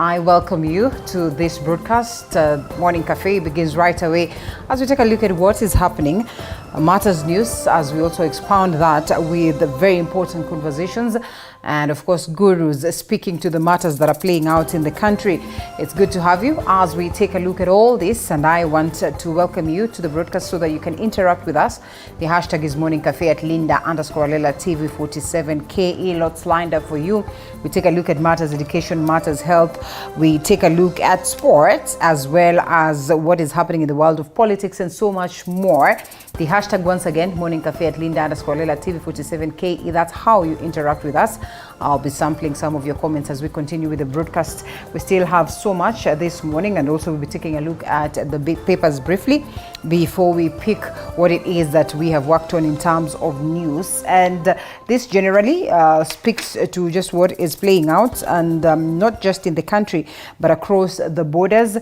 I welcome you to this broadcast. Morning Cafe begins right away as we take a look at what is happening, matters news, as we also expound that with very important conversations and of course gurus speaking to the matters that are playing out in the country. It's good to have you as we take a look at all this, and I want to welcome you to the broadcast so that you can interact with us. The hashtag is Morning Cafe at Linda_Lela TV 47KE. Lots lined up for you. We take a look at matters education, matters health. We take a look at sports as well as what is happening in the world of politics and so much more. The hashtag once again, Morning Cafe at Linda_Lela TV 47KE. That's how you interact with us. I'll be sampling some of your comments as we continue with the broadcast. We still have so much this morning, and also we'll be taking a look at the big papers briefly before we pick what it is that we have worked on in terms of news. And this generally speaks to just what is playing out, and not just in the country but across the borders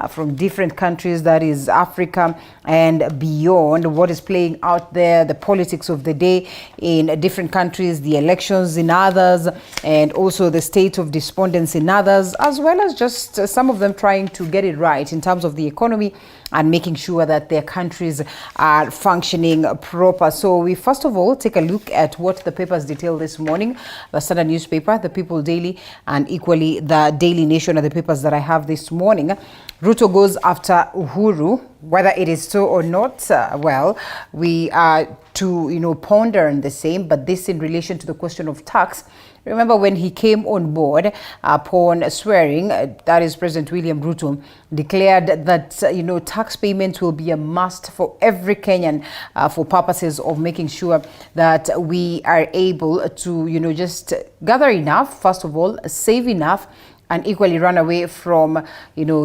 from different countries, that is Africa and beyond. What is playing out there, the politics of the day in different countries, the elections in others, and also the state of despondence in others, as well as just some of them trying to get it right in terms of the economy and making sure that their countries are functioning proper. So we first of all take a look at what the papers detail this morning. The Standard newspaper, the People Daily, and equally the Daily Nation are the papers that I have this morning. Ruto goes after Uhuru. Whether it is so or not, well, we are to ponder on the same, but this in relation to the question of tax. Remember when he came on board upon swearing, that is President William Ruto declared that tax payments will be a must for every Kenyan for purposes of making sure that we are able to just gather enough, first of all, save enough, and equally run away from,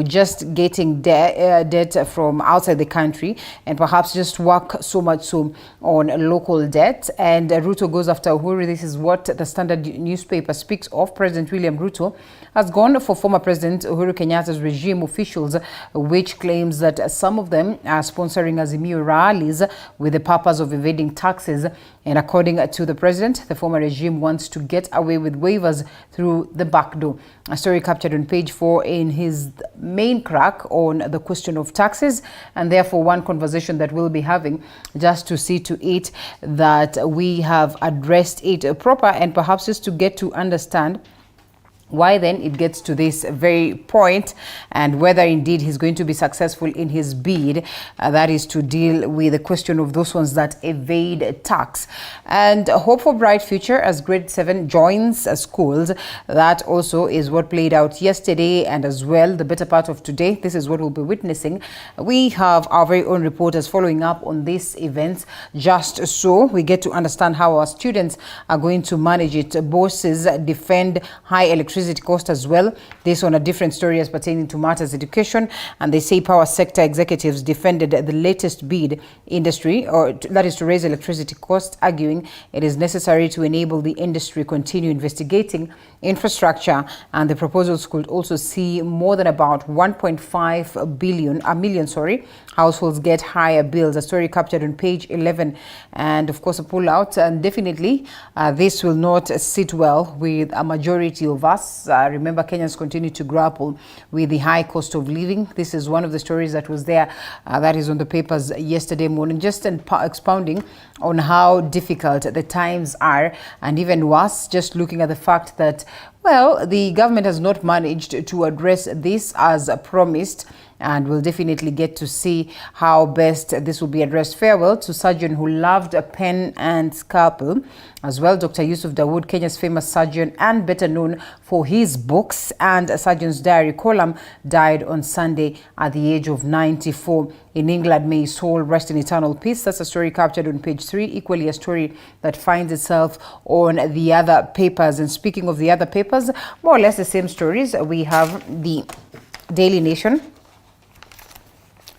just getting debt from outside the country, and perhaps just work so much so on local debt. And Ruto goes after Uhuru. This is what the Standard newspaper speaks of. President William Ruto has gone for former President Uhuru Kenyatta's regime officials, which claims that some of them are sponsoring Azimio rallies with the purpose of evading taxes. And according to the president, the former regime wants to get away with waivers through the back door. A story captured on page 4 in his main crack on the question of taxes, and therefore one conversation that we'll be having just to see to it that we have addressed it proper, and perhaps just to get to understand why then it gets to this very point, and whether indeed he's going to be successful in his bid, that is to deal with the question of those ones that evade tax. And hope for bright future as grade 7 joins schools. That also is what played out yesterday, and as well the better part of today. This is what we'll be witnessing. We have our very own reporters following up on these events, just so we get to understand how our students are going to manage it. Bosses defend high electricity cost as well. This on a different story as pertaining to matters education, and they say power sector executives defended the latest bid industry, or that is to raise electricity cost, arguing it is necessary to enable the industry continue investigating infrastructure, and the proposals could also see more than about 1.5 million households get higher bills. A story captured on page 11, and of course a pull out, and definitely this will not sit well with a majority of us. Remember, Kenyans continue to grapple with the high cost of living. This is one of the stories that was there, that is on the papers yesterday morning, just expounding on how difficult the times are, and even worse, just looking at the fact that, well, the government has not managed to address this as promised, and we'll definitely get to see how best this will be addressed. Farewell to surgeon who loved a pen and scalpel. As well, Dr. Yusuf Dawood, Kenya's famous surgeon and better known for his books and a surgeon's diary column, died on Sunday at the age of 94. In England, may his soul rest in eternal peace. That's a story captured on page 3, equally a story that finds itself on the other papers. And speaking of the other papers, more or less the same stories. We have the Daily Nation.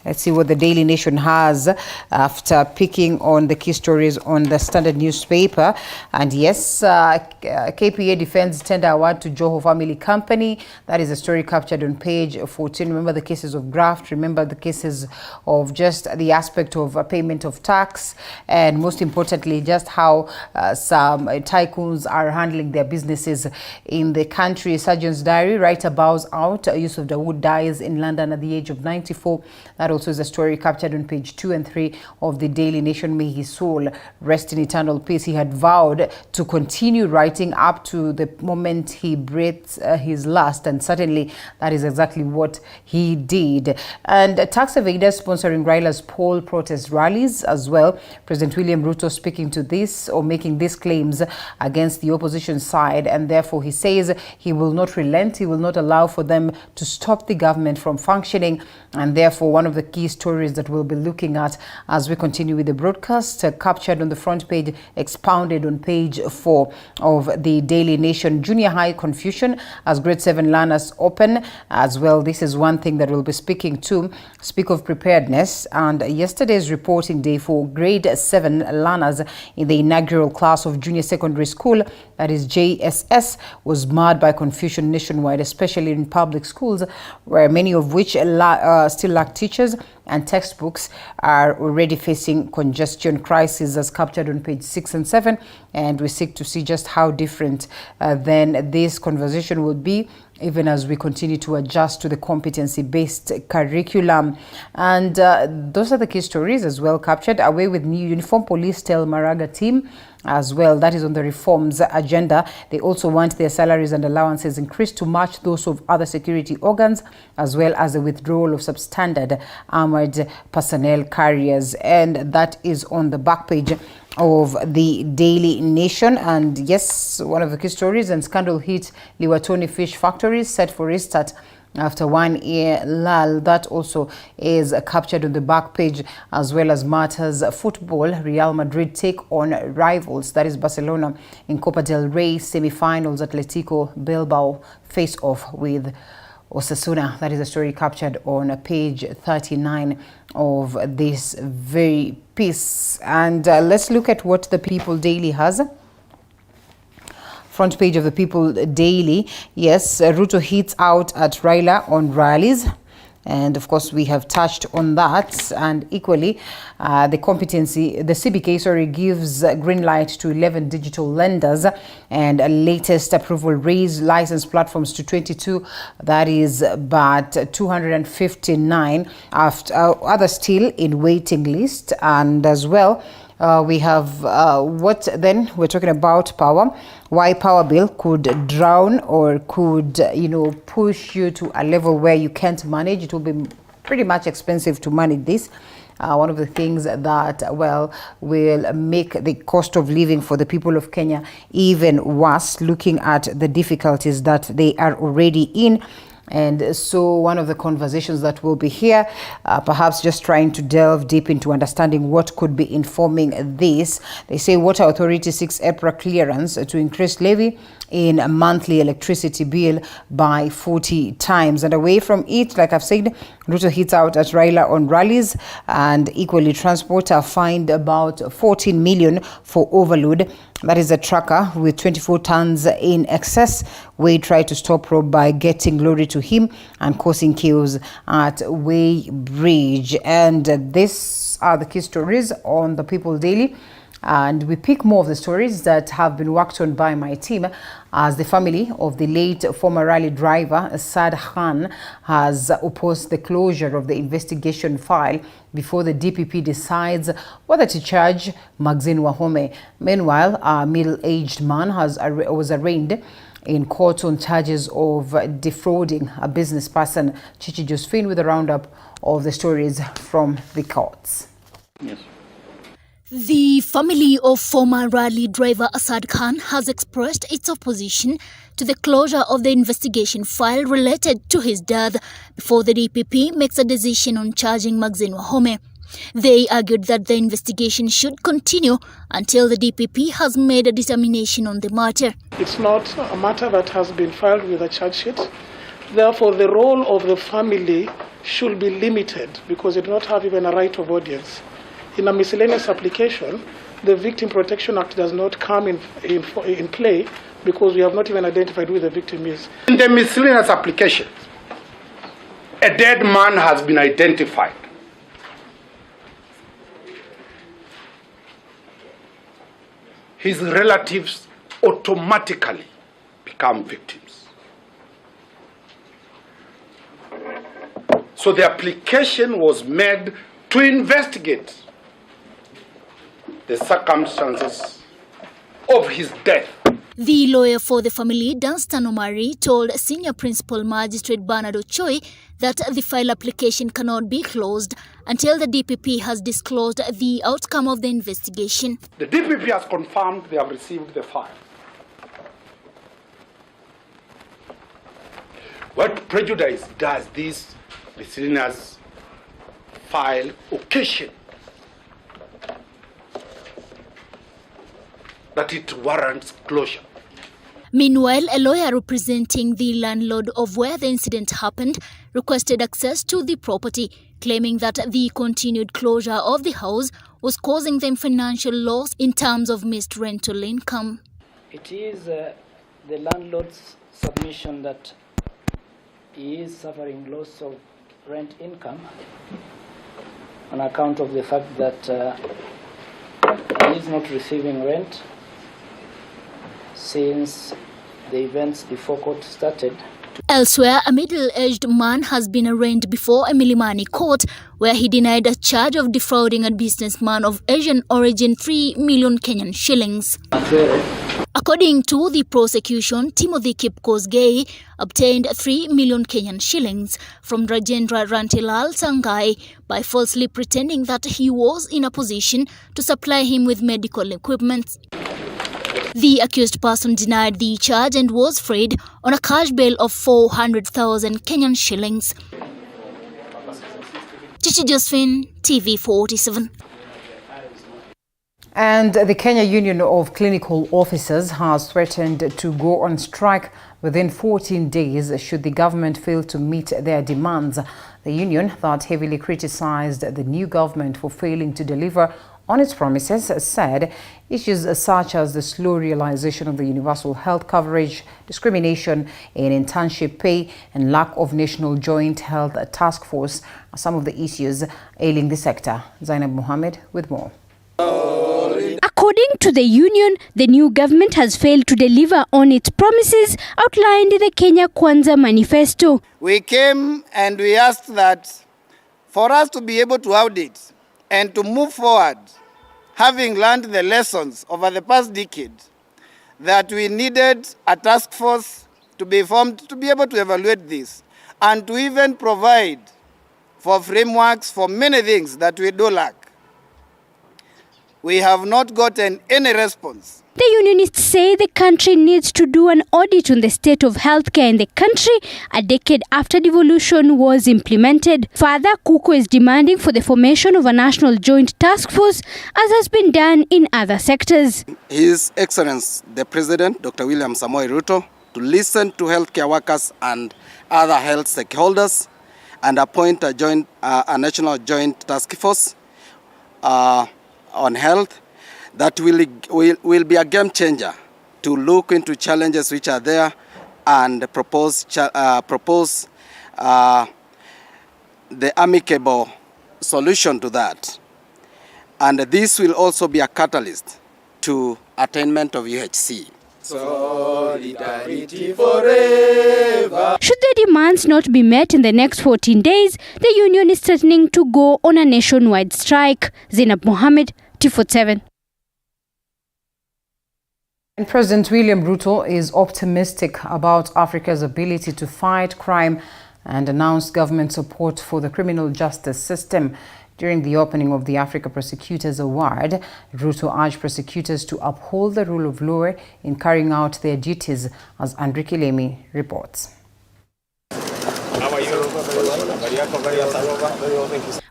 Let's see what the Daily Nation has after picking on the key stories on the Standard newspaper. And yes, KPA defends tender award to Joho Family Company. That is a story captured on page 14. Remember the cases of graft, remember the cases of just the aspect of payment of tax, and most importantly, just how some tycoons are handling their businesses in the country. Surgeon's diary, writer bows out. Yusuf Dawood dies in London at the age of 94. That also is a story captured on page 2 and 3 of the Daily Nation. May his soul rest in eternal peace. He had vowed to continue writing up to the moment he breathes his last, and certainly that is exactly what he did. And tax evaders sponsoring Raila's poll protest rallies as well. President William Ruto speaking to this or making these claims against the opposition side, and therefore he says he will not relent. He will not allow for them to stop the government from functioning, and therefore one of the key stories that we'll be looking at as we continue with the broadcast, captured on the front page, expounded on page 4 of the Daily Nation. Junior high confusion as grade 7 learners open as well. This is one thing that we'll be speaking to. Speak of preparedness, and yesterday's reporting day for grade 7 learners in the inaugural class of junior secondary school, that is JSS, was marred by confusion nationwide, especially in public schools, where many of which still lack teachers, and textbooks are already facing congestion crisis, as captured on page 6 and 7. And we seek to see just how different then this conversation will be, even as we continue to adjust to the competency-based curriculum. And those are the key stories as well captured. Away with new uniform, police tell Maraga team as well. That is on the reforms agenda. They also want their salaries and allowances increased to match those of other security organs, as well as the withdrawal of substandard armored personnel carriers. And that is on the back page of the Daily Nation. And yes, one of the key stories, and scandal hit Liwatoni fish factories set for restart after 1 year lull. That also is captured on the back page, as well as matters football. Real Madrid take on rivals, that is Barcelona, in Copa del Rey semi-finals. Atletico Bilbao face off with Osasuna. That is a story captured on page 39 of this very piece. And let's look at what the People Daily has. Front page of the People Daily. Yes, Ruto hits out at Raila on rallies. And of course, we have touched on that. And equally, the CBK, gives green light to 11 digital lenders, and a latest approval raised license platforms to 22. That is but 259 after others still in waiting list. And as well, we have what then we're talking about power. Why power bill could drown or could, push you to a level where you can't manage. It will be pretty much expensive to manage this. One of the things that, will make the cost of living for the people of Kenya even worse, looking at the difficulties that they are already in. And so one of the conversations that will be here, perhaps just trying to delve deep into understanding what could be informing this. They say Water Authority seeks EPRA clearance to increase levy in a monthly electricity bill by 40 times. And away from it, like I've said, Ruto hits out at Raila on rallies, and equally transporter fined about 14 million for overload. That is a trucker with 24 tons in excess. We try to stop Rob by getting glory to him and causing chaos at Way Bridge. And these are the key stories on the People Daily. And we pick more of the stories that have been worked on by my team, as the family of the late former rally driver Saad Khan has opposed the closure of the investigation file before the DPP decides whether to charge Maxine Wahome. Meanwhile, a middle-aged man was arraigned in court on charges of defrauding a business person. Chichi Josephine with a roundup of the stories from the courts. Yes. The family of former rally driver Saad Khan has expressed its opposition to the closure of the investigation file related to his death before the DPP makes a decision on charging Maxine Wahome. They argued that the investigation should continue until the DPP has made a determination on the matter. It's not a matter that has been filed with a charge sheet. Therefore, the role of the family should be limited because they do not have even a right of audience. In a miscellaneous application, the Victim Protection Act does not come in play because we have not even identified who the victim is. In the miscellaneous application, a dead man has been identified. His relatives automatically become victims. So the application was made to investigate the circumstances of his death. The lawyer for the family, Dunstan Omari, told Senior Principal Magistrate Bernard Ochoi that the file application cannot be closed until the DPP has disclosed the outcome of the investigation. The DPP has confirmed they have received the file. What prejudice does this miscellaneous file occasion that it warrants closure? Meanwhile, a lawyer representing the landlord of where the incident happened requested access to the property, claiming that the continued closure of the house was causing them financial loss in terms of missed rental income. It is the landlord's submission that he is suffering loss of rent income on account of the fact that he is not receiving rent since the events before court started. Elsewhere, a middle-aged man has been arraigned before a Milimani court where he denied a charge of defrauding a businessman of Asian origin 3 million Kenyan shillings. According to the prosecution, Timothy Kipkosgei obtained 3 million Kenyan shillings from Rajendra Rantilal Sangai by falsely pretending that he was in a position to supply him with medical equipment. The accused person denied the charge and was freed on a cash bail of 400,000 Kenyan shillings. Chichi Josephine, TV47. And the Kenya Union of Clinical Officers has threatened to go on strike within 14 days should the government fail to meet their demands. The union that heavily criticized the new government for failing to deliver on its promises said issues such as the slow realization of the universal health coverage, discrimination in internship pay, and lack of national joint health task force are some of the issues ailing the sector. Zainab Mohammed with more. According to the union, the new government has failed to deliver on its promises outlined in the Kenya Kwanza manifesto. We came and we asked that for us to be able to audit and to move forward, having learned the lessons over the past decade, that we needed a task force to be formed to be able to evaluate this and to even provide for frameworks for many things that we do lack. We have not gotten any response. The unionists say the country needs to do an audit on the state of healthcare in the country a decade after devolution was implemented. Further, Kuku is demanding for the formation of a national joint task force, as has been done in other sectors. His Excellency, the President, Dr. William Samoei Ruto, to listen to healthcare workers and other health stakeholders and appoint a national joint task force on health that will be a game changer to look into challenges which are there and propose the amicable solution to that. And this will also be a catalyst to attainment of UHC. Solidarity forever. Should the demands not be met in the next 14 days, the union is threatening to go on a nationwide strike. Zainab Mohammed, T47. And President William Ruto is optimistic about Africa's ability to fight crime and announced government support for the criminal justice system. During the opening of the Africa Prosecutors Award, Ruto urged prosecutors to uphold the rule of law in carrying out their duties, as Enrique Lemi reports.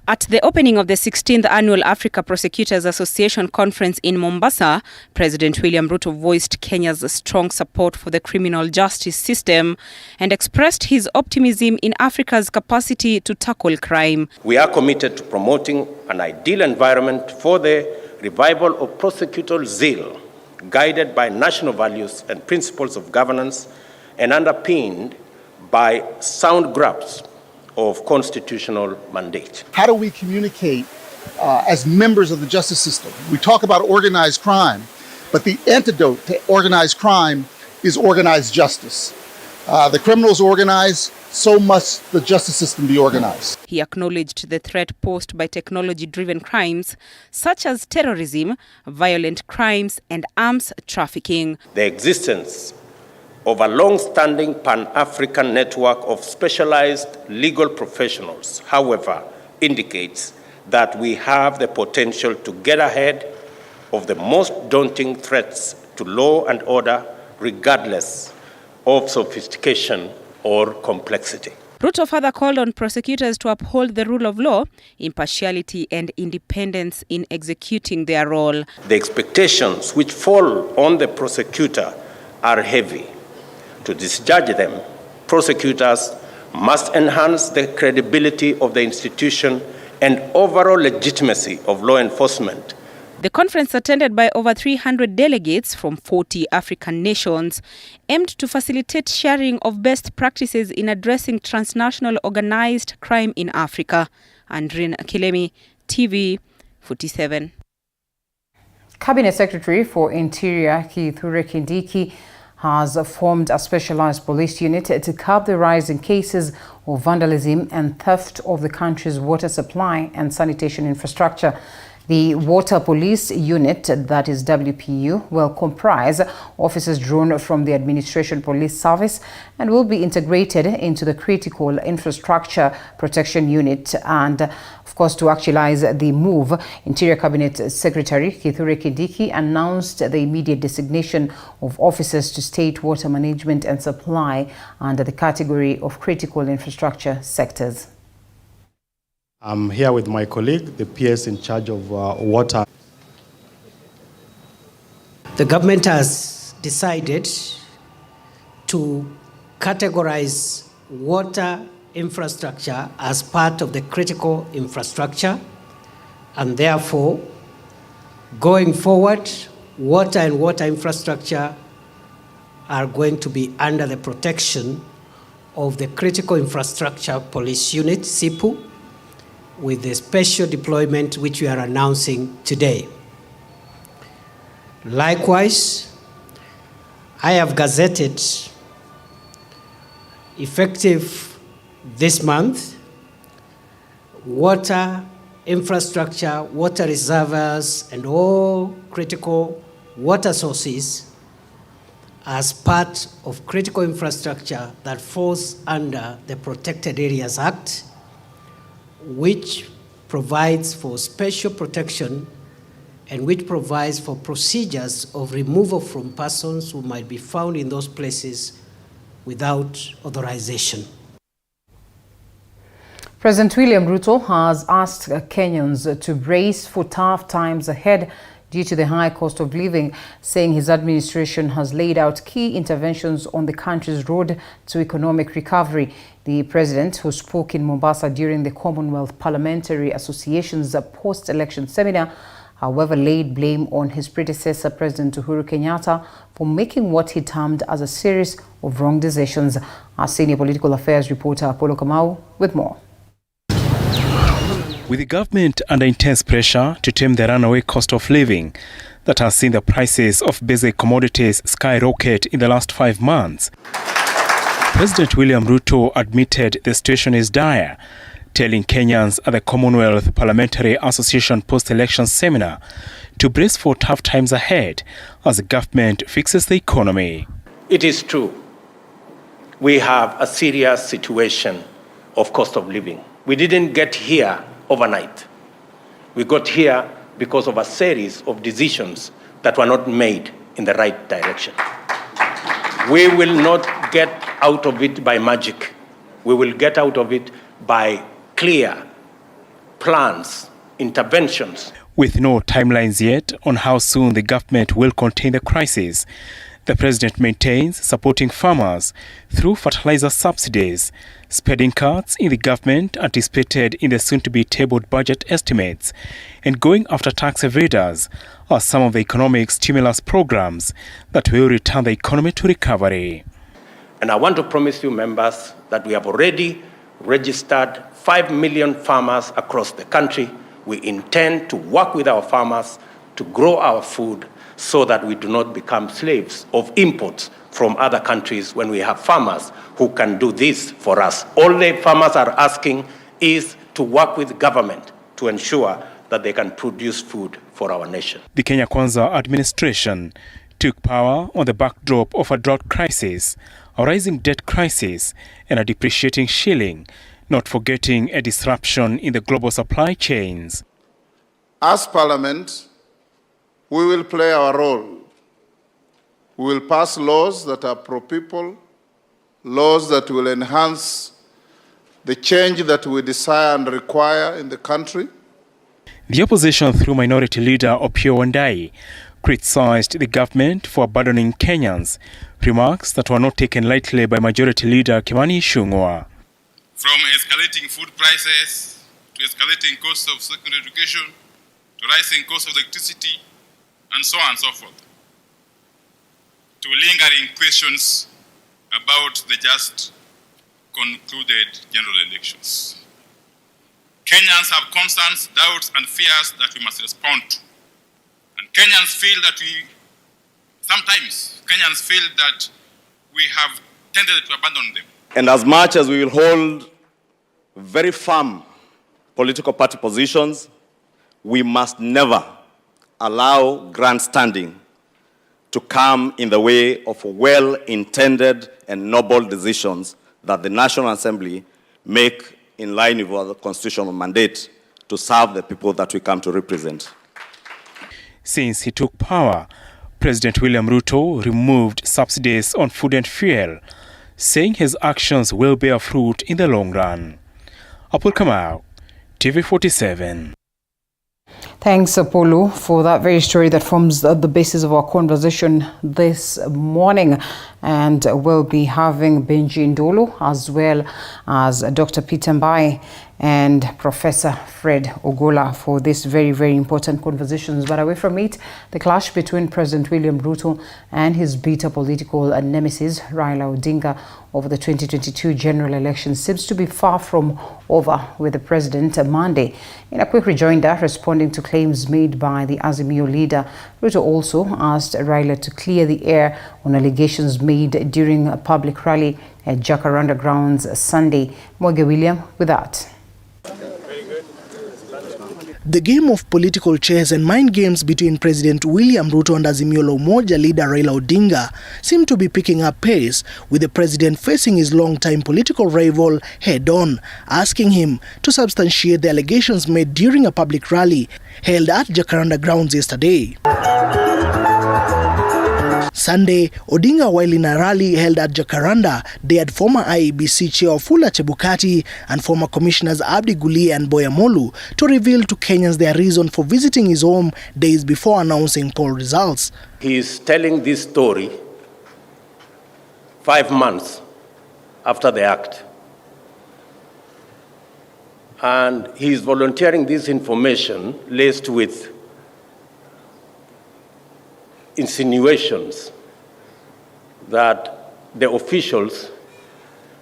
At the opening of the 16th Annual Africa Prosecutors Association Conference in Mombasa, President William Ruto voiced Kenya's strong support for the criminal justice system and expressed his optimism in Africa's capacity to tackle crime. We are committed to promoting an ideal environment for the revival of prosecutorial zeal, guided by national values and principles of governance and underpinned by sound grasp of constitutional mandate. How do we communicate as members of the justice system? We talk about organized crime, but the antidote to organized crime is organized justice. The criminals organize, so must the justice system be organized. He acknowledged the threat posed by technology-driven crimes such as terrorism, violent crimes, and arms trafficking. The existence of a long-standing Pan-African network of specialized legal professionals, however, indicates that we have the potential to get ahead of the most daunting threats to law and order, regardless of sophistication or complexity. Ruto further called on prosecutors to uphold the rule of law, impartiality, and independence in executing their role. The expectations which fall on the prosecutor are heavy. To discharge them, prosecutors must enhance the credibility of the institution and overall legitimacy of law enforcement. The conference, attended by over 300 delegates from 40 African nations, aimed to facilitate sharing of best practices in addressing transnational organized crime in Africa. Andrine Kilemi, TV 47. Cabinet Secretary for Interior Kithure Kindiki has formed a specialized police unit to curb the rise in cases of vandalism and theft of the country's water supply and sanitation infrastructure. The Water Police Unit, that is WPU, will comprise officers drawn from the Administration Police Service and will be integrated into the Critical Infrastructure Protection Unit. And, of course, to actualize the move, Interior Cabinet Secretary Kithure Kindiki announced the immediate designation of officers to state water management and supply under the category of critical infrastructure sectors. I'm here with my colleague, the PS in charge of water. The government has decided to categorize water infrastructure as part of the critical infrastructure, and therefore, going forward, water and water infrastructure are going to be under the protection of the Critical Infrastructure Police Unit, CIPU, with the special deployment which we are announcing today. Likewise, I have gazetted, effective this month, water infrastructure, water reservoirs, and all critical water sources as part of critical infrastructure that falls under the Protected Areas Act, which provides for special protection and which provides for procedures of removal from persons who might be found in those places without authorization. President William Ruto has asked Kenyans to brace for tough times ahead due to the high cost of living, saying his administration has laid out key interventions on the country's road to economic recovery. The president, who spoke in Mombasa during the Commonwealth Parliamentary Association's post-election seminar, however, laid blame on his predecessor, President Uhuru Kenyatta, for making what he termed as a series of wrong decisions. Our senior political affairs reporter, Apollo Kamau, with more. With the government under intense pressure to tame the runaway cost of living that has seen the prices of basic commodities skyrocket in the last 5 months, President William Ruto admitted the situation is dire, telling Kenyans at the Commonwealth Parliamentary Association post-election seminar to brace for tough times ahead as the government fixes the economy. It is true. We have a serious situation of cost of living. We didn't get here overnight. We got here because of a series of decisions that were not made in the right direction. We will not get out of it by magic. We will get out of it by clear plans, interventions. With no timelines yet on how soon the government will contain the crisis, the president maintains supporting farmers through fertilizer subsidies, spending cuts in the government anticipated in the soon-to-be tabled budget estimates, and going after tax evaders are some of the economic stimulus programs that will return the economy to recovery. And I want to promise you, members, that we have already registered 5 million farmers across the country. We intend to work with our farmers to grow our food so that we do not become slaves of imports from other countries when we have farmers who can do this for us. All the farmers are asking is to work with government to ensure that they can produce food for our nation. The Kenya Kwanza administration took power on the backdrop of a drought crisis, a rising debt crisis, and a depreciating shilling, not forgetting a disruption in the global supply chains. As Parliament, we will play our role. We will pass laws that are pro-people, laws that will enhance the change that we desire and require in the country. The opposition, through Minority Leader Opiyo Wandayi, criticized the government for abandoning Kenyans, remarks that were not taken lightly by Majority Leader Kimani Ichung'wah. From escalating food prices, to escalating costs of secondary education, to rising costs of electricity, and so on and so forth, to lingering questions about the just concluded general elections. Kenyans have concerns, doubts, and fears that we must respond to. And Kenyans feel that sometimes Kenyans feel that we have tended to abandon them. And as much as we will hold very firm political party positions, we must never allow grandstanding to come in the way of well-intended and noble decisions that the National Assembly make in line with our constitutional mandate to serve the people that we come to represent. Since he took power, President William Ruto removed subsidies on food and fuel, saying his actions will bear fruit in the long run. Apol Kamau, TV47. Thanks, Apollo, for that very story that forms the basis of our conversation this morning. And we'll be having Benji Ndolo as well as Dr. Peter Mbai and Professor Fred Ogola for this very, very important conversations. But away from it, the clash between President William Ruto and his bitter political nemesis, Raila Odinga, over the 2022 general election seems to be far from over, with the president Monday. In a quick rejoinder, responding to claims made by the Azimio leader, Ruto also asked Raila to clear the air on allegations made during a public rally at Jacaranda grounds Sunday. Mwege William with that. The game of political chess and mind games between President William Ruto and Azimio la Umoja leader Raila Odinga seem to be picking up pace, with the president facing his long-time political rival head-on, asking him to substantiate the allegations made during a public rally held at Jacaranda grounds yesterday. Sunday, Odinga, while in a rally held at Jacaranda, dared former IEBC Chair Wafula Chebukati and former Commissioners Abdi Gulie and Boya Molu to reveal to Kenyans their reason for visiting his home days before announcing poll results. He is telling this story 5 months after the act. And he is volunteering this information laced with insinuations that the officials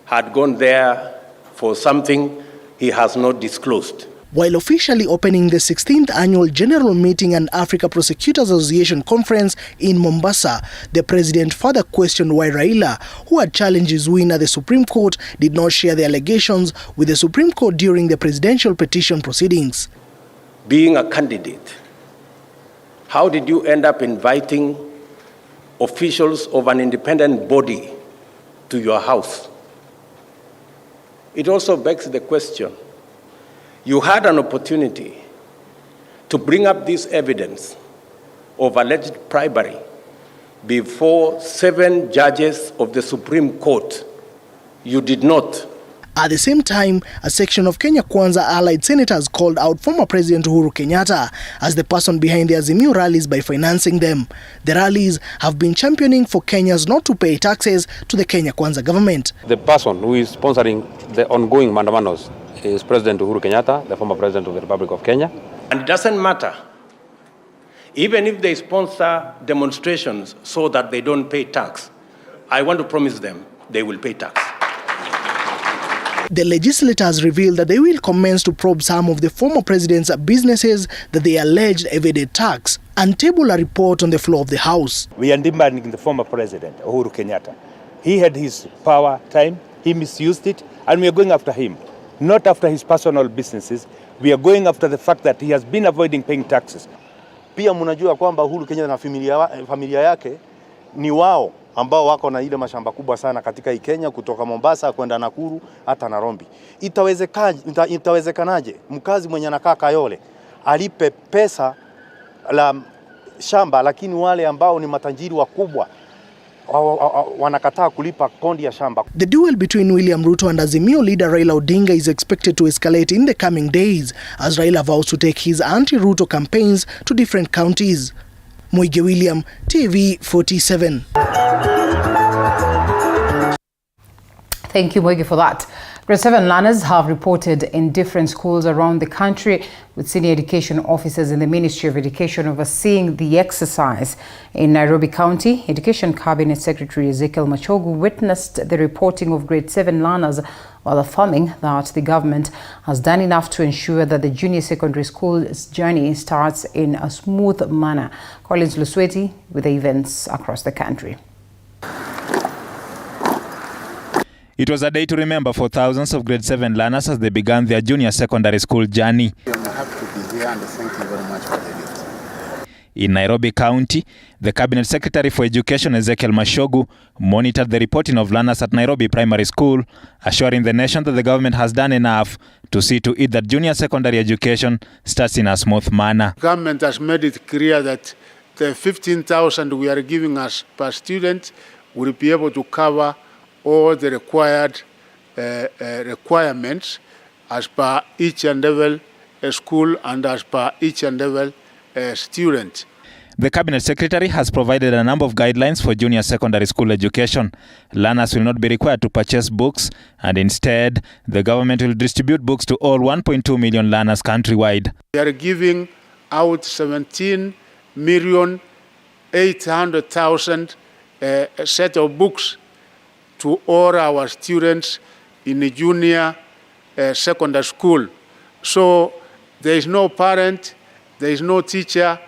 had gone there for something he has not disclosed. While officially opening the 16th Annual General Meeting and Africa Prosecutors Association Conference in Mombasa, the president further questioned why Raila, who had challenged his win at the Supreme Court, did not share the allegations with the Supreme Court during the presidential petition proceedings. Being a candidate, how did you end up inviting officials of an independent body to your house? It also begs the question, you had an opportunity to bring up this evidence of alleged bribery before 7 judges of the Supreme Court. You did not. At the same time, a section of Kenya Kwanza allied senators called out former President Uhuru Kenyatta as the person behind the Azimio rallies by financing them. The rallies have been championing for Kenyans not to pay taxes to the Kenya Kwanza government. The person who is sponsoring the ongoing mandamanos is President Uhuru Kenyatta, the former President of the Republic of Kenya. And it doesn't matter, even if they sponsor demonstrations so that they don't pay tax, I want to promise them they will pay tax. The legislators revealed that they will commence to probe some of the former president's businesses that they alleged evaded tax and table a report on the floor of the House. We are demanding the former president, Uhuru Kenyatta. He had his power time, he misused it, and we are going after him. Not after his personal businesses, we are going after the fact that he has been avoiding paying taxes. Pia mnajua kwamba Uhuru Kenyatta na familia yake ni wao ambao wako na ile mashamba kubwa sana katika Kenya kutoka Mombasa kwenda Nakuru hata Nairobi. Itawezekanaje mkazi mwenye anakaa Kayole alipe pesa la shamba, lakini wale ambao ni matajiri wakubwa wanakataa kulipa kodi ya shamba? The duel between William Ruto and Azimio leader Raila Odinga is expected to escalate in the coming days as Raila vows to take his anti-Ruto campaigns to different counties. Moige William, TV 47. Thank you, Moige, for that. Grade 7 learners have reported in different schools around the country, with senior education officers in the Ministry of Education overseeing the exercise. In Nairobi County, Education Cabinet Secretary Ezekiel Machogu witnessed the reporting of grade 7 learners while affirming that the government has done enough to ensure that the junior secondary school's journey starts in a smooth manner. Collins Lusweti with the events across the country. It was a day to remember for thousands of grade 7 learners as they began their junior secondary school journey. I'm happy to be here and thank you very much for the gift. In Nairobi County, the Cabinet Secretary for Education Ezekiel Machogu monitored the reporting of learners at Nairobi Primary School, assuring the nation that the government has done enough to see to it that junior secondary education starts in a smooth manner. Government has made it clear that the 15,000 we are giving us per student will be able to cover all the required requirements as per each and every school and as per each and every student. The Cabinet Secretary has provided a number of guidelines for junior secondary school education. Learners will not be required to purchase books, and instead, the government will distribute books to all 1.2 million learners countrywide. We are giving out 17,800,000 set of books to all our students in the junior secondary school. So there is no parent, there is no teacher,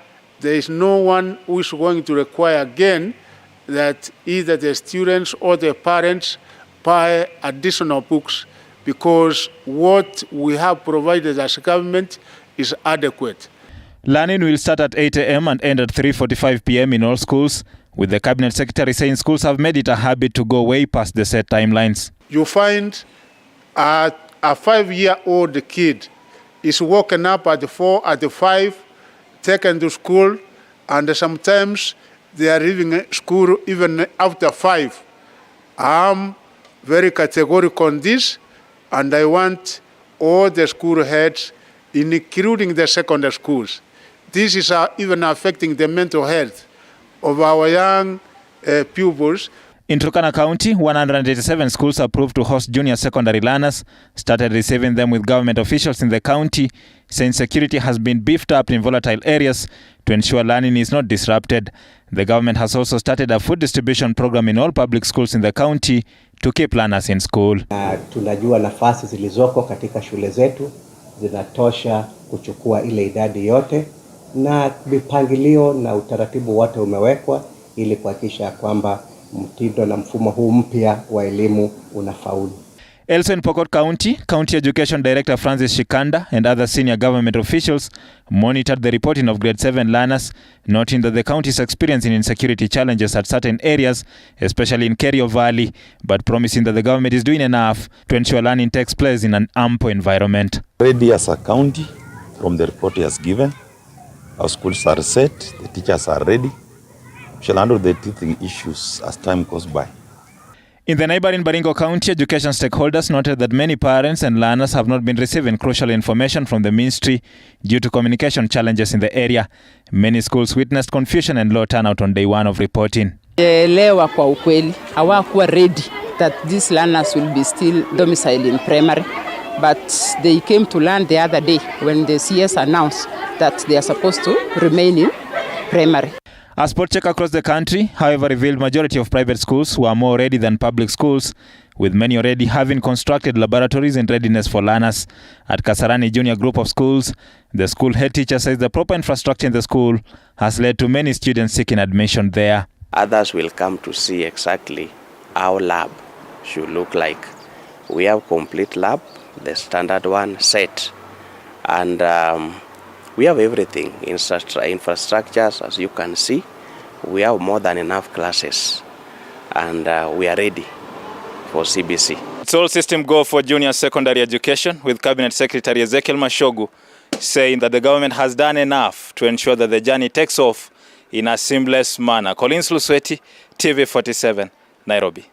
there is no one who is going to require again that either the students or the parents buy additional books, because what we have provided as government is adequate. Learning will start at 8 a.m. and end at 3:45 p.m. in all schools, with the Cabinet Secretary saying schools have made it a habit to go way past the set timelines. You find a 5-year-old kid is woken up at 4, at 5, taken to school, and sometimes they are leaving school even after 5. I'm very categorical on this, and I want all the school heads, including the secondary schools. This is even affecting the mental health of our young pupils. In Turkana County, 187 schools approved to host junior secondary learners started receiving them, with government officials in the county saying security has been beefed up in volatile areas to ensure learning is not disrupted. The government has also started a food distribution program in all public schools in the county to keep learners in school. Tunajua nafasi zilizoko katika shule zetu zinatosha kuchukua ile idadi yote, na mipangilio na utaratibu wote umewekwa ili kuhakikisha kwamba mtindo na mfumo huu mpya wa elimu unafaulu. Also in Pokot County, County Education Director Francis Shikanda and other senior government officials monitored the reporting of grade 7 learners, noting that the county is experiencing insecurity challenges at certain areas, especially in Kerio Valley, but promising that the government is doing enough to ensure learning takes place in an ample environment. Ready as a county, from the report he has given, our schools are set, the teachers are ready. We shall handle the teething issues as time goes by. In the neighboring Baringo County, education stakeholders noted that many parents and learners have not been receiving crucial information from the ministry due to communication challenges in the area. Many schools witnessed confusion and low turnout on day one of reporting. Elewa kwa ukweli, hawakuwa ready that these learners will be still domiciled in primary, but they came to learn the other day when the CS announced that they are supposed to remain in primary. A spot check across the country, however, revealed majority of private schools were more ready than public schools, with many already having constructed laboratories in readiness for learners. At Kasarani Junior Group of Schools, the school head teacher says the proper infrastructure in the school has led to many students seeking admission there. Others will come to see exactly how lab should look like. We have complete lab, the standard one set, and we have everything, infrastructures, as you can see. We have more than enough classes, and we are ready for CBC. It's all system go for junior secondary education, with Cabinet Secretary Ezekiel Mashogu saying that the government has done enough to ensure that the journey takes off in a seamless manner. Collins Lusweti, TV47, Nairobi.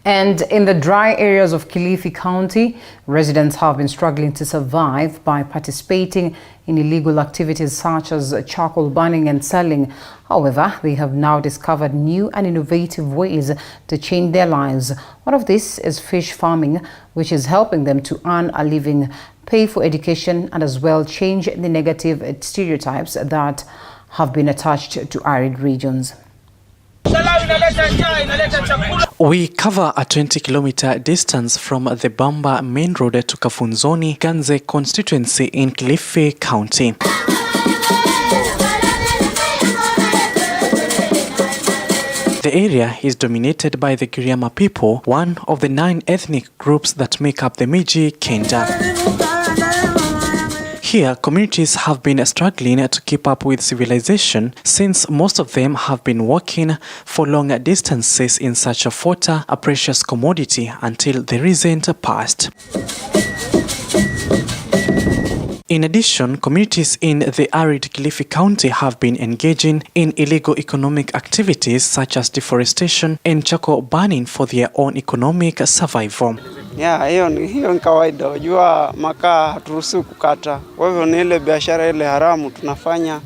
And in the dry areas of Kilifi County, residents have been struggling to survive by participating in illegal activities such as charcoal burning and selling. However, they have now discovered new and innovative ways to change their lives. One of these is fish farming, which is helping them to earn a living, pay for education, and as well change the negative stereotypes that have been attached to arid regions. We cover a 20-kilometer distance from the Bamba main road to Kafunzoni, Ganze constituency in Kilifi County. The area is dominated by the Giriama people, one of the 9 ethnic groups that make up the Miji Kenda. Here, communities have been struggling to keep up with civilization since most of them have been walking for long distances in search of water, a precious commodity, until the recent past. In addition, communities in the arid Kilifi County have been engaging in illegal economic activities such as deforestation and charcoal burning for their own economic survival. Hiyo ni kawaida. Unajua makaa haturuhusiwi kukata. Kwa hivyo ni ile biashara ile haramu tunafanya.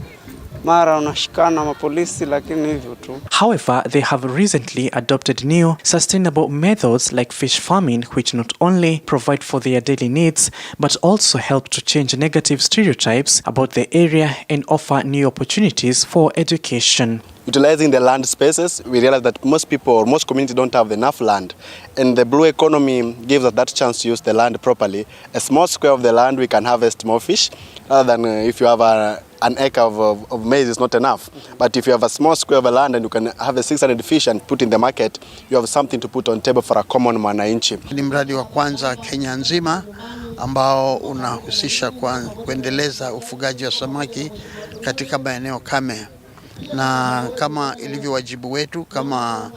Mara unashikana mapolisi lakini hivyo tu. However, they have recently adopted new sustainable methods like fish farming, which not only provide for their daily needs but also help to change negative stereotypes about the area and offer new opportunities for education. Utilizing the land spaces, we realize that most people or most communities don't have enough land, and the blue economy gives us that chance to use the land properly. A small square of the land, we can harvest more fish, rather than if you have an acre of maize, is not enough. But if you have a small square of land and you can have 600 fish and put in the market, you have something to put on table for a common mwananchi. Ni mradi wa kwanza Kenya nzima ambao unahusisha kuendeleza ufugaji wa samaki katika maeneo kame. Na kama ilivyo wajibu wetu kama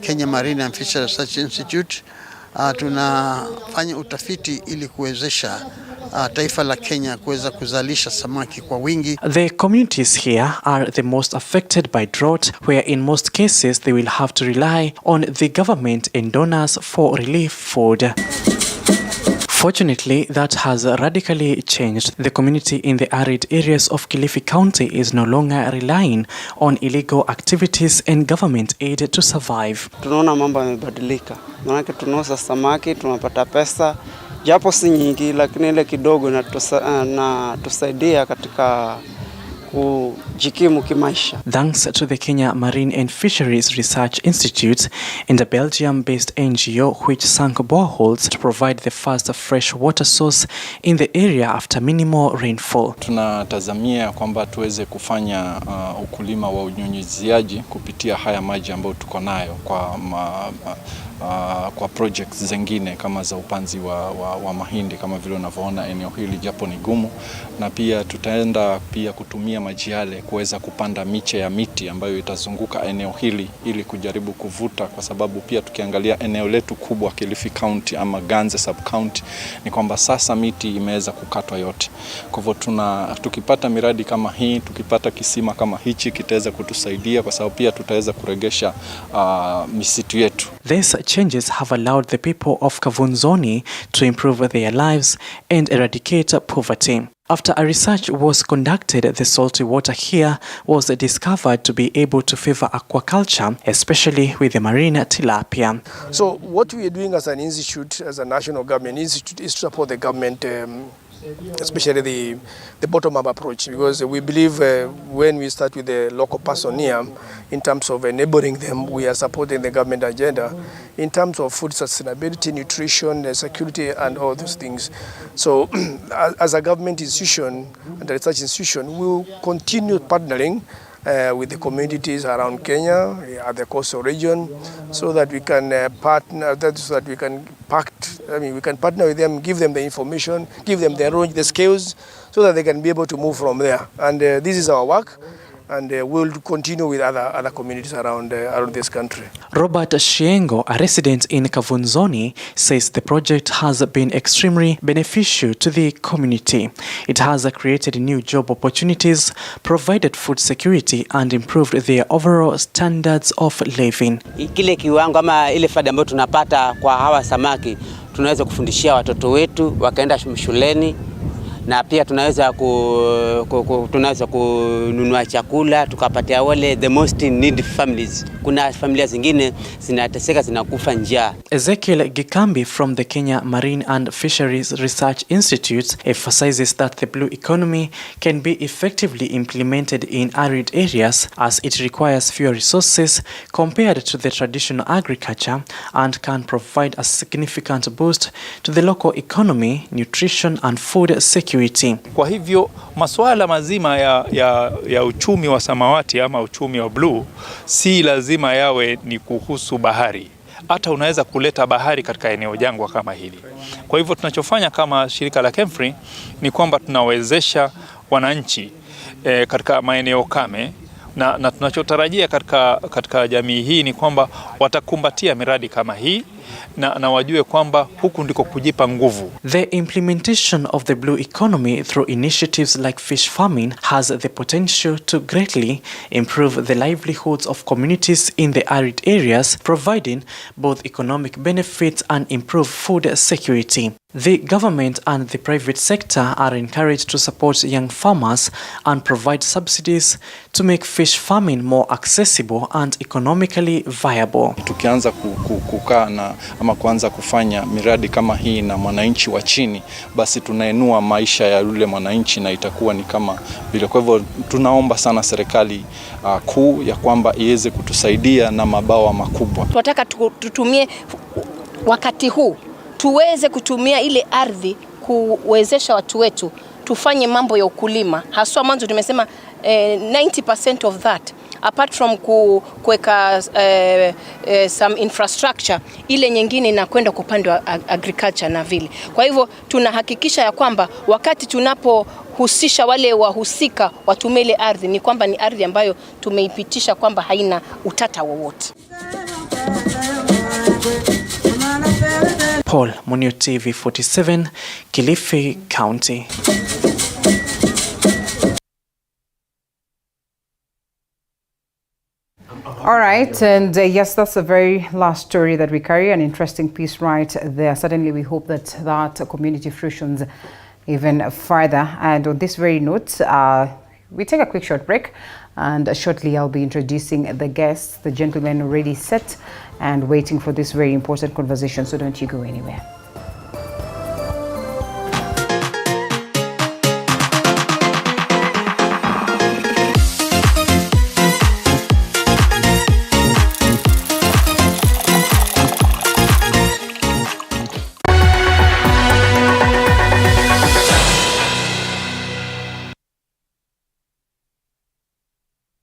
Kenya Marine and Fisheries Research Institute, tunafanya utafiti ili kuwezesha taifa la Kenya kuweza kuzalisha samaki kwa wingi. The communities here are the most affected by drought, where in most cases they will have to rely on the government and donors for relief food. Fortunately, that has radically changed. The community in the arid areas of Kilifi County is no longer relying on illegal activities and government aid to survive. Tunaona mambo yamebadilika. Maana tunauza samaki, tunapata pesa, japo si nyingi, lakini ile kidogo na tusaidia katika kujikimu kimaisha. Thanks to the Kenya Marine and Fisheries Research Institute and a Belgium-based NGO which sank boreholes to provide the first fresh water source in the area after minimal rainfall. Tunatazamia kwamba tuweze kufanya ukulima wa unyunyiziaji kupitia haya maji ambayo tuko nayo kwa projects zingine kama za upanzi wa mahindi, kama vile unavyoona eneo hili japo ni gumu, na pia tutaenda pia kutumia maji yale kuweza kupanda miche ya miti ambayo itazunguka eneo hili ili kujaribu kuvuta, kwa sababu pia tukiangalia eneo letu kubwa Kilifi County ama Ganze sub county ni kwamba sasa miti imeweza kukatwa yote. Kwa hivyo tukipata miradi kama hii, tukipata kisima kama hichi kitaweza kutusaidia, kwa sababu pia tutaweza kuregesha misitu yetu. These changes have allowed the people of Kavunzoni to improve their lives and eradicate poverty. After a research was conducted, the salty water here was discovered to be able to favor aquaculture, especially with the marine tilapia. So what we are doing as an institute, as a national government institute, is to support the government, especially the bottom-up approach, because we believe when we start with the local person here, in terms of enabling them, we are supporting the government agenda in terms of food sustainability, nutrition, security, and all those things. So as a government institution and a research institution, we will continue partnering with the communities around Kenya, at the coastal region, so that we can partner with them, give them the information, give them the skills, so that they can be able to move from there. And this is our work, and we'll continue with other communities around this country. Robert Shiengo, a resident in Kavunzoni, says the project has been extremely beneficial to the community. It has created new job opportunities, provided food security, and improved their overall standards of living. Kile kiwango ama ile faida ambayo tunapata kwa hawa samaki, tunaweza kufundishia watoto wetu wakaenda shuleni, na pia tunaweza kununua chakula tukapatia wale the most need families. Kuna familia zingine zinateseka, zinakufa njaa. Ezekiel Gikambi from the Kenya Marine and Fisheries Research Institute emphasizes that the blue economy can be effectively implemented in arid areas as it requires fewer resources compared to the traditional agriculture and can provide a significant boost to the local economy, nutrition and food security. Kwa hivyo masuala mazima ya uchumi wa samawati ama uchumi wa blue si lazima yawe ni kuhusu bahari. Hata unaweza kuleta bahari katika eneo jangwa kama hili. Kwa hivyo tunachofanya kama shirika la Kemfree ni kwamba tunawezesha wananchi katika maeneo kame, na tunachotarajia katika jamii hii ni kwamba watakumbatia miradi kama hii na wajue kwamba huku ndiko kujipa nguvu. The implementation of the blue economy through initiatives like fish farming has the potential to greatly improve the livelihoods of communities in the arid areas, providing both economic benefits and improved food security. The government and the private sector are encouraged to support young farmers and provide subsidies to make fish farming more accessible and economically viable. Tukianza kukaa na ama kuanza kufanya miradi kama hii na mwananchi wa chini, basi tunainua maisha ya yule mwananchi na itakuwa ni kama vile. Kwa hivyo tunaomba sana serikali kuu ya kwamba iweze kutusaidia na mabawa makubwa. Tunataka tutumie wakati huu tuweze kutumia ile ardhi kuwezesha watu wetu tufanye mambo ya ukulima. Haswa mwanzo tumesema 90% of that apart from kuweka some infrastructure, ile nyingine inakwenda kwa upande wa agriculture na vile. Kwa hivyo tunahakikisha ya kwamba wakati tunapohusisha wale wahusika watumie ile ardhi, ni kwamba ni ardhi ambayo tumeipitisha kwamba haina utata wowote. Paul Munio, TV 47, Kilifi County. All right, and yes, that's the very last story that we carry, an interesting piece right there. Certainly we hope that community fruitions even further. And on this very note, we take a quick short break, and shortly I'll be introducing the guests, the gentlemen already set and waiting for this very important conversation, so don't you go anywhere.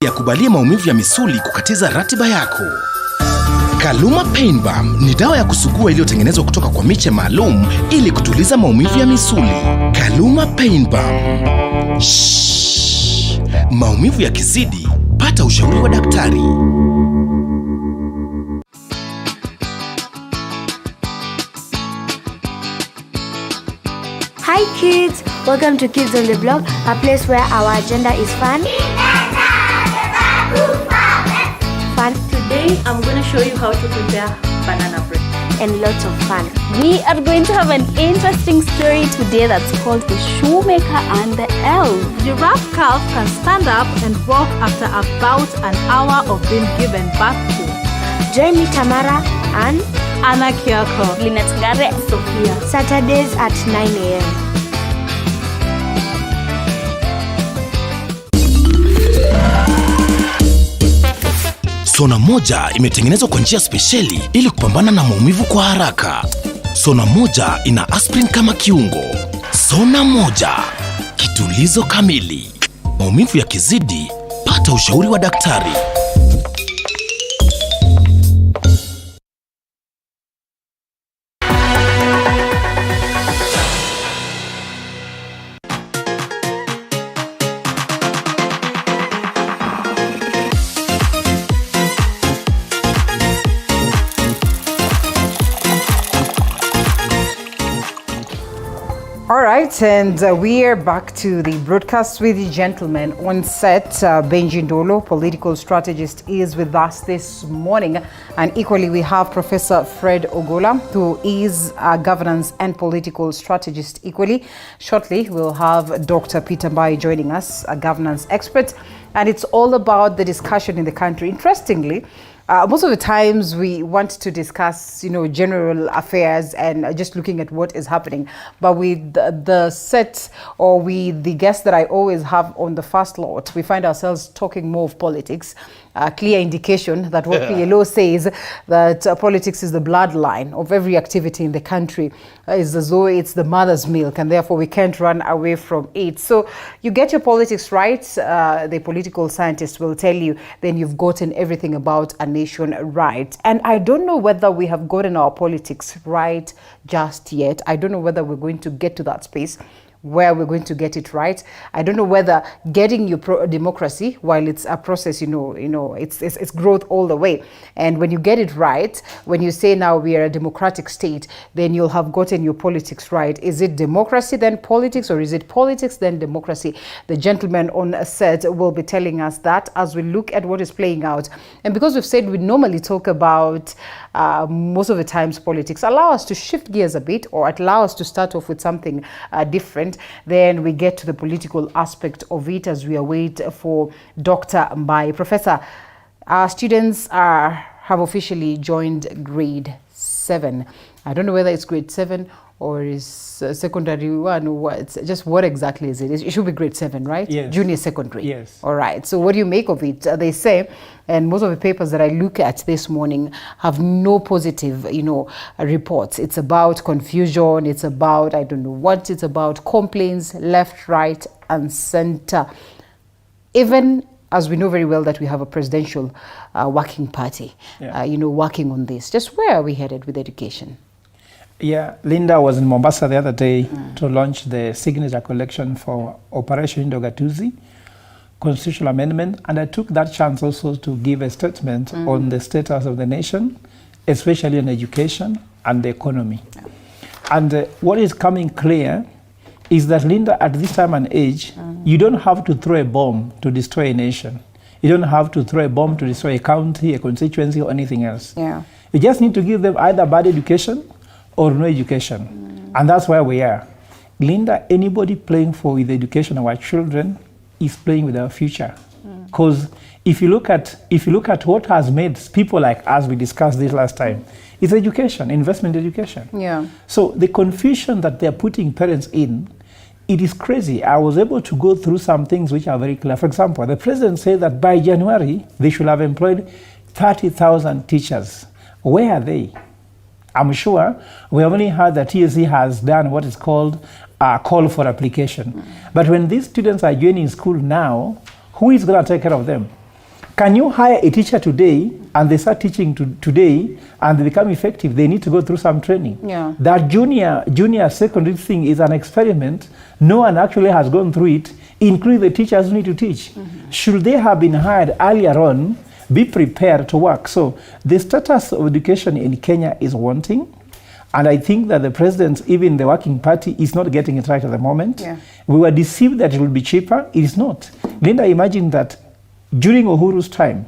Yakubalia maumivu ya misuli kukatiza ratiba yako. Kaluma Pain Balm ni dawa ya kusugua iliyotengenezwa kutoka kwa miche maalum ili kutuliza maumivu ya misuli. Kaluma Pain Balm. Maumivu yakizidi, pata ushauri wa daktari. Hi kids, welcome to Kids on the Block, a place where our agenda is fun. Today I'm going to show you how to prepare banana bread, and lots of fun. We are going to have an interesting story today that's called The Shoemaker and the Elf. Giraffe calf can stand up and walk after about an hour of being given birth to. Join me, Tamara, and Anna Kyoko, Lynette Ngare, Sophia. Saturdays at 9 a.m. Sona moja imetengenezwa kwa njia spesheli ili kupambana na maumivu kwa haraka. Sona moja ina aspirin kama kiungo. Sona moja, kitulizo kamili. Maumivu yakizidi, pata ushauri wa daktari. All right, and we are back to the broadcast with the gentlemen on set. Benji Ndolo, political strategist, is with us this morning. And equally, we have Professor Fred Ogola, who is a governance and political strategist equally. Shortly, we'll have Dr. Peter Mbai joining us, a governance expert. And it's all about the discussion in the country. Interestingly, most of the times we want to discuss, general affairs and just looking at what is happening. But with the set or with the guests that I always have on the first lot, we find ourselves talking more of politics. Clear indication that what PLO says, that politics is the bloodline of every activity in the country, is as though it's the mother's milk, and therefore we can't run away from it. So you get your politics right, the political scientist will tell you, then you've gotten everything about a nation right. And I don't know whether we have gotten our politics right just yet. I don't know whether we're going to get to that space where we're going to get it right. I don't know whether getting your democracy, while it's a process, it's growth all the way. And when you get it right, when you say now we are a democratic state, then you'll have gotten your politics right. Is it democracy then politics, or is it politics then democracy? The gentleman on a set will be telling us that as we look at what is playing out. And because we've said we normally talk about most of the times politics, allow us to shift gears a bit, or allow us to start off with something different. Then we get to the political aspect of it as we await for Dr. Mbai. Professor, our students have officially joined grade 7. I don't know whether it's grade 7 or is secondary one or what. Just what exactly is it? It should be grade 7, right? Yes. Junior secondary. Yes. All right. So what do you make of it? They say, and most of the papers that I look at this morning have no positive, reports. It's about confusion. It's about, I don't know what. It's about complaints left, right, and center. Even as we know very well that we have a presidential working party, working on this. Just where are we headed with education? Yeah, Linda was in Mombasa the other day to launch the signature collection for Operation Indogatuzi, constitutional amendment, and I took that chance also to give a statement on the status of the nation, especially on education and the economy. Yeah. And what is coming clear is that, Linda, at this time and age, you don't have to throw a bomb to destroy a nation. You don't have to throw a bomb to destroy a county, a constituency, or anything else. Yeah. You just need to give them either bad education or no education. And that's where we are. Linda, anybody playing with the education of our children is playing with our future. Because if you look at what has made people like us, we discussed this last time, it's education, investment in education. Yeah. So the confusion that they're putting parents in, it is crazy. I was able to go through some things which are very clear. For example, the president said that by January, they should have employed 30,000 teachers. Where are they? I'm sure we have only heard that TSC has done what is called a call for application. But when these students are joining school now, who is going to take care of them? Can you hire a teacher today and they start teaching today and they become effective? They need to go through some training. Yeah. That junior secondary thing is an experiment. No one actually has gone through it, including the teachers who need to teach. Should they have been hired earlier on, be prepared to work? So the status of education in Kenya is wanting. And I think that the president, even the working party, is not getting it right at the moment. Yeah. We were deceived that it would be cheaper. It is not. Linda, imagine that during Uhuru's time,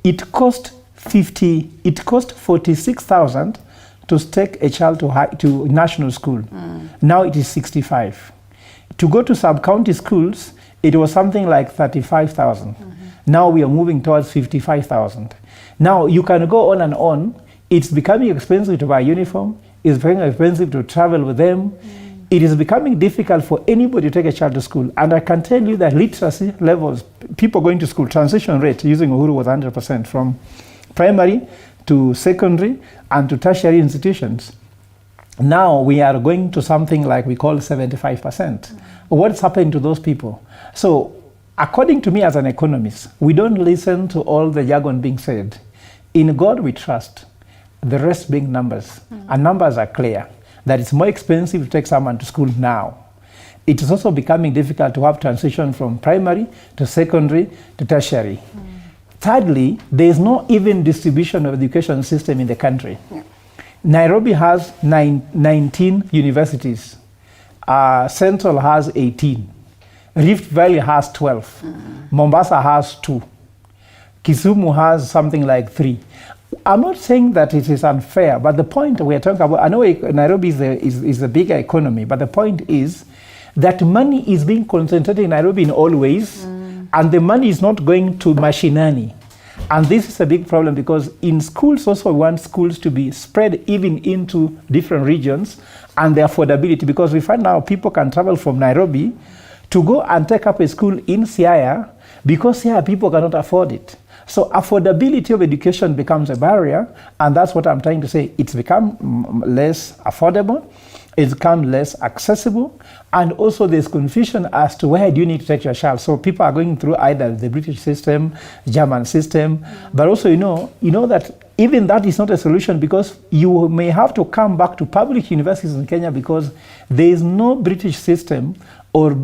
it cost it cost 46,000 to take a child to national school. Now it is 65. To go to sub-county schools, it was something like 35,000. Now we are moving towards 55,000. Now you can go on and on. It's becoming expensive to buy uniform. It's becoming expensive to travel with them. It is becoming difficult for anybody to take a child to school. And I can tell you that literacy levels, people going to school, transition rate using Uhuru was 100% from primary to secondary and to tertiary institutions. Now we are going to something like we call 75%. What's happening to those people? So according to me as an economist, we don't listen to all the jargon being said. In God we trust, the rest being numbers. And numbers are clear, that it's more expensive to take someone to school now. It is also becoming difficult to have transition from primary to secondary to tertiary. Thirdly, there is no even distribution of education system in the country. Nairobi has 19 universities. Central has 18. Rift Valley has 12. Mombasa has 2. Kisumu has something like 3. I'm not saying that it is unfair, but the point we are talking about, I know Nairobi is a bigger economy, but the point is that money is being concentrated in Nairobi in all ways, and the money is not going to mashinani. And this is a big problem because in schools also we want schools to be spread even into different regions and the affordability, because we find now people can travel from Nairobi to go and take up a school in Siaya because Siaya people cannot afford it. So affordability of education becomes a barrier, and that's what I'm trying to say. It's become less affordable, it's become less accessible, and also there's confusion as to where do you need to take your child. So people are going through either the British system, German system, but also you know that even that is not a solution, because you may have to come back to public universities in Kenya because there is no British system or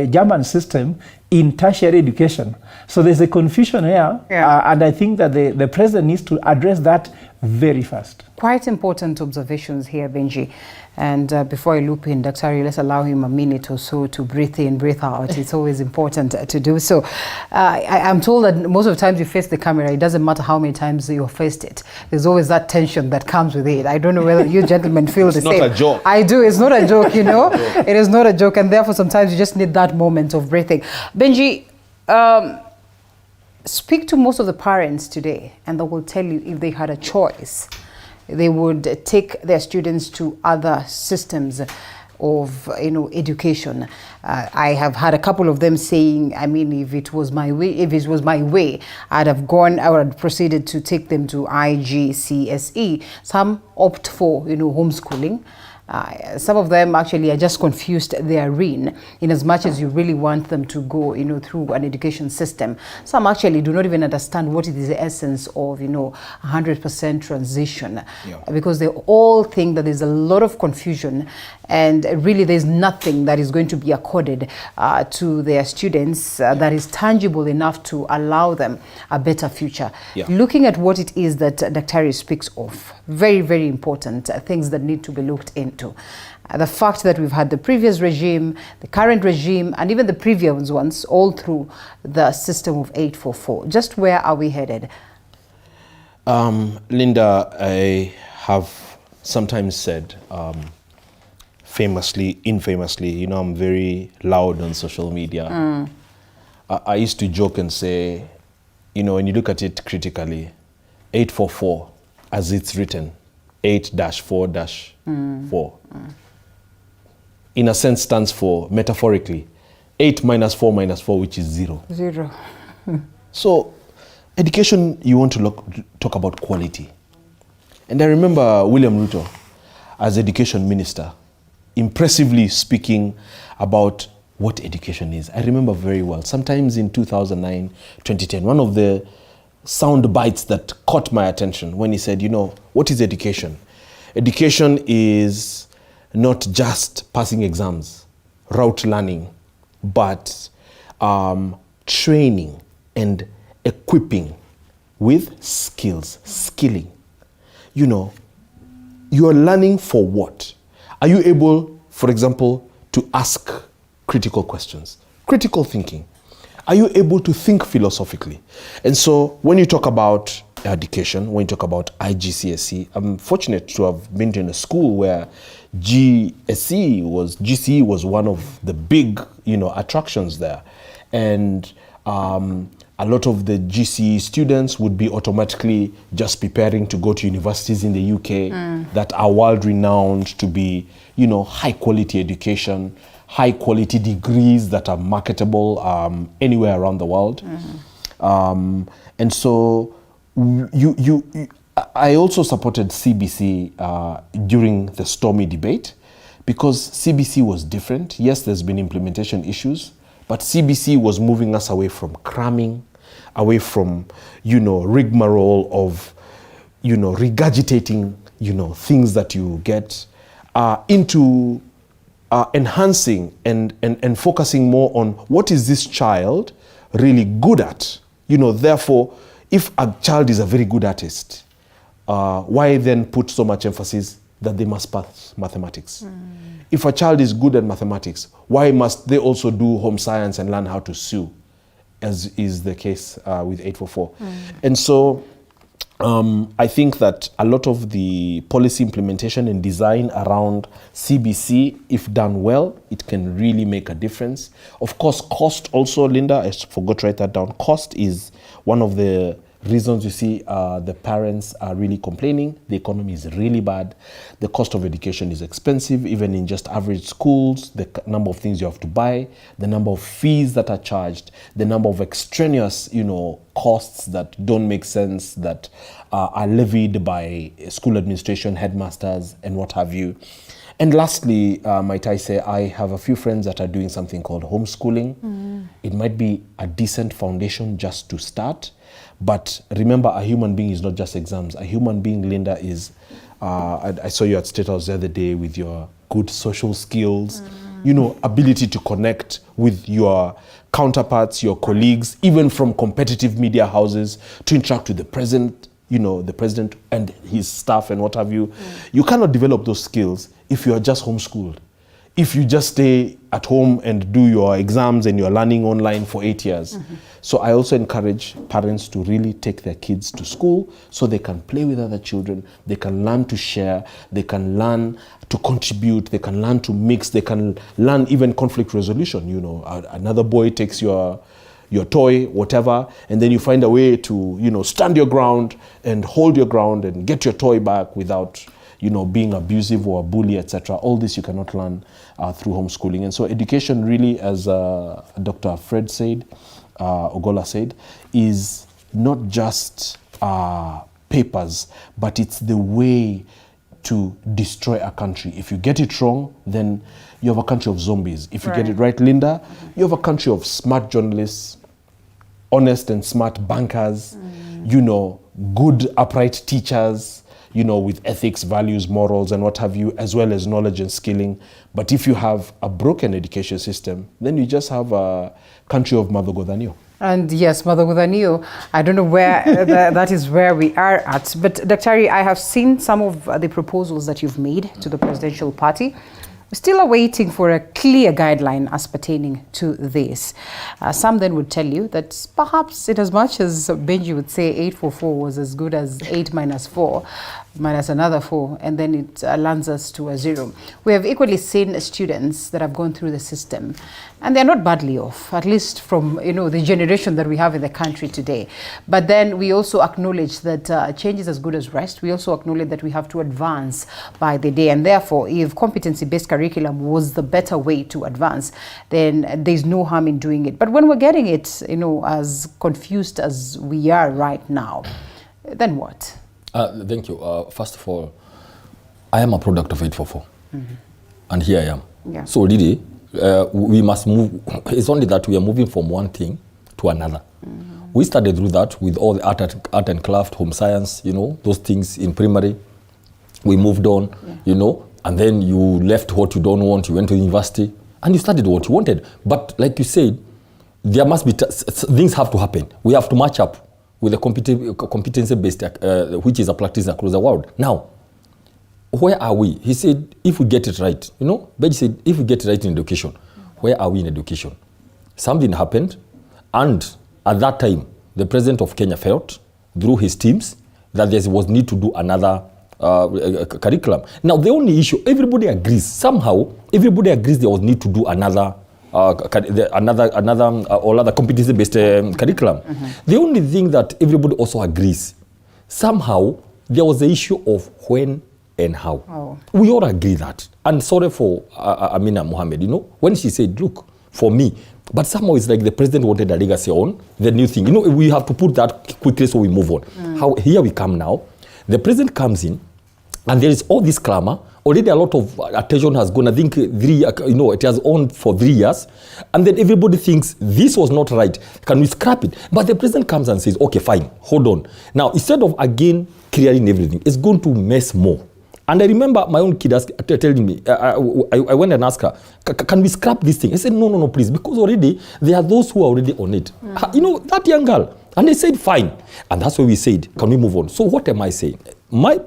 German system in tertiary education. So there's a confusion here, and I think that the president needs to address that very fast. Quite important observations here, Benji. And before I loop in Dr. let's allow him a minute or so to breathe in, breathe out. It's always important to do so. I'm told that most of the times you face the camera, it doesn't matter how many times you faced it. There's always that tension that comes with it. I don't know whether you gentlemen feel the same. It's not a joke. I do. It's not a joke, you know. It is not a joke. And therefore, sometimes you just need that moment of breathing. Benji, speak to most of the parents today, and they will tell you if they had a choice, they would take their students to other systems of education. I have had a couple of them saying, I mean, if it was my way, I'd have gone, I would have proceeded to take them to IGCSE. Some opt for homeschooling. Some of them actually are just confused therein, in as much as you really want them to go through an education system. Some actually do not even understand what is the essence of 100% transition, because they all think that there's a lot of confusion, and really there's nothing that is going to be accorded to their students that is tangible enough to allow them a better future. Looking at what it is that Dr. speaks of, very, very important things that need to be looked into. The fact that we've had the previous regime, the current regime, and even the previous ones all through the system of 844. Just where are we headed? Linda, I have sometimes said, famously, infamously, I'm very loud on social media. I used to joke and say, when you look at it critically, 844, as it's written, 8-4-4. In a sense stands for, metaphorically, 8 minus 4 minus 4, which is 0. 0. So, education, you want to talk about quality. And I remember William Ruto, as education minister, impressively speaking about what education is. I remember very well, sometimes in 2009, 2010, one of the sound bites that caught my attention when he said, what is education? Education is not just passing exams, rote learning, but training and equipping with skills, skilling. You are learning for what? Are you able, for example, to ask critical questions? Critical thinking. Are you able to think philosophically? And so when you talk about education, when you talk about IGCSE, I'm fortunate to have been in a school where GCE was one of the big, attractions there. And a lot of the GCE students would be automatically just preparing to go to universities in the UK that are world-renowned to be, high-quality education, high-quality degrees that are marketable anywhere around the world. And so I also supported CBC during the stormy debate because CBC was different. Yes, there's been implementation issues, but CBC was moving us away from cramming, away from, rigmarole of, regurgitating, things that you get, into enhancing and focusing more on what is this child really good at. Therefore, if a child is a very good artist, why then put so much emphasis that they must pass mathematics? If a child is good at mathematics, why must they also do home science and learn how to sew, as is the case with 844? And so I think that a lot of the policy implementation and design around CBC, if done well, it can really make a difference. Of course, cost also, Linda, I forgot to write that down. Cost is one of the reasons you see the parents are really complaining. The economy is really bad. The cost of education is expensive, even in just average schools, the number of things you have to buy, the number of fees that are charged, the number of extraneous, costs that don't make sense, that are levied by school administration, headmasters, and what have you. And lastly, might I say, I have a few friends that are doing something called homeschooling. It might be a decent foundation just to start. But remember, a human being is not just exams. A human being, Linda, is, I saw you at State House the other day with your good social skills, ability to connect with your counterparts, your colleagues, even from competitive media houses, to interact with the president, the president and his staff and what have you. You cannot develop those skills if you are just homeschooled. If you just stay at home and do your exams and you're learning online for 8 years. So I also encourage parents to really take their kids to school so they can play with other children, they can learn to share, they can learn to contribute, they can learn to mix, they can learn even conflict resolution. Another boy takes your toy, whatever, and then you find a way to, stand your ground and hold your ground and get your toy back without being abusive or a bully, etc. All this you cannot learn through homeschooling. And so education really, as Dr. Fred said, Ogola said, is not just papers, but it's the way to destroy a country. If you get it wrong, then you have a country of zombies. If you get it right, Linda, you have a country of smart journalists, honest and smart bankers, good, upright teachers, with ethics, values, morals, and what have you, as well as knowledge and skilling. But if you have a broken education system, then you just have a country of Madhogodhanio. And yes, Madhogodhanio, I don't know where that is where we are at. But Dr. Ari, I have seen some of the proposals that you've made to the presidential party. We're still awaiting for a clear guideline as pertaining to this. Some then would tell you that perhaps in as much as Benji would say 844 was as good as 8 minus 4, minus another 4, and then it lands us to a 0. We have equally seen students that have gone through the system, and they're not badly off, at least from the generation that we have in the country today. But then we also acknowledge that change is as good as rest. We also acknowledge that we have to advance by the day, and therefore, if competency-based curriculum was the better way to advance, then there's no harm in doing it. But when we're getting it, as confused as we are right now, then what? Thank you. First of all, I am a product of 844, and here I am. Yeah. So really, we must move. It's only that we are moving from one thing to another. We started through that with all the art and craft, home science, those things in primary. We moved on, and then you left what you don't want. You went to university, and you studied what you wanted. But like you said, there must be things have to happen. We have to match up with the competency-based, which is a practice across the world. Now, where are we? He said, if we get it right, Benji said, if we get it right in education, where are we in education? Something happened, and at that time, the president of Kenya felt through his teams that there was need to do another curriculum. Now, the only issue, everybody agrees. Somehow, everybody agrees there was need to do another competency-based curriculum. The only thing that everybody also agrees, somehow, there was the issue of when and how. Oh. We all agree that. And sorry for Amina Mohammed, you know, when she said, look, for me, but somehow it's like the president wanted a legacy on the new thing. You know, we have to put that quickly so we move on. How here we come now. The president comes in, and there is all this clamor. Already a lot of attention has gone. I think it has on for 3 years. And then everybody thinks this was not right. Can we scrap it? But the president comes and says, okay, fine, hold on. Now, instead of again clearing everything, it's going to mess more. And I remember my own kid telling me, I went and asked her, can we scrap this thing? I said, no, please, because already there are those who are already on it. You know, that young girl. And they said, fine. And that's why we said, can we move on? So what am I saying? My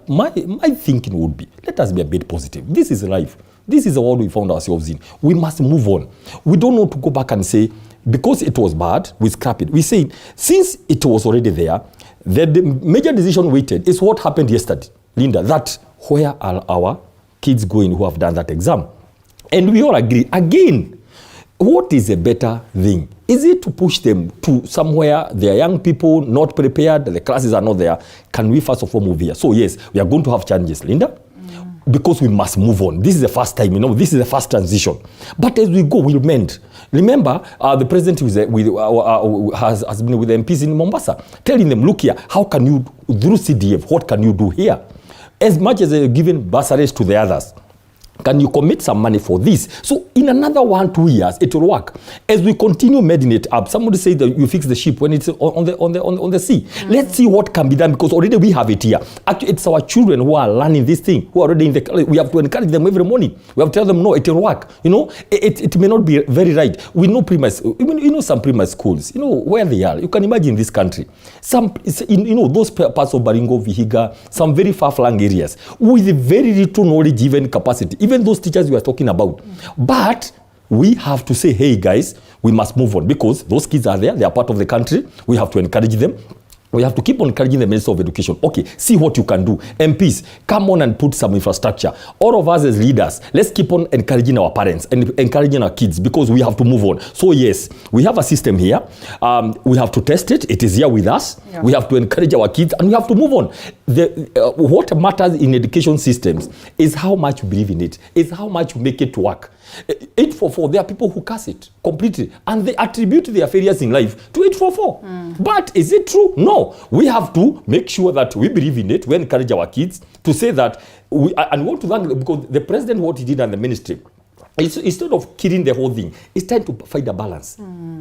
thinking would be, let us be a bit positive. This is life. This is the world we found ourselves in. We must move on. We don't want to go back and say, because it was bad, we scrap it. We say, since it was already there, the major decision waited is what happened yesterday, Linda, that where are our kids going who have done that exam? And we all agree, again, what is a better thing? Is it to push them to somewhere, they are young people, not prepared, the classes are not there? Can we first of all move here? So yes, we are going to have challenges, Linda, because we must move on. This is the first time, this is the first transition. But as we go, we'll mend. Remember, the president has been with the MPs in Mombasa, telling them, look here, how can you, through CDF, what can you do here? As much as they're giving bursaries to the others, can you commit some money for this? So in another 1-2 years, it will work. As we continue making it up, somebody said that you fix the ship when it's on the sea. Let's see what can be done, because already we have it here. Actually, it's our children who are learning this thing, who are already in the college. We have to encourage them every morning. We have to tell them, no, it will work. It may not be very right. We know some primary schools, where they are. You can imagine this country. Some, those parts of Baringo, Vihiga, some very far-flung areas with very little knowledge, even capacity. Even those teachers we are talking about. But we have to say, hey guys, we must move on, because those kids are there, they are part of the country. We have to encourage them. We have to keep on encouraging the Minister of Education. Okay, see what you can do. MPs, come on and put some infrastructure. All of us as leaders, let's keep on encouraging our parents and encouraging our kids, because we have to move on. So yes, we have a system here. We have to test it. It is here with us. Yeah. We have to encourage our kids, and we have to move on. What matters in education systems is how much we believe in it, is how much we make it work. 844, there are people who curse it completely, and they attribute their failures in life to 844. But is it true? No. We have to make sure that we believe in it. We encourage our kids to say that, and we want to thank them, because the president, what he did and the ministry, instead of killing the whole thing, it's time to find a balance.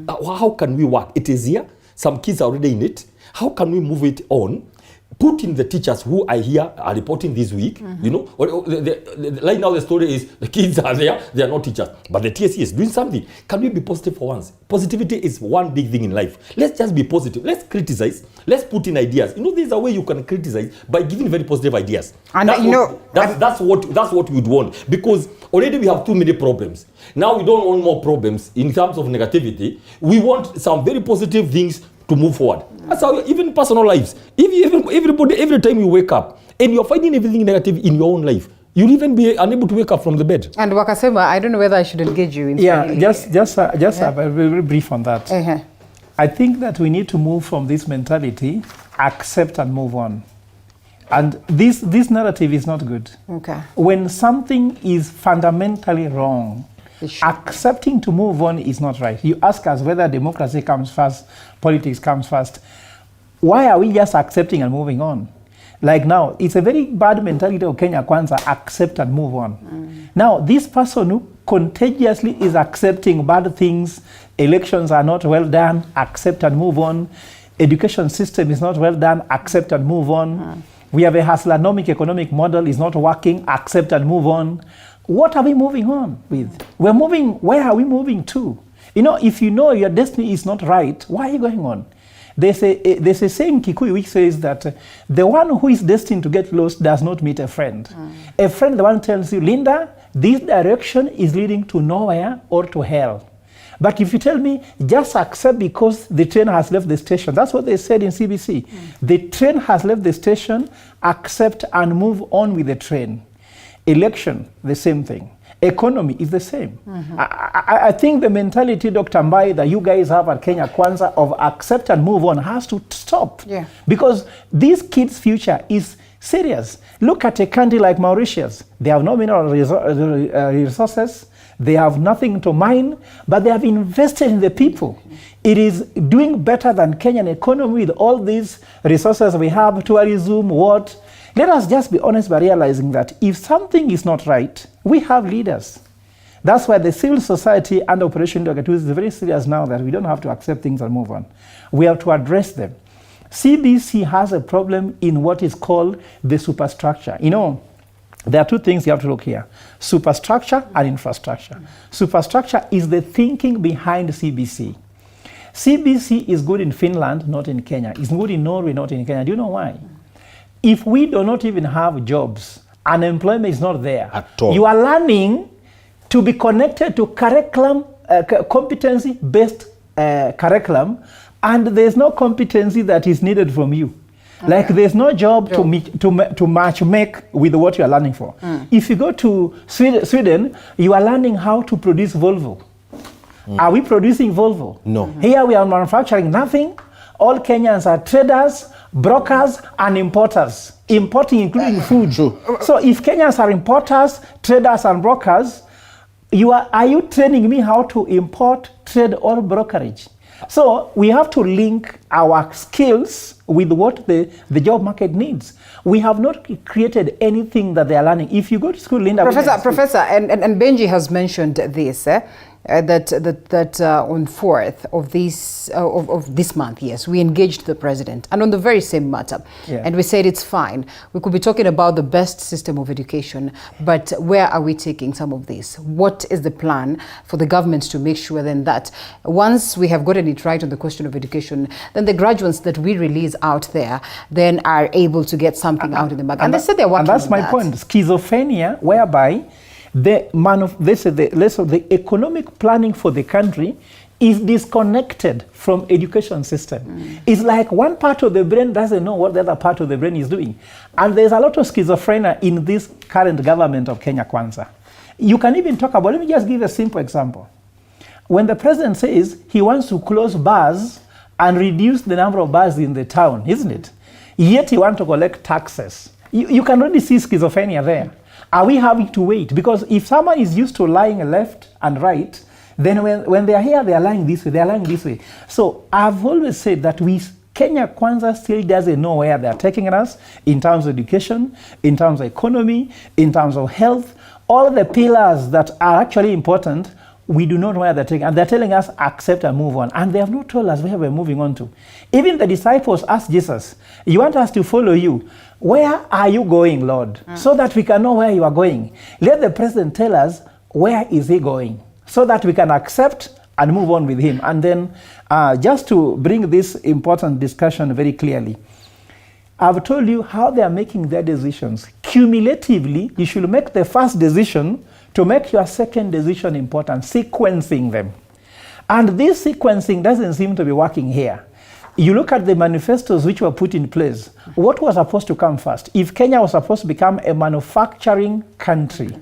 How can we work? It is here. Some kids are already in it. How can we move it on? Put in the teachers who I hear are reporting this week. Right now the story is the kids are there, they are not teachers. But the TSC is doing something. Can we be positive for once? Positivity is one big thing in life. Let's just be positive. Let's criticize. Let's put in ideas. There's a way you can criticize by giving very positive ideas. And that's what we'd want. Because already we have too many problems. Now we don't want more problems in terms of negativity. We want some very positive things to move forward. That's how, even personal lives. Every time you wake up and you're finding everything negative in your own life, you'll even be unable to wake up from the bed. And Wakasema, I don't know whether I should engage you in just a very brief on that. I think that we need to move from this mentality, accept and move on. And this narrative is not good. Okay. When something is fundamentally wrong, accepting to move on is not right. You ask us whether democracy comes first, politics comes first. Why are we just accepting and moving on? Like now, it's a very bad mentality of Kenya Kwanza, accept and move on. Now, this person who contagiously is accepting bad things, elections are not well done, accept and move on. Education system is not well done, accept and move on. We have a hustlernomic economic model, is not working, accept and move on. What are we moving on with? We're moving, where are we moving to? If you know your destiny is not right, why are you going on? There's a saying Kikuyu which says that the one who is destined to get lost does not meet a friend. A friend, the one tells you, Linda, this direction is leading to nowhere or to hell. But if you tell me, just accept because the train has left the station, that's what they said in CBC. The train has left the station, accept and move on with the train. Election, the same thing. Economy is the same. I think the mentality, Dr. Mbai, that you guys have at Kenya Kwanza of accept and move on has to stop. Because these kids' future is serious. Look at a country like Mauritius. They have no mineral resources. They have nothing to mine, but they have invested in the people. It is doing better than Kenyan economy with all these resources we have, tourism, what. Let us just be honest by realizing that if something is not right, we have leaders. That's why the civil society and Operation Dogatu is very serious now that we don't have to accept things and move on. We have to address them. CBC has a problem in what is called the superstructure. You know, there are two things you have to look here: superstructure and infrastructure. Superstructure is the thinking behind CBC. CBC is good in Finland, not in Kenya. It's good in Norway, not in Kenya. Do you know why? If we do not even have jobs, unemployment is not there. At all. You are learning to be connected to curriculum, competency-based curriculum, and there's no competency that is needed from you. Okay. Like there's no job to match make with what you are learning for. If you go to Sweden, you are learning how to produce Volvo. Are we producing Volvo? No. Here we are manufacturing nothing. All Kenyans are traders, brokers, and importers. Importing including food. So if Kenyans are importers, traders, and brokers, are you training me how to import, trade, or brokerage? So we have to link our skills with what the job market needs. We have not created anything that they are learning. If you go to school, Linda... Professor, and Benji has mentioned this, that on 4th of this month, yes, we engaged the president, and on the very same matter, and we said it's fine. We could be talking about the best system of education, but where are we taking some of this? What is the plan for the government to make sure then that once we have gotten it right on the question of education, then the graduates that we release out there then are able to get something out in the market? And they said they're working on that. And that's my point. Schizophrenia, whereby the economic planning for the country is disconnected from education system. It's like one part of the brain doesn't know what the other part of the brain is doing. And there's a lot of schizophrenia in this current government of Kenya Kwanza. You can even talk about, let me just give a simple example. When the president says he wants to close bars and reduce the number of bars in the town, isn't it? Yet he wants to collect taxes. You can already see schizophrenia there. Are we having to wait? Because if someone is used to lying left and right, then when they are here, they are lying this way, they are lying this way. So I've always said that Kenya Kwanza still doesn't know where they are taking us in terms of education, in terms of economy, in terms of health. All the pillars that are actually important, we do not know where they're taking. And they're telling us, accept and move on. And they have not told us where we're moving on to. Even the disciples asked Jesus, you want us to follow you? Where are you going, Lord? So that we can know where you are going. Let the president tell us, where is he going? So that we can accept and move on with him. And then just to bring this important discussion very clearly, I've told you how they are making their decisions. Cumulatively, you should make the first decision to make your second decision important, sequencing them. And this sequencing doesn't seem to be working here. You look at the manifestos which were put in place. What was supposed to come first? If Kenya was supposed to become a manufacturing country,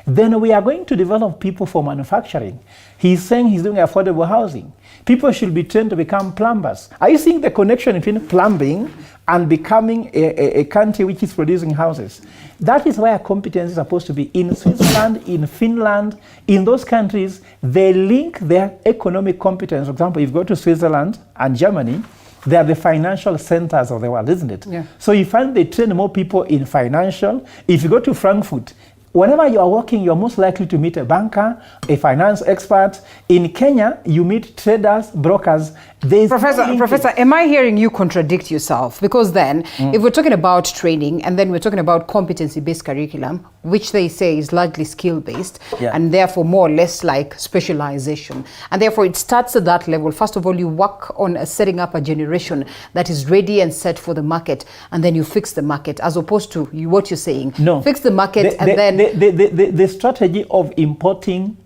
then we are going to develop people for manufacturing. He's saying he's doing affordable housing. People should be trained to become plumbers. Are you seeing the connection between plumbing and becoming a country which is producing houses? That is where competence is supposed to be. In Switzerland, in Finland, in those countries, they link their economic competence. For example, if you go to Switzerland and Germany, they are the financial centers of the world, isn't it? Yeah. So you find they train more people in financial. If you go to Frankfurt, whenever you are working, you're most likely to meet a banker, a finance expert. In Kenya, you meet traders, brokers. Professor, am I hearing you contradict yourself? Because then, if we're talking about training, and then we're talking about competency-based curriculum, which they say is largely skill-based, and therefore more or less like specialization, and therefore it starts at that level. First of all, you work on setting up a generation that is ready and set for the market, and then you fix the market, as opposed to what you're saying. No. Fix the market, and then... The strategy of importing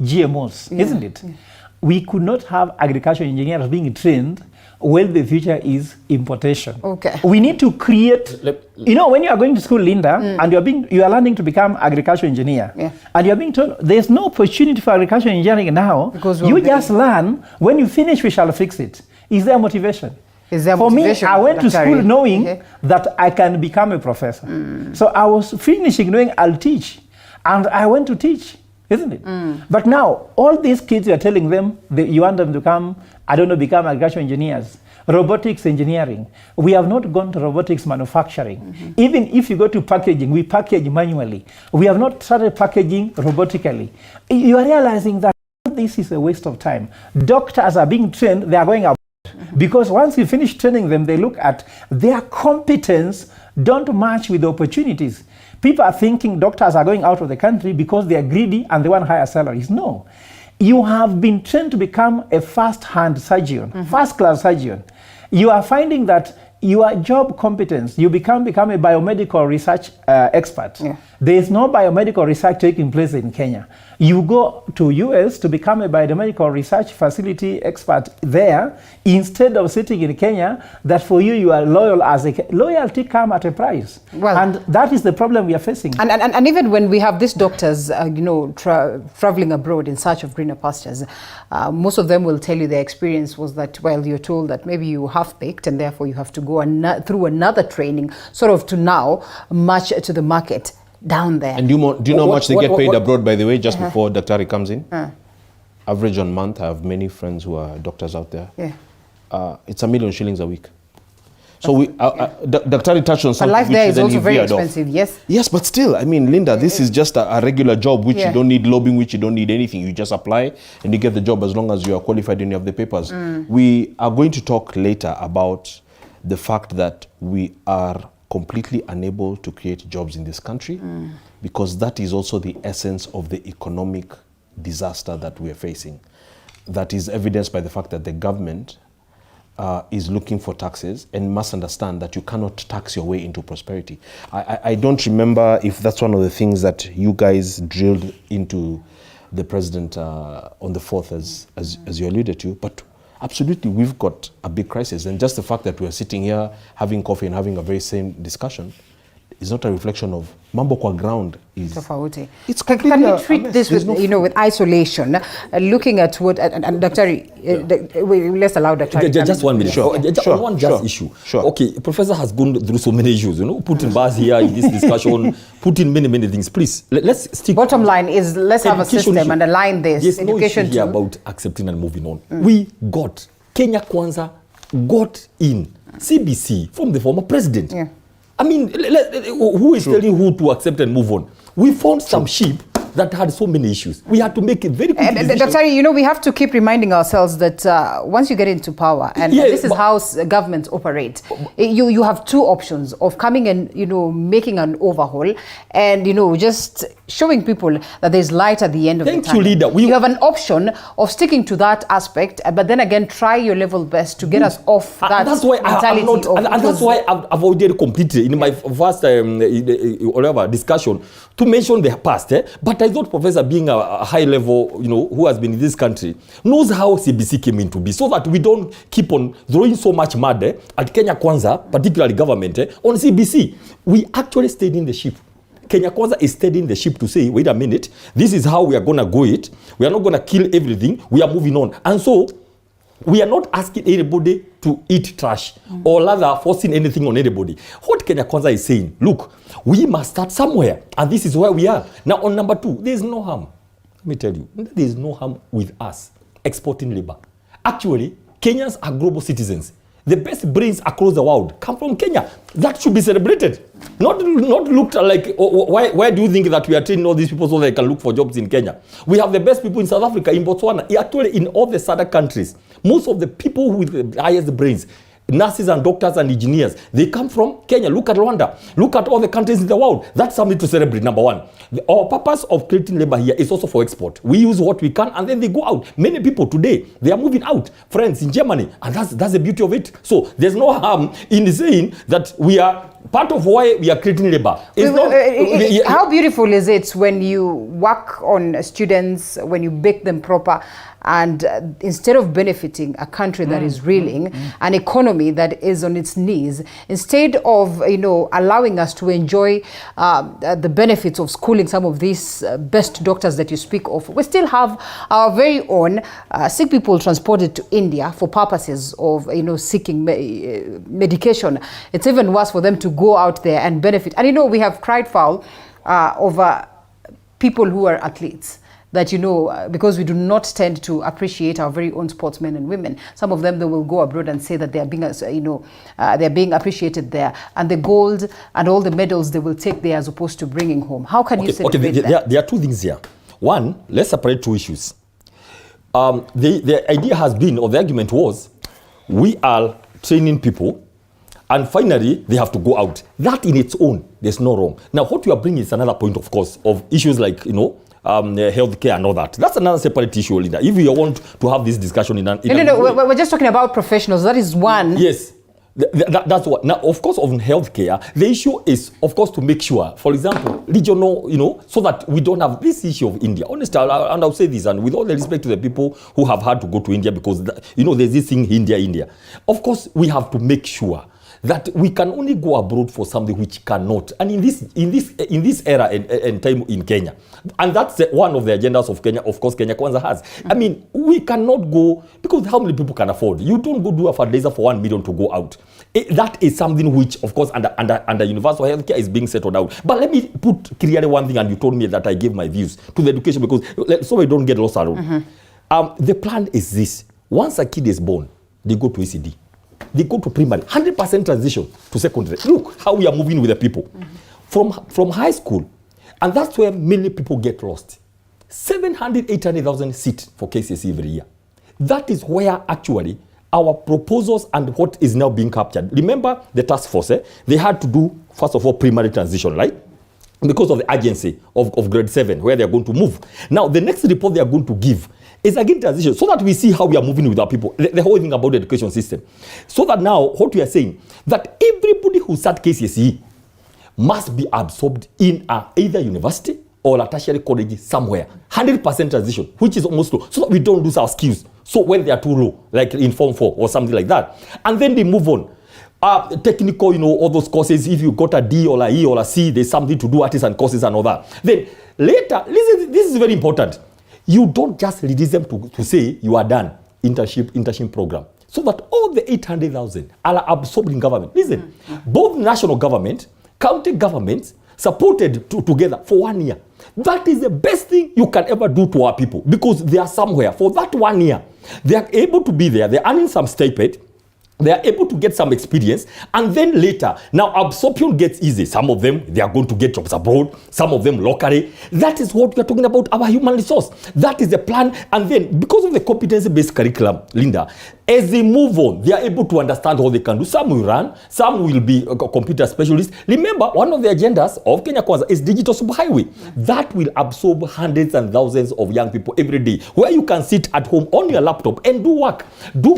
GMOs, isn't it? we could not have agricultural engineers being trained when the future is importation. Okay. We need to create, when you are going to school, Linda, and you are learning to become agricultural engineer, and you are being told there's no opportunity for agricultural engineering now, because you just learn, when you finish, we shall fix it. Is there motivation? For me, I went to school knowing that I can become a professor. So I was finishing knowing I'll teach, and I went to teach, isn't it? But now, all these kids, you are telling them that you want them to become agricultural engineers, robotics engineering. We have not gone to robotics manufacturing. Even if you go to packaging, we package manually. We have not started packaging robotically. You are realizing that this is a waste of time. Doctors are being trained, they are going out. Because once you finish training them, they look at their competence don't match with the opportunities. People are thinking doctors are going out of the country because they are greedy and they want higher salaries. No. You have been trained to become a first-hand surgeon, first-class surgeon. You are finding that your job competence, you become a biomedical research expert. There is no biomedical research taking place in Kenya. You go to US to become a biomedical research facility expert there, instead of sitting in Kenya, that for you are loyal loyalty comes at a price. Well, and that is the problem we are facing. And even when we have these doctors, traveling abroad in search of greener pastures, most of them will tell you their experience was that, well, you're told that maybe you half-baked and therefore you have to go through another training, sort of to now match to the market down there. And do you know how much they get paid abroad, by the way, just before Dr. comes in? Average on month, I have many friends who are doctors out there. It's $1 million shillings a week. So Dr. touched on something. But life there is also very expensive, yes? Yes, but still, I mean, Linda, this is just a regular job, which you don't need lobbying, which you don't need anything. You just apply and you get the job as long as you are qualified and you have the papers. We are going to talk later about the fact that we are completely unable to create jobs in this country, because that is also the essence of the economic disaster that we are facing. That is evidenced by the fact that the government is looking for taxes and must understand that you cannot tax your way into prosperity. I don't remember if that's one of the things that you guys drilled into the president on the 4th, as you alluded to, but absolutely, we've got a big crisis. And just the fact that we're sitting here having coffee and having a very same discussion is not a reflection of mambo kwa ground. Tofauti. Can we treat this with, with isolation? Looking at what, and Dr. Let's allow Dr. Just 1 minute. Sure. Issue. Okay, Professor has gone through so many issues, putting bars here in this discussion, putting many things. Please, let's stick. Bottom line is, let's have a system and align this. There's no issue here about accepting and moving on. We got, Kenya Kwanza got in CBC from the former president. I mean, who is telling who to accept and move on? We found some sheep that had so many issues. We had to make it very quick. Dr. we have to keep reminding ourselves that once you get into power, and this is how governments operate, you have two options of coming and, making an overhaul and, just showing people that there's light at the end of the tunnel. Thank you, leader. You have an option of sticking to that aspect, but then again, try your level best to get us off that mentality. And that's why I've avoided completely in my first discussion to mention the past. But I thought Professor, being a high level, who has been in this country, knows how CBC came into be, so that we don't keep on throwing so much mud at Kenya Kwanza, particularly government, on CBC. We actually stayed in the ship. Kenya Kwanza is steadying the ship to say, wait a minute, this is how we are going to go it. We are not going to kill everything. We are moving on. And so, we are not asking anybody to eat trash or rather forcing anything on anybody. What Kenya Kwanza is saying, look, we must start somewhere. And this is where we are. Now, on number 2, there is no harm. Let me tell you, there is no harm with us exporting labor. Actually, Kenyans are global citizens. The best brains across the world come from Kenya. That should be celebrated. Not looked like, why do you think that we are training all these people so they can look for jobs in Kenya? We have the best people in South Africa, in Botswana, actually in all the SADC countries. Most of the people with the highest brains, nurses and doctors and engineers, they come from Kenya. Look at Rwanda. Look at all the countries in the world. That's something to celebrate, number 1. Our purpose of creating labor here is also for export. We use what we can and then they go out. Many people today, they are moving out. Friends in Germany, and that's the beauty of it. So there's no harm in saying that we are part of why we are creating labor. How beautiful is it when you work on students, when you bake them proper, and instead of benefiting a country that is reeling, an economy that is on its knees, instead of allowing us to enjoy the benefits of schooling some of these best doctors that you speak of, we still have our very own sick people transported to India for purposes of seeking medication. It's even worse for them to go out there and benefit. And we have cried foul over people who are athletes. That because we do not tend to appreciate our very own sportsmen and women. Some of them, they will go abroad and say that they are being, they're being appreciated there, and the gold and all the medals they will take there as opposed to bringing home. How can you celebrate that? There are two things here. One, let's separate two issues. The idea has been, or the argument was, we are training people, and finally they have to go out. That in its own, there's no wrong. Now, what you are bringing is another point, of course, of issues like healthcare and all that. That's another separate issue, Linda. If you want to have this discussion No, we're just talking about professionals. That is one. Yes. That's what. Now, of course, on healthcare, the issue is, of course, to make sure, for example, regional, so that we don't have this issue of India. Honestly, and I'll say this, and with all the respect to the people who have had to go to India, because, there's this thing, India. Of course, we have to make sure that we can only go abroad for something which cannot. And in this era and time in Kenya, and that's one of the agendas of Kenya, of course, Kenya Kwanza has. I mean, we cannot go, because how many people can afford? You don't go do a fundraiser for 1 million to go out. That is something which, of course, under universal healthcare is being settled out. But let me put clearly one thing, and you told me that I gave my views to the education, because so we don't get lost alone. The plan is this: once a kid is born, they go to ECD. They go to primary, 100% transition to secondary. Look how we are moving with the people. From high school, and that's where many people get lost. 700, 800,000 seats for KCSE every year. That is where actually our proposals and what is now being captured. Remember the task force, they had to do, first of all, primary transition, right? Because of the urgency of grade 7, where they are going to move. Now, the next report they are going to give is again transition, so that we see how we are moving with our people. The whole thing about the education system. So that now, what we are saying, that everybody who start KCSE must be absorbed in either university or a tertiary college somewhere. 100% transition, which is almost low, so that we don't lose our skills. So when they are too low, like in Form 4 or something like that. And then they move on. Technical, all those courses, if you got a D or a E or a C, there's something to do, artisan courses and all that. Then later, listen, this is very important. You don't just release them to say you are done, internship program. So that all the 800,000 are absorbed in government. Listen, both national government, county governments, supported together for 1 year. That is the best thing you can ever do to our people, because they are somewhere. For that 1 year, they are able to be there. They're earning some stipend. They are able to get some experience, and then later, now absorption gets easy. Some of them, they are going to get jobs abroad, some of them locally. That is what we are talking about, our human resource. That is the plan. And then, because of the competency-based curriculum, Linda, as they move on, they are able to understand what they can do. Some will run, some will be computer specialists. Remember, one of the agendas of Kenya Kwanza is digital superhighway. That will absorb hundreds and thousands of young people every day, where you can sit at home on your laptop and do work,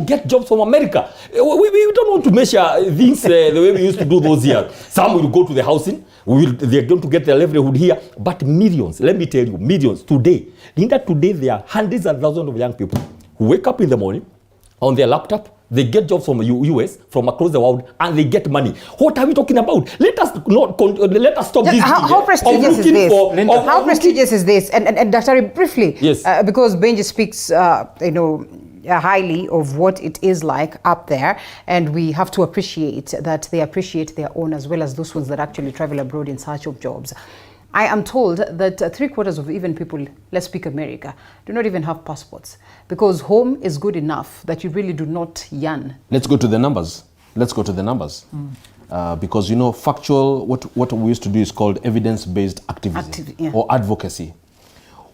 get jobs from America. We don't want to measure things the way we used to do those years. Some will go to the housing, they're going to get their livelihood here, but millions, let me tell you, millions today. Linda, today there are hundreds and thousands of young people who wake up in the morning on their laptop, they get jobs from the US, from across the world, and they get money. What are we talking about? Let us stop this. How prestigious is this? How prestigious is this? And Dr. briefly, yes, because Benji speaks, highly of what it is like up there, and we have to appreciate that they appreciate their own as well as those ones that actually travel abroad in search of jobs. I am told that 3/4 of even people, let's speak America, do not even have passports, because home is good enough that you really do not yearn. Let's go to the numbers. Because factual, what we used to do is called evidence-based activism or advocacy.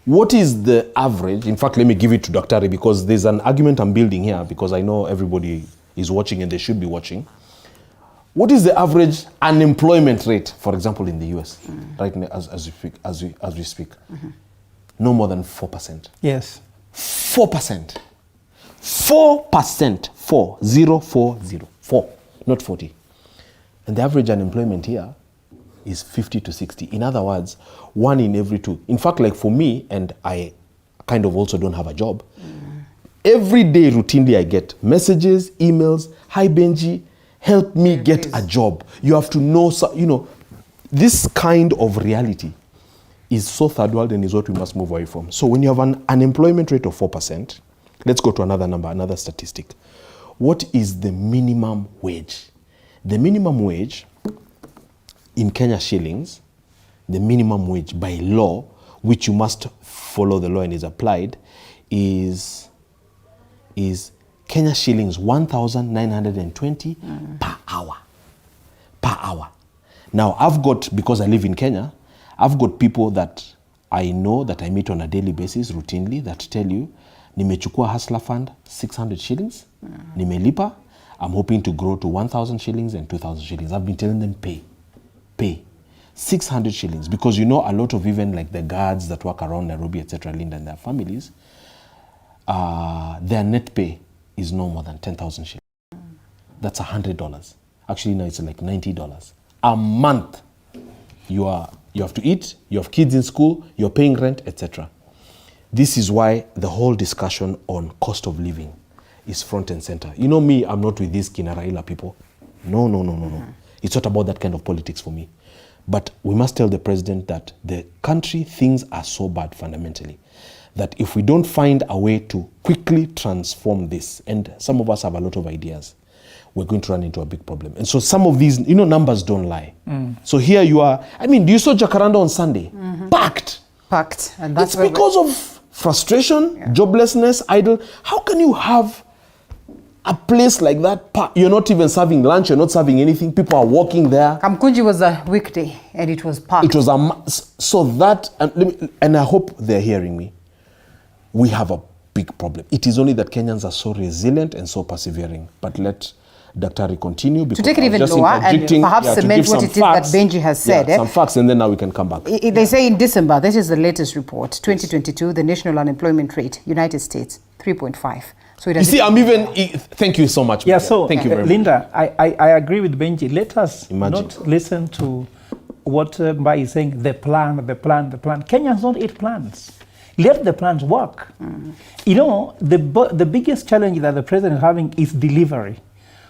What is the average? In fact, let me give it to Dr. Ari, because there's an argument I'm building here, because I know everybody is watching and they should be watching. What is the average unemployment rate, for example, in the US, right now, as we speak? No more than 4%. Yes. 4%. 4%. 4, 0, 4, 0. 4, not 40. And the average unemployment here is 50 to 60. In other words, 1 in every 2. In fact, like for me, and I kind of also don't have a job, every day routinely I get messages, emails, hi Benji, help me get a job. You have to know, this kind of reality is so third world and is what we must move away from. So when you have an unemployment rate of 4%, let's go to another number, another statistic. What is the minimum wage? The minimum wage in Kenya shillings, the minimum wage by law, which you must follow the law and is applied, is Kenya shillings 1,920 per hour. Per hour. Now, because I live in Kenya, I've got people that I know that I meet on a daily basis routinely that tell you, nimechukua hustler fund 600 shillings, nimelipa, I'm hoping to grow to 1,000 shillings and 2,000 shillings. I've been telling them pay. 600 shillings, because a lot of even like the guards that work around Nairobi, etc., Linda and their families, their net pay is no more than 10,000 shillings. That's $100. Actually, now it's like $90 a month. You have to eat, you have kids in school, you're paying rent, etc. This is why the whole discussion on cost of living is front and center. You know me, I'm not with these Kinaraila people. No. It's not about that kind of politics for me. But we must tell the president that the country, things are so bad fundamentally, that if we don't find a way to quickly transform this, and some of us have a lot of ideas, we're going to run into a big problem. And so some of these, numbers don't lie. So here you are, do you saw Jacaranda on Sunday? Packed. And that's it's because of frustration, joblessness, idle. How can you have a place like that? You're not even serving lunch, you're not serving anything. People are walking there. Kamkunji was a weekday and it was packed. It was and I hope they're hearing me. We have a big problem. It is only that Kenyans are so resilient and so persevering. But let Daktari continue. To take it even lower and perhaps cement what it is that Benji has said. Some facts, and then now we can come back. They say in December, this is the latest report, 2022, the national unemployment rate, United States, 3.5. So it has thank you so much. Yeah, so thank you very Linda, I agree with Benji. Let us not listen to what Mbai is saying, the plan. Kenyans don't eat plans. Let the plans work. The biggest challenge that the president is having is delivery.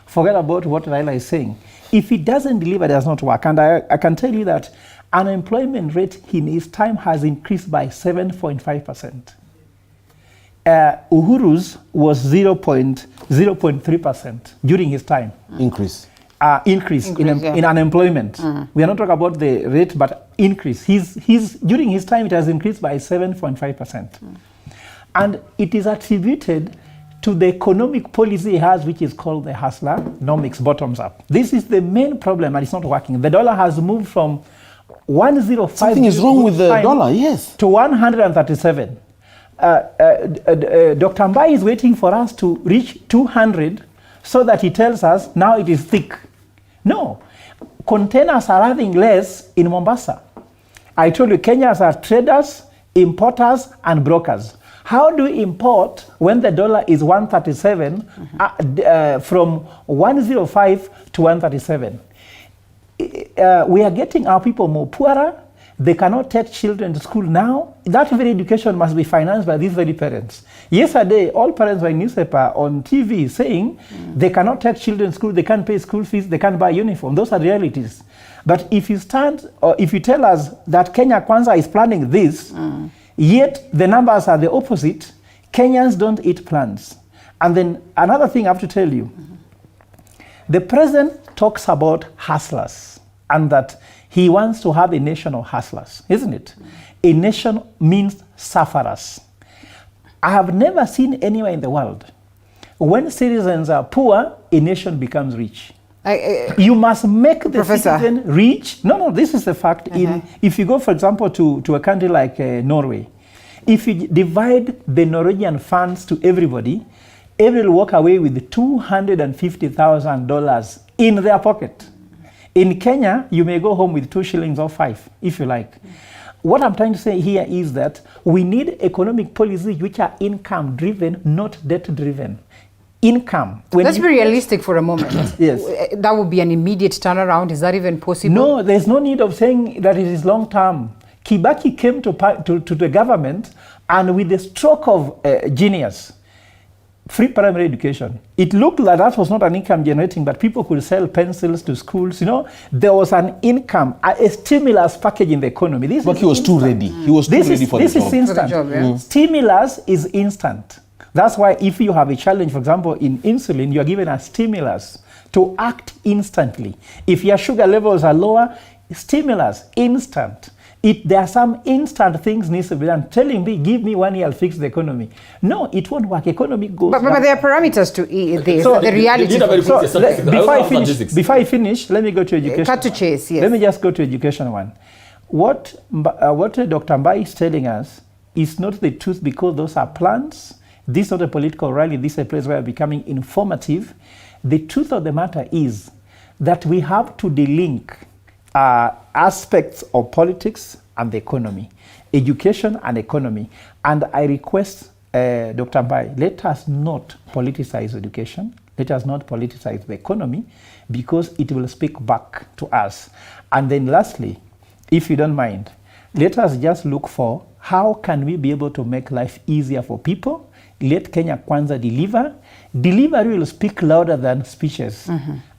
Forget about what Raila is saying. If he doesn't deliver, it does not work. And I can tell you that unemployment rate in his time has increased by 7.5%. Uhuru's was 0.3% during his time. Increase in unemployment. We are not talking about the rate, but increase. During his time, it has increased by 7.5%. And it is attributed to the economic policy he has, which is called the hustler-nomics, bottoms up. This is the main problem, and it's not working. The dollar has moved from 105. Something is wrong with the dollar, yes. To 137. Dr. Mbai is waiting for us to reach 200 so that he tells us now it is thick. No. Containers are having less in Mombasa. I told you, Kenyans are traders, importers, and brokers. How do we import when the dollar is 137 from 105 to 137? We are getting our people more poorer. They cannot take children to school now. That very education must be financed by these very parents. Yesterday, all parents were in newspaper on TV saying they cannot take children to school, they can't pay school fees, they can't buy uniform. Those are realities. But if you tell us that Kenya Kwanza is planning this, yet the numbers are the opposite, Kenyans don't eat plans. And then another thing I have to tell you, the president talks about hustlers and that he wants to have a nation of hustlers, isn't it? A nation means sufferers. I have never seen anywhere in the world, when citizens are poor, a nation becomes rich. You must make the citizen rich. No, this is the fact. If you go, for example, to a country like Norway, if you divide the Norwegian funds to everybody will walk away with $250,000 in their pocket. In Kenya, you may go home with 2 shillings or 5, if you like. What I'm trying to say here is that we need economic policies which are income-driven, not debt-driven. income. Let's be realistic for a moment. Yes. That would be an immediate turnaround. Is that even possible? No, there's no need of saying that it is long term. Kibaki came to the government, and with the stroke of genius, free primary education. It looked like that was not an income generating, but people could sell pencils to schools. You know, there was an income, a stimulus package in the economy. But he was too ready. He was too ready for the job. This is instant. Stimulus is instant. That's why if you have a challenge, for example, in insulin, you are given a stimulus to act instantly. If your sugar levels are lower, stimulus, instant. There are some instant things needs to be done. Telling me, give me 1 year, I'll fix the economy. No, it won't work. Economy goes But there are parameters to this. So the reality. Before I finish, let me go to education. Cut to chase, yes. Let me just go to education one. What Dr. Mbai is telling us is not the truth, because those are plans. This is not a political rally. This is a place where we're becoming informative. The truth of the matter is that we have to delink aspects of politics and the economy, education and economy. And I request Dr. Mbai, let us not politicize education. Let us not politicize the economy, because it will speak back to us. And then lastly, if you don't mind, let us just look for how can we be able to make life easier for people. Let Kenya Kwanza deliver. Delivery will speak louder than speeches.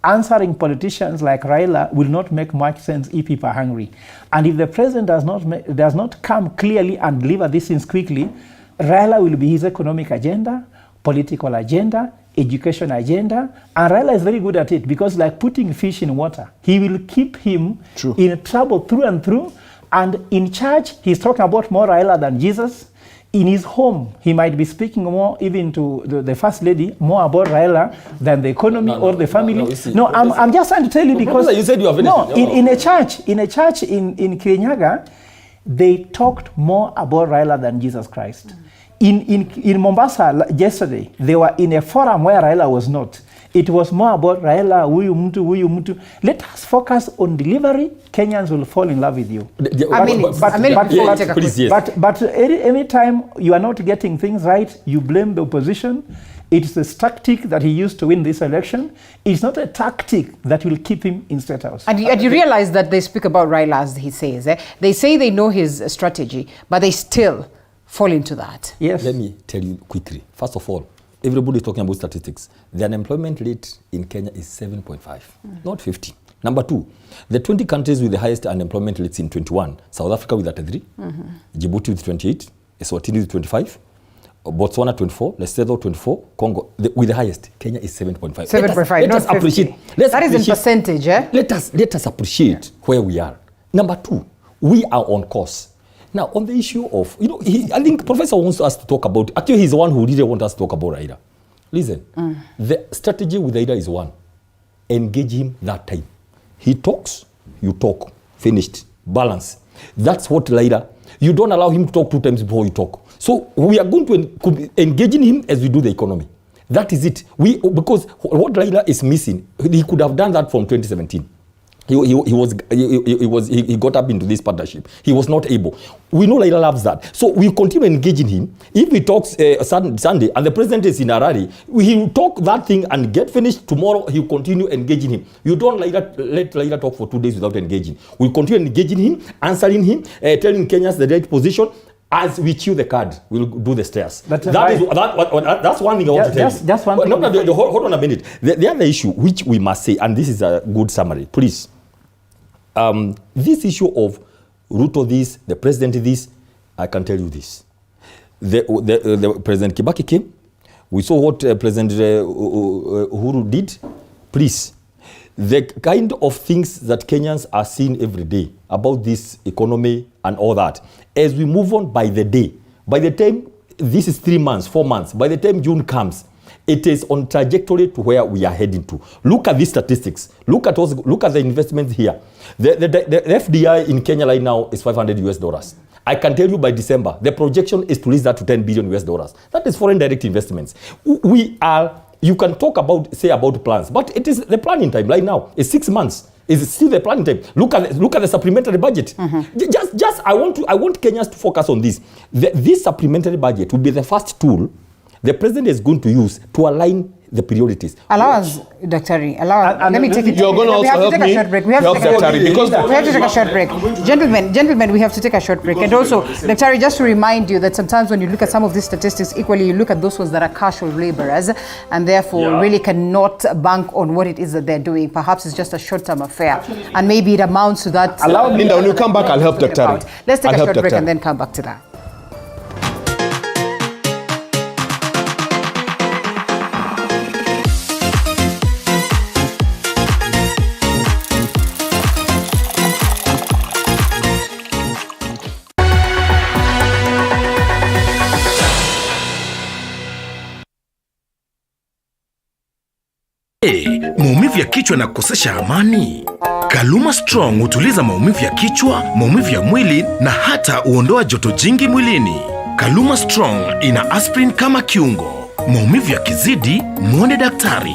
Answering politicians like Raila will not make much sense if people are hungry. And if the president does not come clearly and deliver these things quickly, Raila will be his economic agenda, political agenda, education agenda, and Raila is very good at it, because like putting fish in water, he will keep him in trouble through and through. And in church, he's talking about more Raila than Jesus. In his home, he might be speaking more, even to the first lady, more about Raila than the economy or the family. I'm just trying to tell you, because you said you are in a church in Kirinyaga, they talked more about Raila than Jesus Christ. In Mombasa yesterday, they were in a forum where Raila was not. It was more about Raila, huyu mtu. Let us focus on delivery. Kenyans will fall in love with you. But any time you are not getting things right, you blame the opposition. It's a tactic that he used to win this election. It's not a tactic that will keep him in State House. And you realize that they speak about Raila, as he says. They say they know his strategy, but they still fall into that. Yes. Let me tell you quickly. First of all, everybody is talking about statistics. The unemployment rate in Kenya is 7.5, not 50. Number two, the 20 countries with the highest unemployment rates in 21, South Africa with 33, Djibouti with 28, Eswatini with 25, Botswana 24, Lesotho 24, Congo with the highest. Kenya is 7.5. 7.5, not 50. That is in percentage, eh? Let us appreciate where we are. Number two, we are on course. Now, on the issue of, I think Professor wants us to talk about, actually he's the one who really wants us to talk about Raila. Listen, the strategy with Raila is one, engage him that time. He talks, you talk, finished, balance. That's what Raila, you don't allow him to talk 2 times before you talk. So we are going to engage in him as we do the economy. That is it. Because what Raila is missing, he could have done that from 2017. He got up into this partnership. He was not able. We know Raila loves that. So we continue engaging him. If he talks Sunday and the president is in a rally, he will talk that thing and get finished. Tomorrow he will continue engaging him. You don't let Raila talk for 2 days without engaging. We'll continue engaging him, answering him, telling Kenyans the right position. As we chew the card, we'll do the stairs. That's one thing I want to tell you. Just one thing. Hold on a minute. The other issue which we must say, and this is a good summary, please. This issue of Ruto this, the president this, I can tell you this. The President Kibaki came. We saw what President Uhuru did. Please, the kind of things that Kenyans are seeing every day about this economy and all that, as we move on by the day, by the time this is 3 months, 4 months, by the time June comes, it is on trajectory to where we are heading to. Look at these statistics. Look at the investments here. The FDI in Kenya right now is $500. I can tell you by December, the projection is to reach that to $10 billion. That is foreign direct investments. You can talk about plans, but it is the planning time right now. It's 6 months. It's still the planning time. Look at the supplementary budget. I want Kenyans to focus on this. This supplementary budget will be the first tool the president is going to use to align the priorities. Allow us, Daktari, let me take it. You're going to also help me help Daktari, because we have to take a short break. Gentlemen, we have to take a short break. And also, Daktari, just to remind you that sometimes when you look at some of these statistics, equally you look at those ones that are casual laborers and therefore really cannot bank on what it is that they're doing. Perhaps it's just a short-term affair and maybe it amounts to that. Allow Linda, when you come back, I'll help Daktari. Let's take a short break and then come back to that. Maumivu ya kichwa na kukosesha amani? Kaluma Strong hutuliza maumivu ya kichwa, maumivu ya mwili na hata huondoa joto jingi mwilini. Kaluma Strong ina aspirin kama kiungo. Maumivu yakizidi, muone daktari.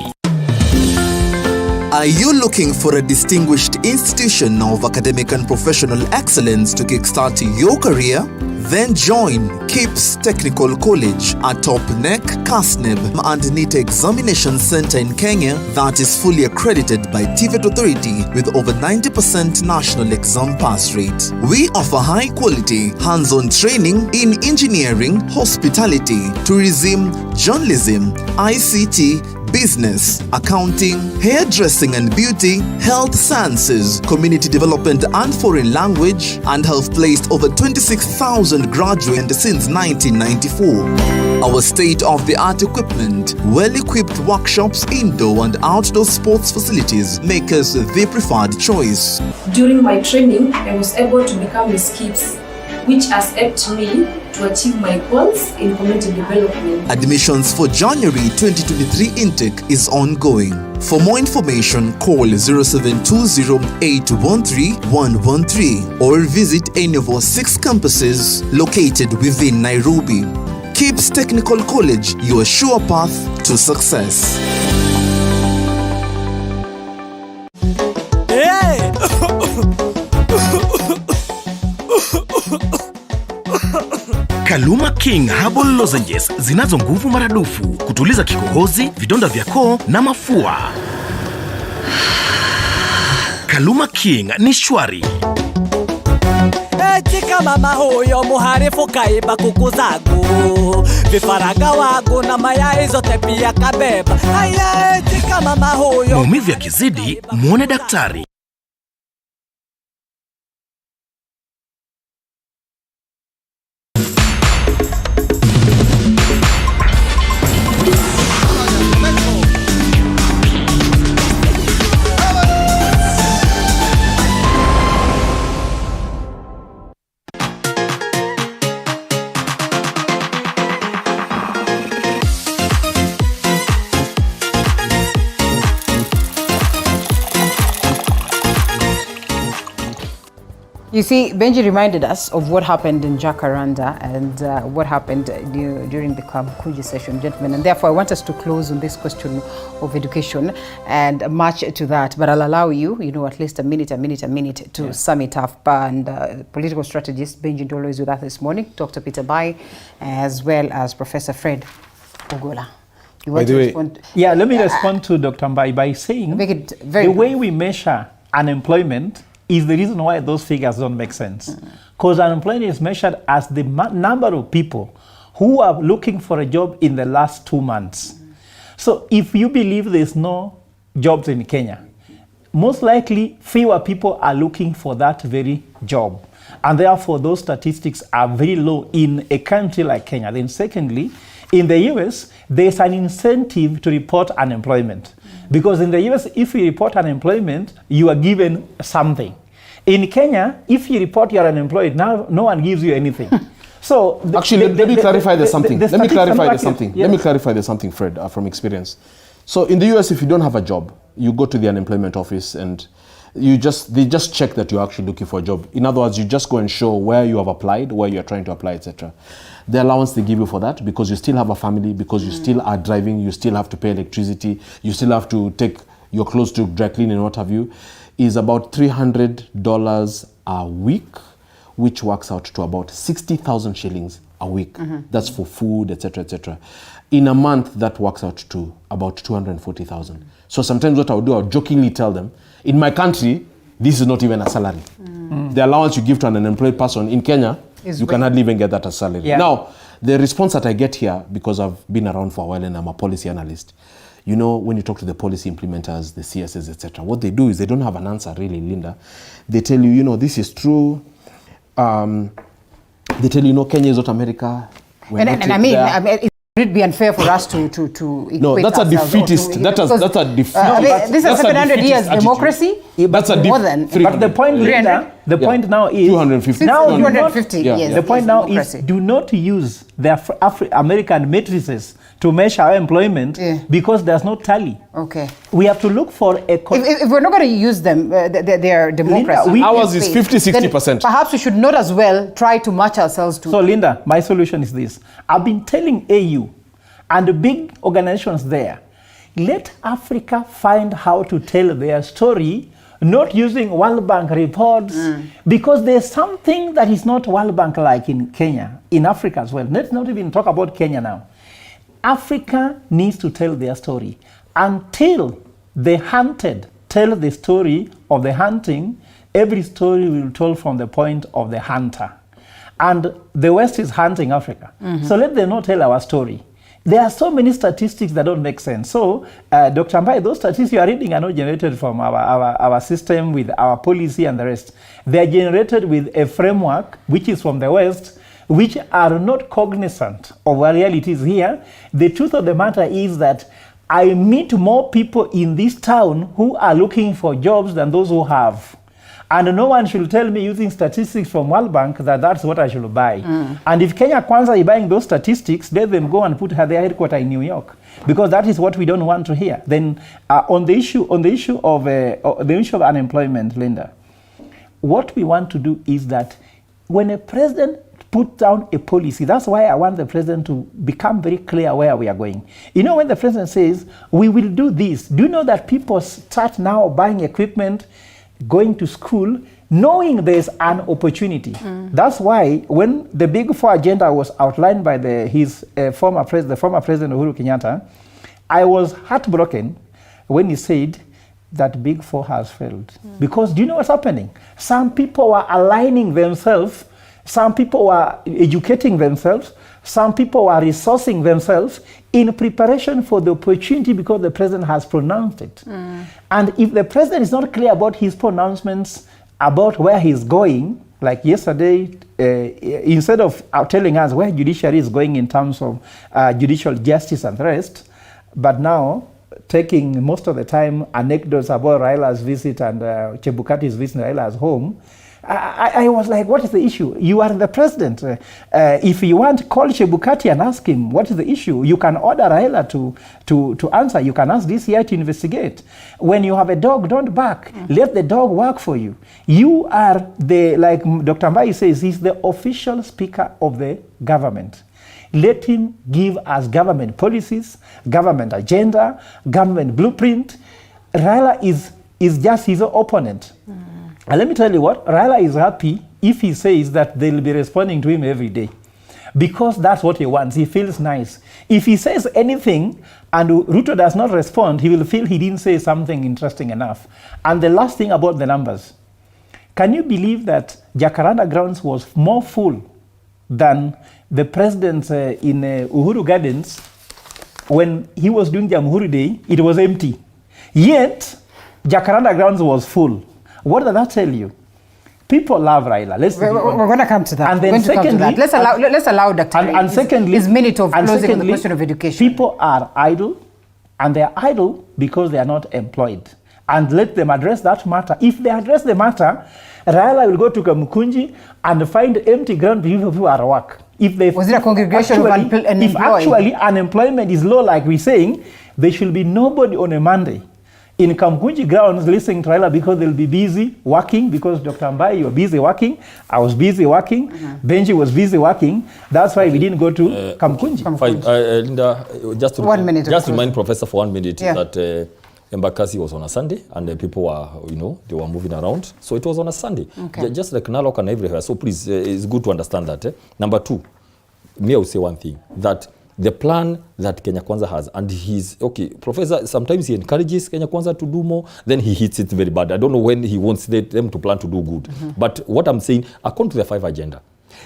Are you looking for a distinguished institution of academic and professional excellence to kickstart your career? Then join KIPS Technical College, a top-NEC, CASNEB and NEET examination center in Kenya that is fully accredited by TVET Authority with over 90% national exam pass rate. We offer high-quality, hands-on training in engineering, hospitality, tourism, journalism, ICT, business, accounting, hairdressing and beauty, health sciences, community development and foreign language, and have placed over 26,000 graduates since 1994. Our state-of-the-art equipment, well-equipped workshops, indoor and outdoor sports facilities make us the preferred choice. During my training, I was able to become Miss KIPS, which has helped me to achieve my goals in community development. Admissions for January 2023 intake is ongoing. For more information, call 0720-813-113 or visit any of our 6 campuses located within Nairobi. KIPS Technical College, your sure path to success. Hey! Kaluma King Herbal Lozenges zinazo nguvu maradufu kutuliza kikohozi, vidonda vya koo na mafua. Kaluma King ni shwari. Tika mama huyo muharifu kaiba kuku zangu, vifaranga wangu na mayai zote pia kabeba. Aya, tika mama huyo. Maumivu yakizidi, muone daktari. You see, Benji reminded us of what happened in Jacaranda and what happened during the Kamkunji session, gentlemen. And therefore, I want us to close on this question of education and match to that. But I'll allow you, at least a minute to sum it up. And political strategist Benji Ndolo is with us this morning, Dr. Peter Bai, as well as Professor Fred Ogola. By the way, let me respond to Dr. Bai by saying the way we measure unemployment is the reason why those figures don't make sense. Because unemployment is measured as the number of people who are looking for a job in the last 2 months. So if you believe there's no jobs in Kenya, most likely fewer people are looking for that very job. And therefore those statistics are very low in a country like Kenya. Then secondly, in the US, there's an incentive to report unemployment. Because in the US, if you report unemployment, you are given something. In Kenya, if you report you're unemployed, now no one gives you anything. So actually, let me clarify there's something. Let me clarify there's something, Fred, from experience. So in the US, if you don't have a job, you go to the unemployment office and they just check that you're actually looking for a job. In other words, you just go and show where you have applied, where you're trying to apply, etc. The allowance they give you for that, because you still have a family, because you still are driving, you still have to pay electricity, you still have to take your clothes to dry clean and what have you, is about $300 a week, which works out to about 60,000 shillings a week. That's for food, etc., etc. In a month, that works out to about 240,000. So sometimes what I would do, I would jokingly tell them, in my country, this is not even a salary. The allowance you give to an unemployed person in Kenya, you can hardly even get that as salary. Yeah. Now, the response that I get here, because I've been around for a while and I'm a policy analyst, you know, when you talk to the policy implementers, the CSs, etc., what they do is they don't have an answer really, Linda. They tell you, you know, this is true. They tell you, no, Kenya is not America. And I mean, would it be unfair for us to no, that's a defeatist. That's a defeatist. This is 700 years democracy. That's a more than. But the point, Linda, the point now is 250. Now 250 years. The point now is do not use the American matrices to measure our employment because there's no tally. Okay. We have to look for a... If we're not going to use them, their democracy... Linda, ours is 50-60%. Perhaps we should not as well try to match ourselves to... So Linda, my solution is this. I've been telling AU and the big organizations there, let Africa find how to tell their story, not using World Bank reports, because there's something that is not World Bank like in Kenya, in Africa as well. Let's not even talk about Kenya now. Africa needs to tell their story. Until the hunted tell the story of the hunting, every story will be told from the point of the hunter. And the West is hunting Africa. So let them not tell our story. There are so many statistics that don't make sense. So, Dr. Mbai, those statistics you are reading are not generated from our system with our policy and the rest. They are generated with a framework which is from the West, which are not cognizant of what reality is here. The truth of the matter is that I meet more people in this town who are looking for jobs than those who have. And no one should tell me using statistics from World Bank that that's what I should buy. And if Kenya Kwanza is buying those statistics, let them go and put their headquarters in New York, because that is what we don't want to hear. Then on the issue of unemployment, Linda, what we want to do is that when a president put down a policy, that's why I want the president to become very clear where we are going. You know, when the president says, we will do this, do you know that people start now buying equipment, going to school, knowing there's an opportunity. That's why when the Big Four agenda was outlined by the former President Uhuru Kenyatta, I was heartbroken when he said that Big Four has failed. Because do you know what's happening? Some people were aligning themselves, some people were educating themselves, some people were resourcing themselves in preparation for the opportunity because the president has pronounced it. And if the president is not clear about his pronouncements, about where he's going, like yesterday, instead of telling us where judiciary is going in terms of judicial justice and the rest, but now taking most of the time anecdotes about Raila's visit and Chebukati's visit Raila's home, I was like, what is the issue? You are the president. If you want, call Chebukati and ask him, what is the issue? You can order Raila to answer. You can ask DCI to investigate. When you have a dog, don't bark. Let the dog work for you. You are like Dr. Mbai says, he's the official speaker of the government. Let him give us government policies, government agenda, government blueprint. Raila is just his opponent. And let me tell you what, Raila is happy if he says that they'll be responding to him every day, because that's what he wants. He feels nice. If he says anything and Ruto does not respond, he will feel he didn't say something interesting enough. And the last thing about the numbers, can you believe that Jacaranda Grounds was more full than the president in Uhuru Gardens when he was doing Jamhuri Day? It was empty. Yet, Jacaranda Grounds was full. What does that tell you? People love Raila. We're going to come to that. And then secondly, let's allow Dr. And secondly, his minute of closing on the question of education. People are idle, and they are idle because they are not employed. And let them address that matter. If they address the matter, Raila will go to Kamukunji and find empty ground people who are at work. Was it a congregation of unemployed? If actually unemployment is low, like we're saying, there should be nobody on a Monday in Kamkunji grounds listening to Raila because they'll be busy working, because Dr. Mbai, you were busy working, I was busy working, Benji was busy working. That's why we didn't go to Kamkunji. Linda, just to remind Professor for 1 minute that Embakasi was on a Sunday and people were, they were moving around. So it was on a Sunday. Just like Narok and everywhere. So please, it's good to understand that. Number two, me, I will say one thing, that the plan that Kenya Kwanza has, and he's, okay, Professor, sometimes he encourages Kenya Kwanza to do more, then he hits it very bad. I don't know when he wants them to plan to do good. But what I'm saying, according to the 5 agenda,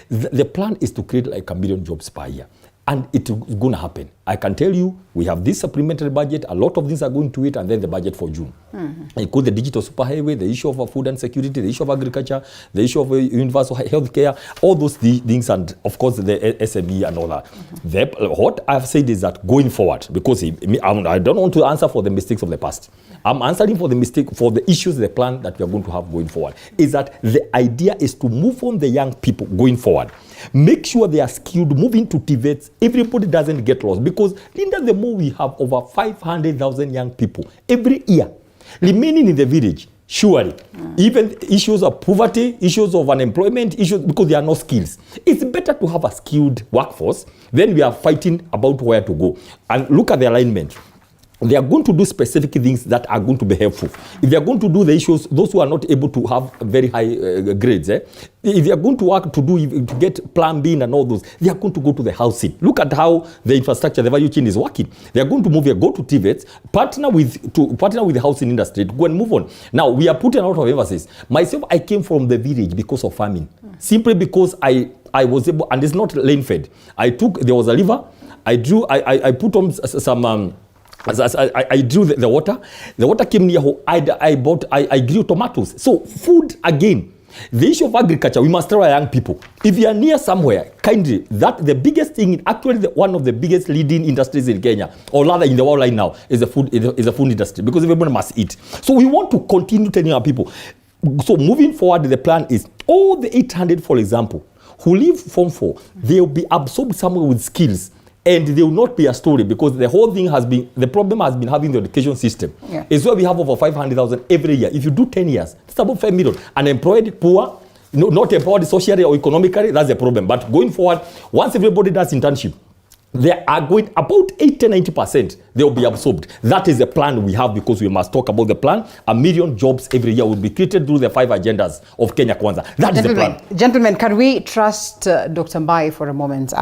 the plan is to create like 1 million jobs per year. And it's going to happen. I can tell you, we have this supplementary budget, a lot of things are going to it, and then the budget for June. Include the digital superhighway, the issue of food and security, the issue of agriculture, the issue of universal health care, all those things, and of course the SME and all that. What I've said is that going forward, because I don't want to answer for the mistakes of the past. I'm answering for the issues, the plan that we are going to have going forward, is that the idea is to move on the young people going forward. Make sure they are skilled, move into TVETs, everybody doesn't get lost. Because, Linda, the more we have over 500,000 young people every year remaining in the village, surely, even issues of poverty, issues of unemployment, issues because there are no skills. It's better to have a skilled workforce than we are fighting about where to go. And look at the alignment. They are going to do specific things that are going to be helpful. If they are going to do the issues, those who are not able to have very high grades, if they are going to work to get plan B and all those, they are going to go to the housing. Look at how the infrastructure, the value chain is working. They are going to move here, go to TVETs, partner with the housing industry to go and move on. Now, we are putting a lot of emphasis. Myself, I came from the village because of farming. Simply because I was able, and it's not lane fed. There was a river, I put on some... I drew the water. The water came near home. I grew tomatoes. So food again. The issue of agriculture, we must tell our young people. If you are near somewhere, kindly, that the biggest thing, actually one of the biggest leading industries in Kenya, or rather in the world right now, is the food industry, because everybody must eat. So we want to continue telling our people. So moving forward, the plan is all the 800, for example, who leave Form 4, they will be absorbed somewhere with skills. And they will not be a story, because the whole thing the problem has been having the education system. Yeah. It's where we have over 500,000 every year. If you do 10 years, it's about 5 million. Unemployed, poor, not empowered socially or economically, that's the problem. But going forward, once everybody does internship, they are going about 80-90%, they will be absorbed. That is the plan we have, because we must talk about the plan. 1 million jobs every year will be created through the 5 agendas of Kenya Kwanza. That is the plan. Gentlemen, can we trust Dr. Mbai for a moment?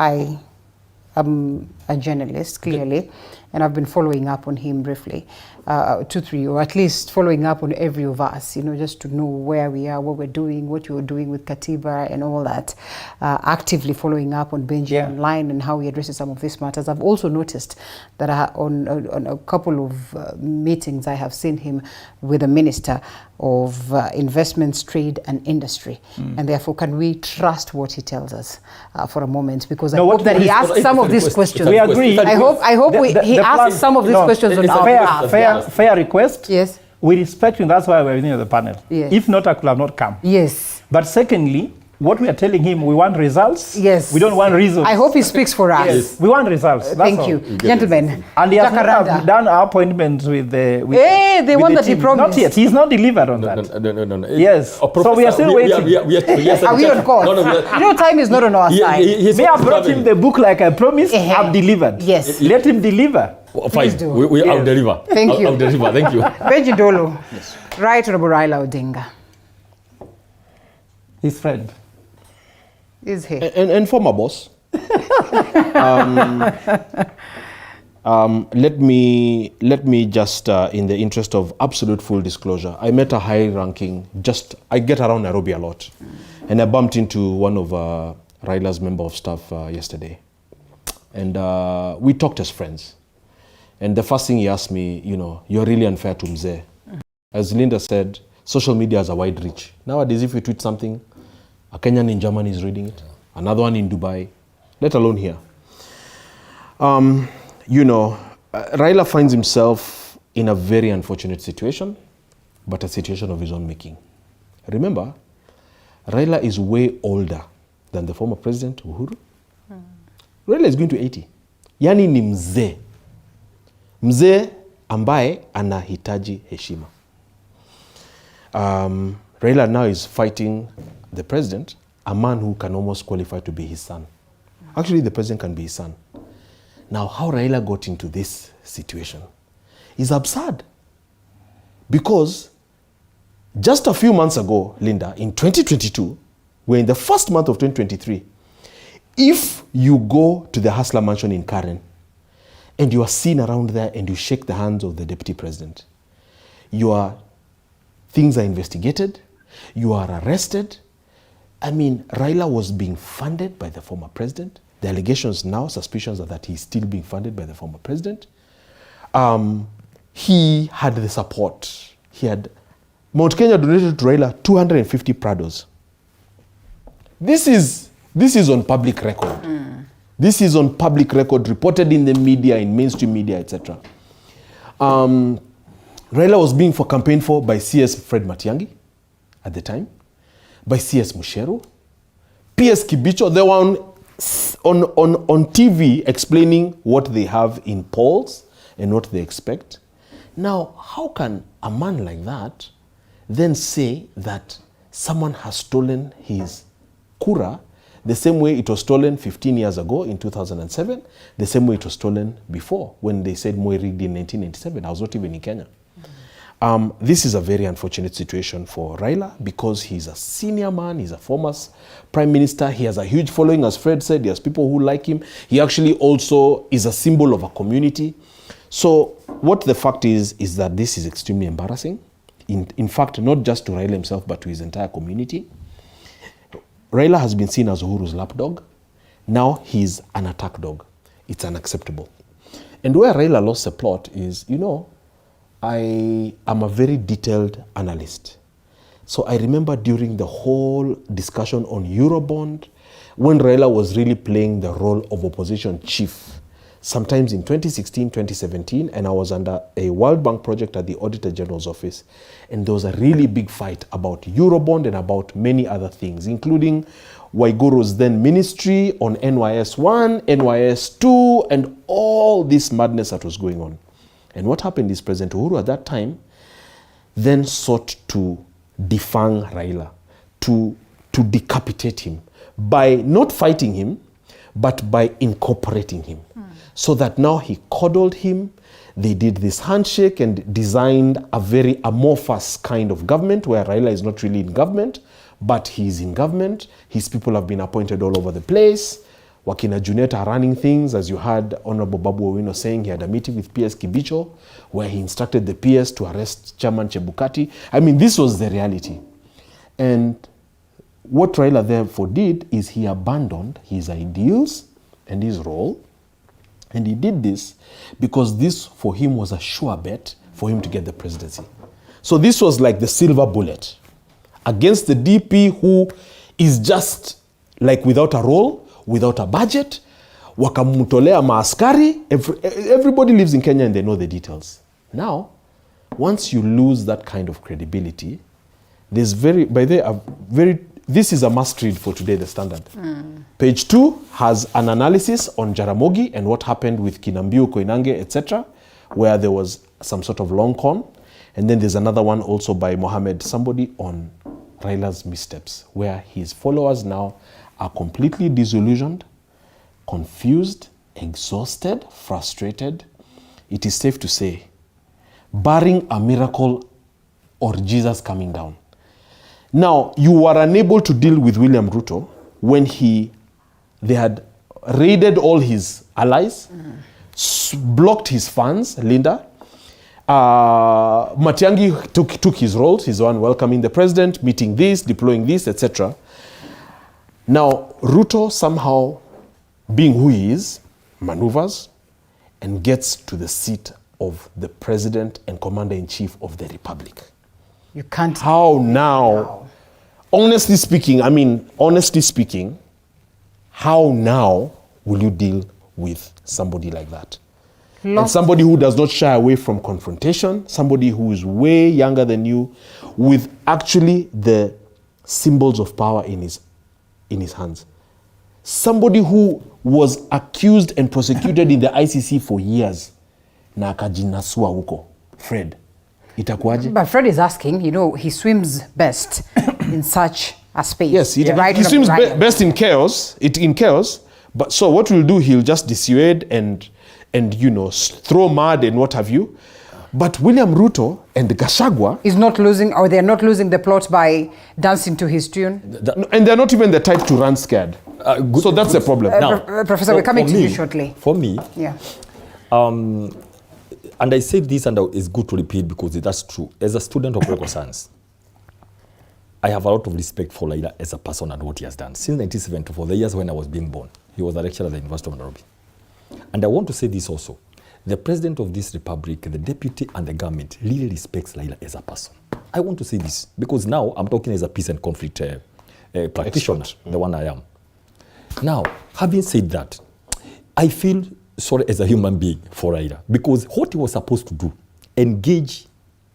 I'm a journalist, clearly, and I've been following up on him briefly, 2-3, or at least following up on every of us, just to know where we are, what we're doing, what you're doing with Katiba and all that, actively following up on Benji online and how he addresses some of these matters. I've also noticed that on a couple of meetings I have seen him with the Minister of Investments, Trade and Industry. And therefore, can we trust what he tells us for a moment? Because I hope that he asks some of these questions. We agree. I hope he asks some of these questions on our behalf. Fair request. Yes. We respect him. That's why we're in the panel. Yes. If not, I could have not come. Yes. But secondly, what we are telling him, we want results. Yes. We don't want reasons. I hope he speaks for us. Yes. We want results. Thank you. Gentlemen. And he has not done our appointments with the... the one that he promised. Not yet. He's not delivered on that. No. Yes. So we are still waiting. Are we on course? Time is not on our side. Me, I brought him the book like I promised. I've delivered. Yes. Let him deliver. Fine. We will deliver. Thank you. I'll deliver. Thank you. Benji Dolo. Yes. Right Honorable Raila Odinga. His friend. Is he? And former boss. Let me just, in the interest of absolute full disclosure, I met a high-ranking, I get around Nairobi a lot, and I bumped into one of Raila's member of staff yesterday, and we talked as friends. And the first thing he asked me, you're really unfair to Mzee. As Linda said, social media has a wide reach. Nowadays, if you tweet something, a Kenyan in Germany is reading it, another one in Dubai, let alone here. Raila finds himself in a very unfortunate situation, but a situation of his own making. Remember, Raila is way older than the former president, Uhuru. Raila is going to 80. Yani ni mzee. Mzee ambaye anahitaji heshima. Raila now is fighting the president, a man who can almost qualify to be his son. Actually, the president can be his son. Now, how Raila got into this situation is absurd. Because just a few months ago, Linda, in 2022, we're in the first month of 2023, If you go to the Hustler Mansion in Karen and you are seen around there and you shake the hands of the deputy president, your things are investigated, you are arrested. I mean, Raila was being funded by the former president. The allegations now, suspicions are that he's still being funded by the former president. He had the support. Mount Kenya donated to Raila 250 Prados. This is on public record. This is on public record, reported in the media, in mainstream media, etc. Raila was being campaigned for by CS Fred Matiang'i at the time, by CS Musheru, PS Kibicho. They were on TV explaining what they have in polls and what they expect. Now, how can a man like that then say that someone has stolen his kura the same way it was stolen 15 years ago in 2007, the same way it was stolen before when they said Moi rigged in 1997. I was not even in Kenya. This is a very unfortunate situation for Raila because he's a senior man, he's a former prime minister, he has a huge following, as Fred said, he has people who like him. He actually also is a symbol of a community. So what the fact is that this is extremely embarrassing. In fact, not just to Raila himself, but to his entire community. Raila has been seen as Uhuru's lapdog. Now he's an attack dog. It's unacceptable. And where Raila lost the plot is, I am a very detailed analyst. So I remember during the whole discussion on Eurobond, when Raila was really playing the role of opposition chief, sometimes in 2016, 2017, and I was under a World Bank project at the Auditor General's office, and there was a really big fight about Eurobond and about many other things, including Waiguru's then ministry on NYS 1, NYS 2, and all this madness that was going on. And what happened is President Uhuru at that time then sought to defang Raila, to decapitate him by not fighting him, but by incorporating him. So that now he coddled him. They did this handshake and designed a very amorphous kind of government where Raila is not really in government, but he's in government. His people have been appointed all over the place. Wakina Junet are running things, as you heard Honorable Babu Owino saying. He had a meeting with PS Kibicho where he instructed the PS to arrest Chairman Chebukati. I mean, this was the reality. And what Raila therefore did is he abandoned his ideals and his role. And he did this because this for him was a sure bet for him to get the presidency. So this was like the silver bullet against the DP, who is just like without a role, without a budget. Wakamutolea maaskari. Everybody lives in Kenya and they know the details. Now, once you lose that kind of credibility, this is a must read for today, The Standard. Page 2 has an analysis on Jaramogi and what happened with Kinambiu, Koinange, etc., where there was some sort of long con. And then there's another one also by Mohammed, somebody, on Raila's missteps, where his followers now are completely disillusioned, confused, exhausted, frustrated. It is safe to say, barring a miracle or Jesus coming down. Now, you were unable to deal with William Ruto when they had raided all his allies, blocked his funds, Linda. Matiang'i took his roles, his one welcoming the president, meeting this, deploying this, etc. Now, Ruto somehow, being who he is, maneuvers and gets to the seat of the president and commander-in-chief of the republic. You can't. How now? Honestly speaking, how now will you deal with somebody like that? And somebody who does not shy away from confrontation, somebody who is way younger than you, with actually the symbols of power in his hands. Somebody who was accused and prosecuted in the ICC for years. Na akajinasua huko. Fred. Itakuwaje? But Fred is asking, he swims best in such a space. Yes, he swims best in chaos. But so what we'll do, he'll just dissuade and throw mud and what have you. But William Ruto and Gachagua is not losing, or they're not losing the plot by dancing to his tune. And they're not even the type to run scared. So that's the problem. Now, Professor, we're coming to you shortly. For me, yeah. And I say this, and it's good to repeat because that's true. As a student of political science, I have a lot of respect for Raila as a person and what he has done. Since 1974, the years when I was being born, he was a lecturer at the University of Nairobi. And I want to say this also. The president of this republic, the deputy and the government really respects Raila as a person. I want to say this because now I'm talking as a peace and conflict practitioner, the one I am. Now, having said that, I feel sorry as a human being for Raila because what he was supposed to do, engage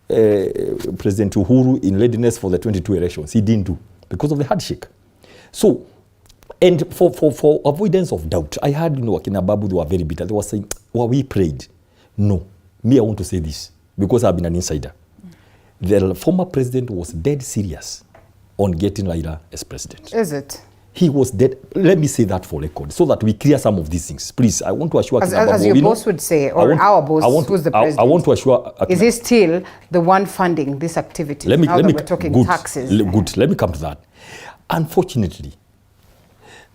President Uhuru in readiness for the 22 elections, he didn't do because of the handshake. So, and for avoidance of doubt, I heard, Akina Babu, they were very bitter. They were saying, well, we prayed. No. Me, I want to say this because I've been an insider. The former president was dead serious on getting Raila as president. Is it? He was dead. Let me say that for record so that we clear some of these things. Please, I want to assure as your boss would say, or our boss, who's the president. I want to assure. Is he still the one funding this activity? Now that we're talking taxes. Good. Let me come to that. Unfortunately,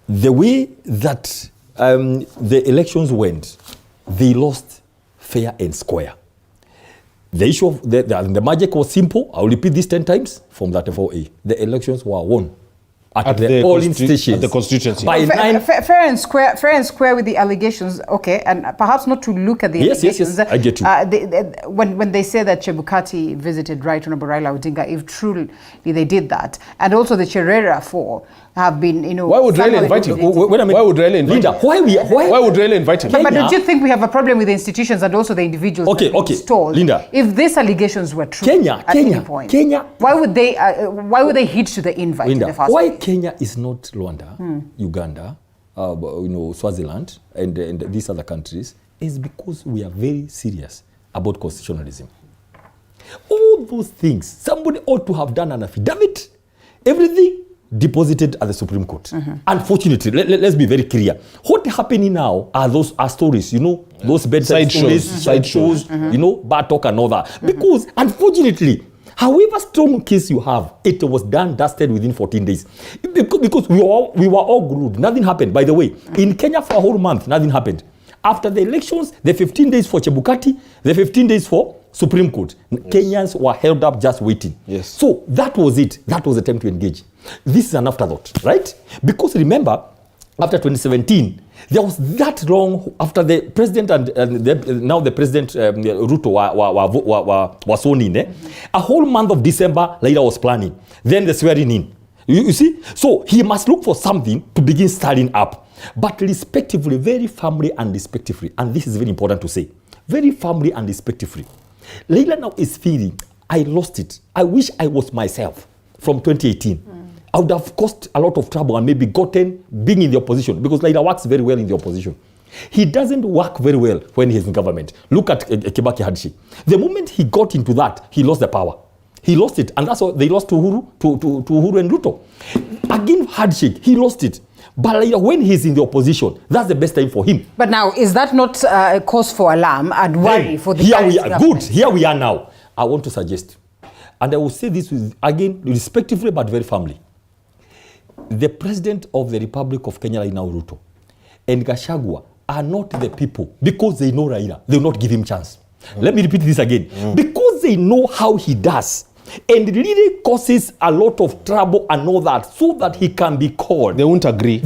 the way that the elections went, they lost fair and square. The issue of the magic was simple. I'll repeat this 10 times from that 4A. The elections were won. At the polling stations, at the constituency. By fair and square with the allegations, okay, and perhaps not to look at the allegations. Yes, I get you. When they say that Chebukati visited Right Honorable Raila Odinga, if truly they did that, and also the Cherera 4 have been, Why would Raila invite him? Why would Raila invite him? Why would Raila invite him? But don't you think we have a problem with the institutions and also the individuals? Okay, Linda. If these allegations were true, Kenya, why would they heed to the invite? Linda, in the first why place? Kenya is not Rwanda, Uganda, Swaziland, and these other countries is because we are very serious about constitutionalism. All those things, somebody ought to have done an affidavit, everything deposited at the Supreme Court. Unfortunately, let's be very clear. What happening now are stories, those bedside stories, side shows, bad talk and all that. Because unfortunately, however strong case you have, it was dusted within 14 days. Because we were all glued. Nothing happened. By the way, in Kenya for a whole month, nothing happened. After the elections, the 15 days for Chebukati, the 15 days for Supreme Court, Kenyans were held up just waiting. Yes. So that was it. That was the time to engage. This is an afterthought, right? Because remember, after 2017, there was that long after the president and now the president Ruto was sworn in. A whole month of December, Raila was planning. Then the swearing in. You see? So he must look for something to begin starting up. But respectively, very firmly and respectively, and this is very important to say, very firmly and respectively. Raila now is feeling, I lost it. I wish I was myself from 2018. I would have caused a lot of trouble and maybe gotten being in the opposition because Raila works very well in the opposition. He doesn't work very well when he's in government. Look at Kibaki handshake. The moment he got into that, he lost the power. He lost it, and that's why they lost to Uhuru and Ruto. Again, handshake, he lost it. But when he's in the opposition, that's the best time for him. But now, is that not a cause for alarm and worry for the here we are. Good. Here we are now. I want to suggest, and I will say this again, respectively but very firmly. The president of the Republic of Kenya, Raila Ruto, and Gachagua are not the people because they know Raila. They will not give him chance. Let me repeat this again. Because they know how he does. And it really causes a lot of trouble and all that so that he can be called. They won't agree.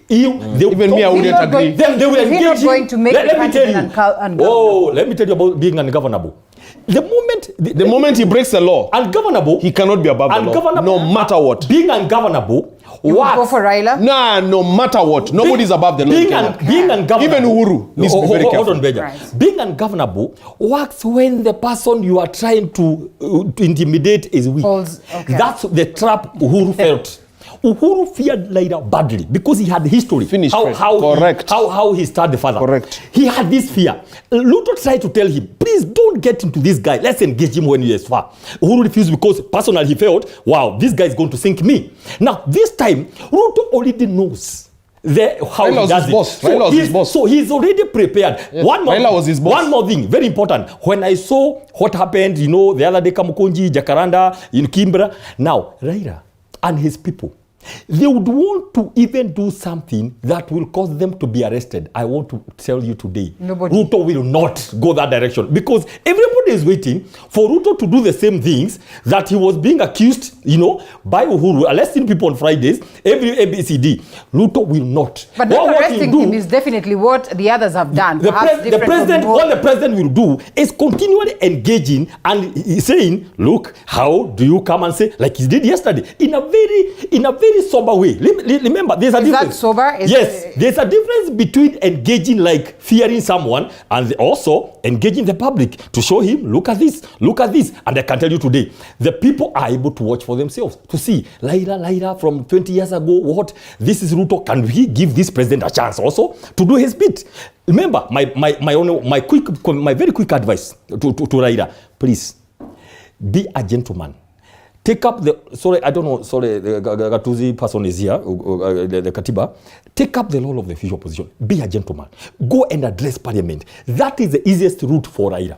Even me, I wouldn't agree. They will engage him. Going to make let me tell you. Let me tell you about being ungovernable. The moment he breaks the law, ungovernable, he cannot be above the law, no matter what. Being ungovernable, you would go for Raila? No matter what. Nobody's above the law. Being ungovernable, even Uhuru needs to be very careful. Hold on, Beja. Right. Being ungovernable works when the person you are trying to intimidate is weak. Okay. That's the trap Uhuru felt. Uhuru feared Raila badly because he had the history. How he started the father. Correct. He had this fear. Ruto tried to tell him, please don't get into this guy. Let's engage him when he is far. Uhuru refused because personally he felt, wow, this guy is going to sink me. Now, this time, Ruto already knows how he does it. So he's already prepared. Yes. Raila was his boss. One more thing, very important. When I saw what happened, the other day, Kamukunji, Jacaranda, in Kimbra. Now, Raila and his people, They would want to even do something that will cause them to be arrested. I want to tell you today, Ruto will not go that direction because everybody is waiting for Ruto to do the same things that he was being accused, by Uhuru, arresting people on Fridays, every ABCD. Ruto will not. But not arresting him is definitely what the others have done. What the president will do is continually engaging and saying, look, how do you come and say, like he did yesterday, in a very sober way. Remember, there's a difference. Is that sober? Yes, there's a difference between engaging like fearing someone and also engaging the public to show him, look at this. And I can tell you today, the people are able to watch for themselves to see, Laila from 20 years ago, what? This is Ruto. Can we give this president a chance also to do his bit? Remember, my very quick advice to Raila, please, be a gentleman. Take up the, the Gatuzi person is here, the Katiba. Take up the role of the official position. Be a gentleman. Go and address parliament. That is the easiest route for Raila.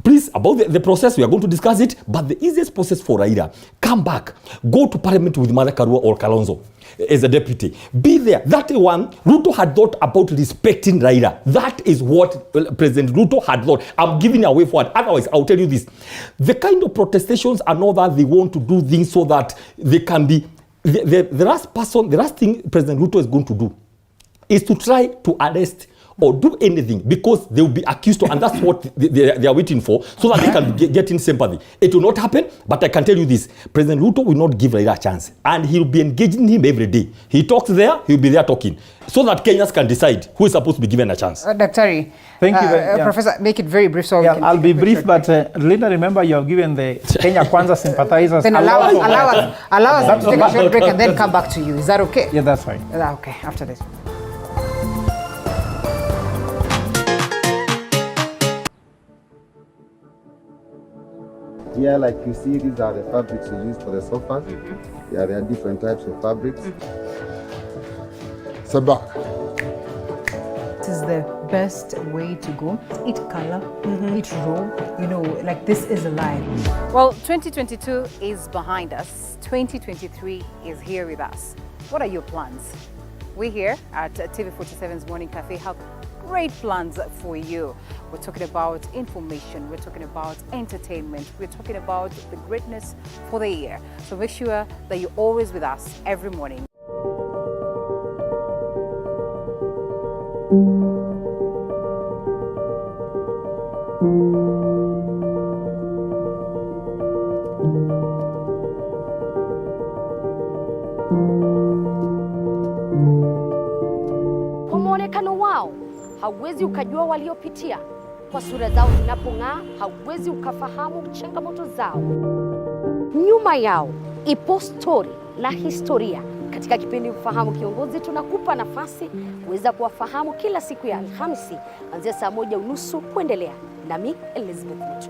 Please, about the process, we are going to discuss it, but the easiest process for Raila, come back, go to parliament with Martha Karua or Kalonzo as a deputy. Be there. That one, Ruto had thought about respecting Raila. That is what President Ruto had thought. I'm giving away forward. Otherwise, I'll tell you this. The kind of protestations are not that they want to do things so that they can be... The last thing President Ruto is going to do is to try to arrest or do anything because they will be accused of, and that's what they are waiting for, so that they can get in sympathy. It will not happen, but I can tell you this. President Ruto will not give Raila a chance, and he'll be engaging him every day. He talks there, he'll be there talking, so that Kenyans can decide who is supposed to be given a chance. Daktari, thank you. Professor, make it very brief so we can... I'll be brief, but Linda, remember you have given the Kenya Kwanza sympathizers... Then allow us to take a short break and then come back to you. Is that okay? Yeah, that's fine. Okay, after this. Yeah, like you see, these are the fabrics we use for the sofas. Yeah, there are different types of fabrics. Sabak. This is the best way to go. Eat color, eat raw, like this is alive. Well, 2022 is behind us. 2023 is here with us. What are your plans? We here at TV47's Morning Cafe have great plans for you. We're talking about information, we're talking about entertainment, we're talking about the greatness for the year. So make sure that you're always with us every morning. Kwa muonekano wao hauwezi ukajua waliopitia. Kwa sura zao zinapong'aa hauwezi ukafahamu changamoto zao. Nyuma yao ipo stori na historia. Katika kipindi Ufahamu Kiongozi tunakupa nafasi kuweza kuwafahamu kila siku ya Alhamisi kuanzia saa 1:30 kuendelea. Nami Elizabeth Mutu.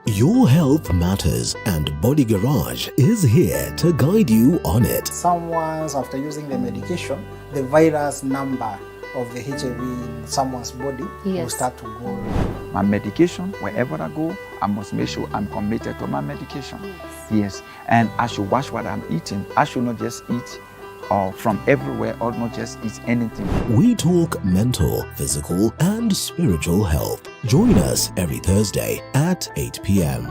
Your health matters, and Body Garage is here to guide you on it. Someone's, after using the medication, the virus number of the HIV in someone's body will start to go. My medication, wherever I go, I must make sure I'm committed to my medication. Yes, and I should watch what I'm eating. I should not just eat from everywhere or not just eat anything. We talk mental, physical, and spiritual health. Join us every Thursday at 8 p.m.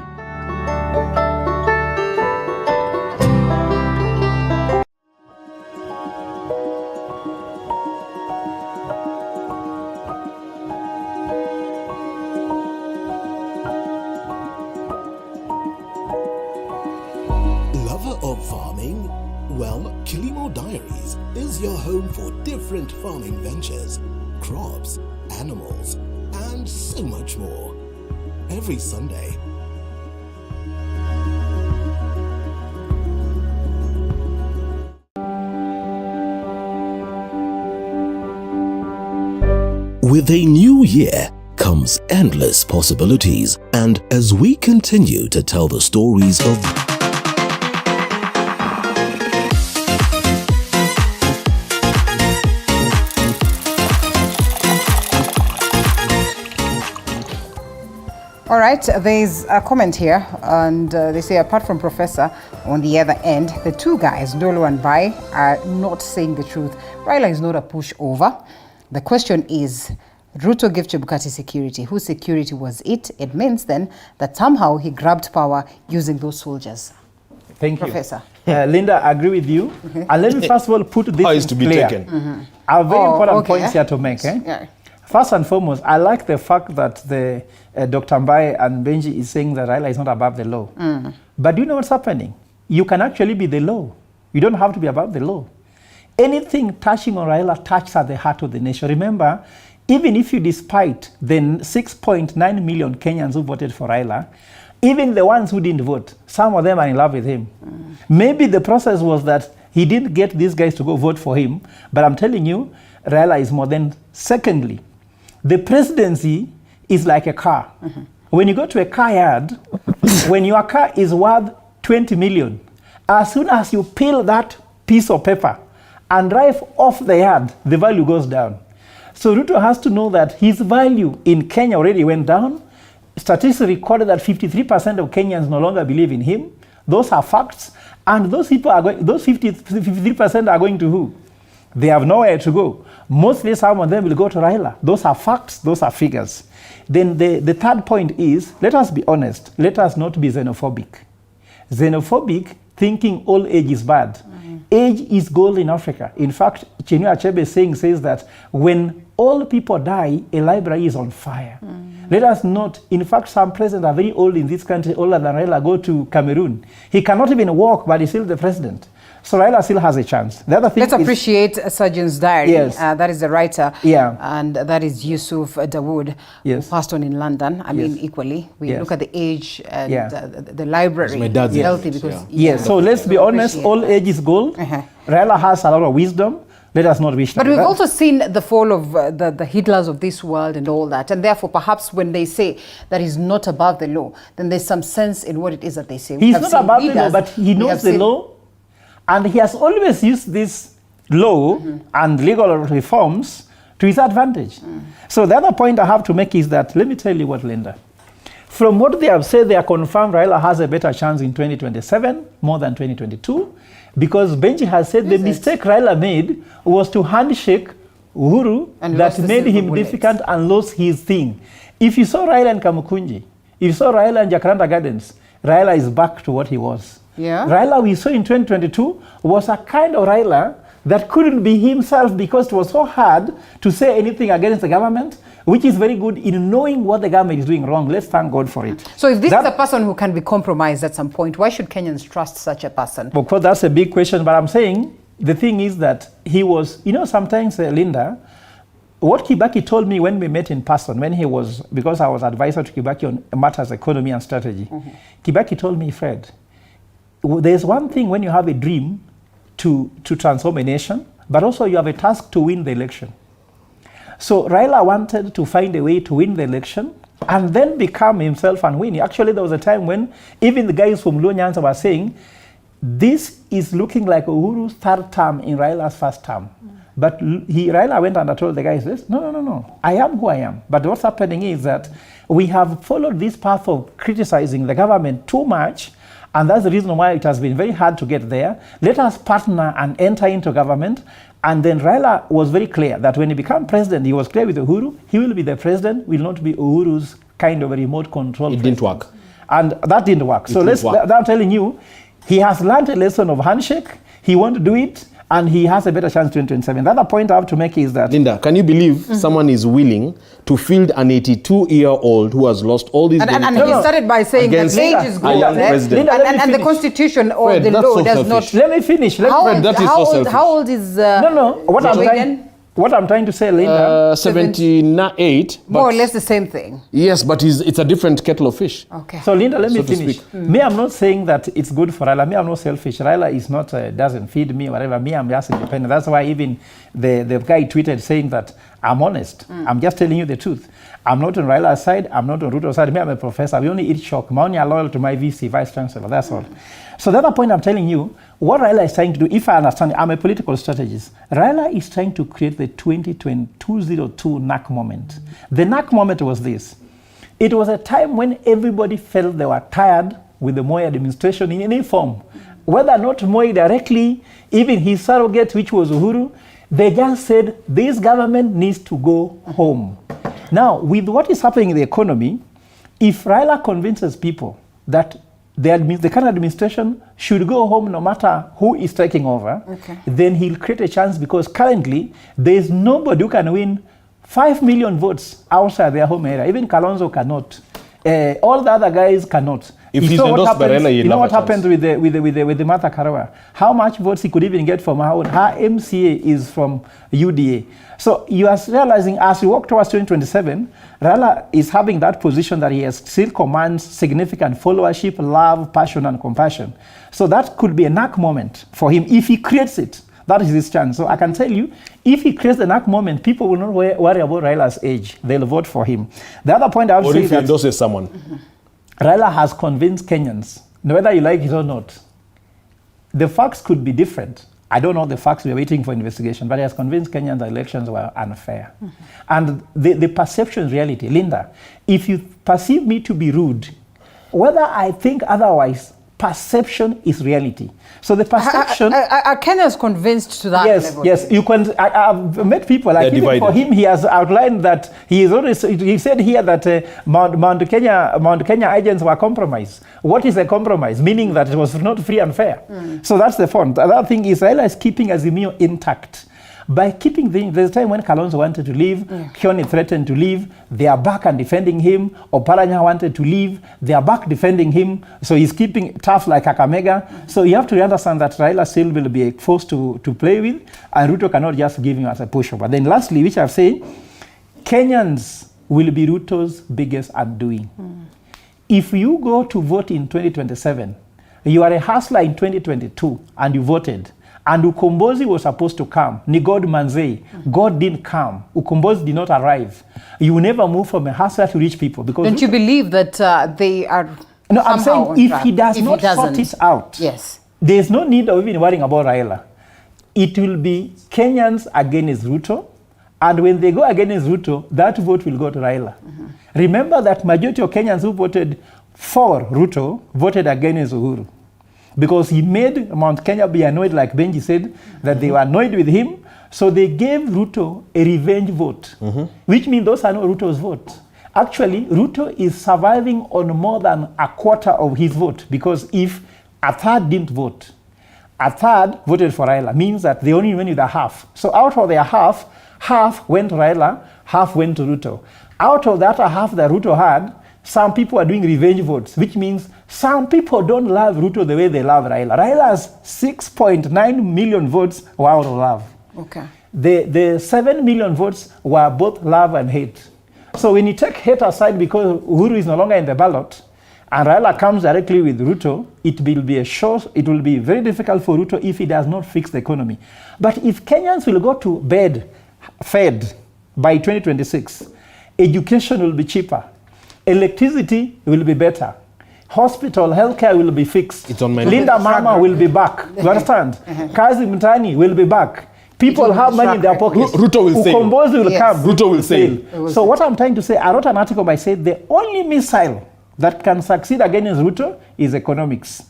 Lover of farming? Well, Kilimo Diaries is your home for different farming ventures, crops, animals, and so much more. Every Sunday, with a new year comes endless possibilities, and as we continue to tell the stories of right, there's a comment here, and they say, apart from Professor, on the other end, the two guys, Ndolo and Bai, are not saying the truth. Raila is not a pushover. The question is, Ruto gave Chebukati security. Whose security was it? It means then that somehow he grabbed power using those soldiers. Thank Professor. you. Linda, I agree with you. And let me first of all put this How is to be clear. taken? Our very important points here to make. Yeah. First and foremost, I like the fact that the Dr. Mbai and Benji is saying that Raila is not above the law. But do you know what's happening? You can actually be the law. You don't have to be above the law. Anything touching on Raila touches at the heart of the nation. Remember, even if you despite the 6.9 million Kenyans who voted for Raila, even the ones who didn't vote, some of them are in love with him. Maybe the process was that he didn't get these guys to go vote for him, but I'm telling you, Raila is more than. Secondly, the presidency is like a car. When you go to a car yard, when your car is worth 20 million, as soon as you peel that piece of paper and drive off the yard, the value goes down. So Ruto has to know that his value in Kenya already went down. Statistics recorded that 53% of Kenyans no longer believe in him. Those are facts. And those people are going, those 53% are going to who? They have nowhere to go. Mostly some of them will go to Raila. Those are facts, those are figures. Then the third point is, let us be honest, let us not be xenophobic. Xenophobic, thinking old age is bad. Age is gold in Africa. In fact, Chinua Achebe says that when all people die, a library is on fire. Let us not, in fact, some presidents are very old in this country, older than Raila. Go to Cameroon. He cannot even walk, but he's still the president. So Raila still has a chance. The other thing Let's appreciate Surgeon's Diary. Yes. That is the writer. Yeah. And that is Yusuf Dawood, yes, who passed on in London. I mean, equally. We look at the age and the library. My dad's is healthy because... Yes, so let's be honest, all age is gold. Raila has a lot of wisdom. Let us not wish that. But we've also seen the fall of the Hitlers of this world and all that. And therefore, perhaps when they say that he's not above the law, then there's some sense in what it is that they say. He's not above the law, but he knows the law. And he has always used this law and legal reforms to his advantage. So the other point I have to make is that, let me tell you what, Linda. From what they have said, they are confirmed Raila has a better chance in 2027, more than 2022, because Benji has said the mistake Raila made was to handshake Uhuru that made him difficult and lost his thing. If you saw Raila in Kamukunji, if you saw Raila in Jacaranda Gardens, Raila is back to what he was. Yeah. Raila we saw in 2022 was a kind of Raila that couldn't be himself because it was so hard to say anything against the government, which is very good in knowing what the government is doing wrong. Let's thank God for it. So if this is a person who can be compromised at some point, why should Kenyans trust such a person? Of course, that's a big question, but I'm saying the thing is that he was, you know, sometimes, Linda, what Kibaki told me when we met in person, when he was, because I was advisor to Kibaki on matters economy and strategy, Kibaki told me, Fred, there's one thing when you have a dream to transform a nation, but also you have a task to win the election. So Raila wanted to find a way to win the election and then become himself and win. Actually, there was a time when even the guys from Luo Nyanza were saying, this is looking like Uhuru's third term in Raila's first term. But Raila went and told the guys this, no, I am who I am. But what's happening is that we have followed this path of criticizing the government too much, and that's the reason why it has been very hard to get there. Let us partner and enter into government. And then Raila was very clear that when he became president, he was clear with Uhuru, he will be the president, will not be Uhuru's kind of a remote control. It didn't work. And that didn't work. So I'm telling you, he has learned a lesson of handshake, he wants to do it, and he has a better chance in 2027. The other point I have to make is that... Linda, can you believe someone is willing to field an 82-year-old who has lost all these... And he started by saying that age is good, and the constitution or Fred, the law so does not... Let me finish. How old is... What I'm trying to say, Linda... 78. More or less the same thing. Yes, but it's a different kettle of fish. Okay. So Linda, let me finish. Me, I'm not saying that it's good for Raila. Me, I'm not selfish. Raila is not, doesn't feed me, whatever. Me, I'm just independent. That's why even the guy tweeted saying that I'm honest. I'm just telling you the truth. I'm not on Raila's side. I'm not on Ruto's side. Me, I'm a professor. We only eat chalk. I'm only loyal to my VC, Vice Chancellor. That's all. So the other point I'm telling you, what Raila is trying to do, if I understand, I'm a political strategist. Raila is trying to create the 2002 NAC moment. The NAC moment was this. It was a time when everybody felt they were tired with the Moi administration in any form. Whether or not Moi directly, even his surrogate, which was Uhuru, they just said, this government needs to go home. Now, with what is happening in the economy, if Raila convinces people that the current administration should go home no matter who is taking over, then he'll create a chance, because currently there is nobody who can win 5 million votes outside their home area. Even Kalonzo cannot. All the other guys cannot. If he's endorsed by Raila, you know what happened with the Martha Karua? How much votes he could even get from her own? Her MCA is from UDA. So you are realizing as we walk towards 2027, Raila is having that position that he has still commands significant followership, love, passion, and compassion. So that could be a knack moment for him if he creates it. That is his chance. So I can tell you, if he creates the knack moment, people will not worry about Raila's age. They'll vote for him. The other point I would say is that... Or if he endorses someone. Raila has convinced Kenyans, whether you like it or not. The facts could be different. I don't know the facts, we are waiting for investigation, but he has convinced Kenyans the elections were unfair. And the perception is reality. Linda, if you perceive me to be rude, whether I think otherwise, perception is reality. So the perception... Are Kenyans convinced to that level? Yes, you can. I've met people, like even for him, he has outlined that he said here that Mount Kenya agents were compromised. What is a compromise? Meaning that it was not free and fair. So that's the point. The other thing is Raila is keeping Azimio intact. By keeping there's a time when Kalonzo wanted to leave, Kioni threatened to leave, they are back and defending him. Oparanya wanted to leave, they are back defending him. So he's keeping tough like Kakamega. So you have to understand that Raila still will be a force to play with, and Ruto cannot just give him as a pushover. Then lastly, which I've said, Kenyans will be Ruto's biggest undoing. If you go to vote in 2027, you are a hustler in 2022 and you voted, and Ukombozi was supposed to come. Ni God Manzei. God didn't come. Ukombozi did not arrive. You will never move from a hustler to rich people. Because don't you believe that they are... No, I'm saying if he does not sort it out, there's no need of even worrying about Raila. It will be Kenyans against Ruto. And when they go against Ruto, that vote will go to Raila. Remember that majority of Kenyans who voted for Ruto voted against Uhuru. Because he made Mount Kenya be annoyed, like Benji said, that they were annoyed with him. So they gave Ruto a revenge vote, which means those are not Ruto's votes. Actually, Ruto is surviving on more than a quarter of his vote, because if a third didn't vote, a third voted for Raila, means that they only went with a half. So out of their half went to Raila, half went to Ruto. Out of that half that Ruto had, some people are doing revenge votes, which means some people don't love Ruto the way they love Raila. Raila's 6.9 million votes were out of love. Okay. The 7 million votes were both love and hate. So when you take hate aside, because Uhuru is no longer in the ballot, and Raila comes directly with Ruto, it will be very difficult for Ruto if he does not fix the economy. But if Kenyans will go to bed fed by 2026, education will be cheaper. Electricity will be better. Hospital, healthcare will be fixed. It's on my Linda Mama will be back. You understand? Kazi Mtani will be back. People have money in their pockets. Ruto will say. Ukombozi will come. Ruto will say. So what I'm trying to say, I wrote an article by saying the only missile that can succeed against Ruto is economics.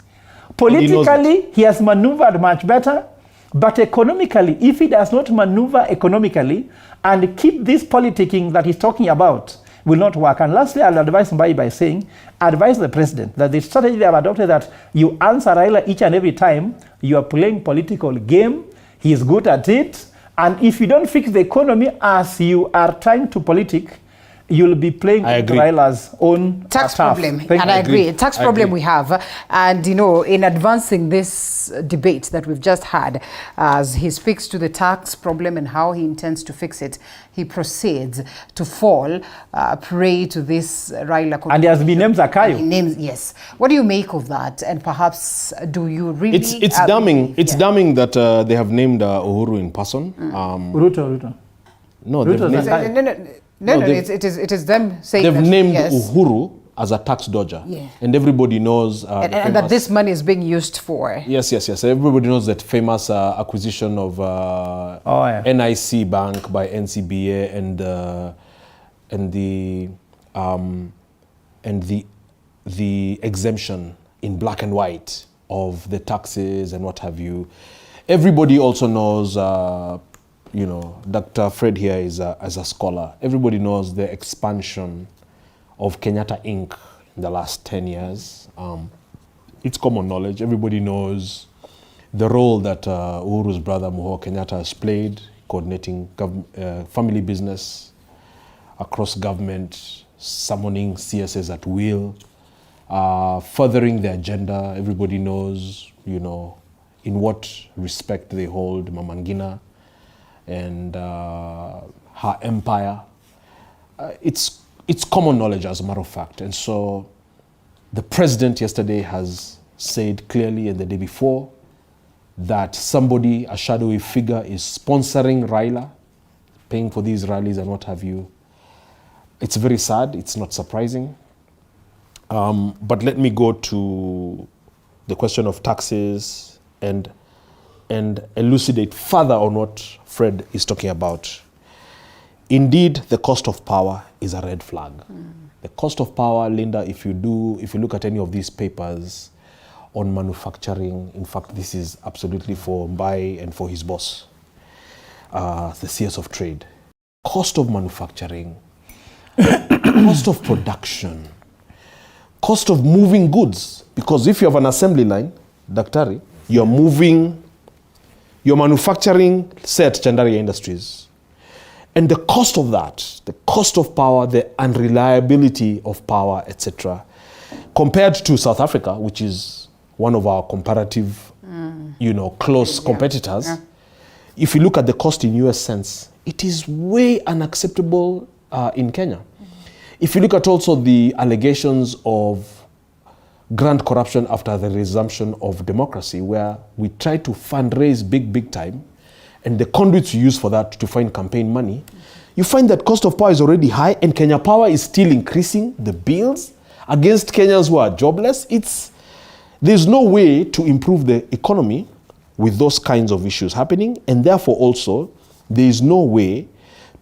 Politically, he has maneuvered much better. But economically, if he does not maneuver economically and keep this politicking that he's talking about, will not work. And lastly, I'll advise Mbai by saying, advise the president that the strategy they have adopted, that you answer Raila each and every time, you are playing political game, he is good at it, and if you don't fix the economy as you are trying to politic, you'll be playing Raila's own tax problem. And I agree. Tax problem we have. And, you know, in advancing this debate that we've just had, as he speaks to the tax problem and how he intends to fix it, he proceeds to fall prey to this Raila. And he has been named Zakayo. Yes. What do you make of that? And perhaps do you really... It's damning. It's damning that they have named Uhuru in person. Ruto. No, it is them saying they've named Uhuru as a tax dodger, and everybody knows and that this money is being used for. Yes. Everybody knows that famous acquisition of NIC Bank by NCBA and the and the exemption in black and white of the taxes and what have you. Everybody also knows, you know, Dr. Fred here is as a scholar. Everybody knows the expansion of Kenyatta Inc. in the last 10 years. It's common knowledge. Everybody knows the role that Uhuru's brother Muho Kenyatta has played, coordinating family business across government, summoning CSS at will, furthering the agenda. Everybody knows, you know, in what respect they hold Mama Ngina and her empire. It's common knowledge, as a matter of fact. And so the president yesterday has said clearly, and the day before, that somebody, a shadowy figure, is sponsoring Raila, paying for these rallies and what have you. It's very sad. It's not surprising. But let me go to the question of taxes and elucidate further on what Fred is talking about. Indeed, the cost of power is a red flag. The cost of power, Linda, if you look at any of these papers on manufacturing, in fact, this is absolutely for Mbai and for his boss, the CS of Trade. Cost of manufacturing, cost of production, cost of moving goods. Because if you have an assembly line, Daktari, you're manufacturing, say at Chandaria Industries. And the cost of that, the cost of power, the unreliability of power, etc., compared to South Africa, which is one of our comparative, close competitors, if you look at the cost in US cents, it is way unacceptable in Kenya. If you look at also the allegations of grand corruption after the resumption of democracy, where we try to fundraise big time, and the conduits you use for that to find campaign money, you find that cost of power is already high, and Kenya Power is still increasing the bills against Kenyans who are jobless. There's no way to improve the economy with those kinds of issues happening, and therefore also there is no way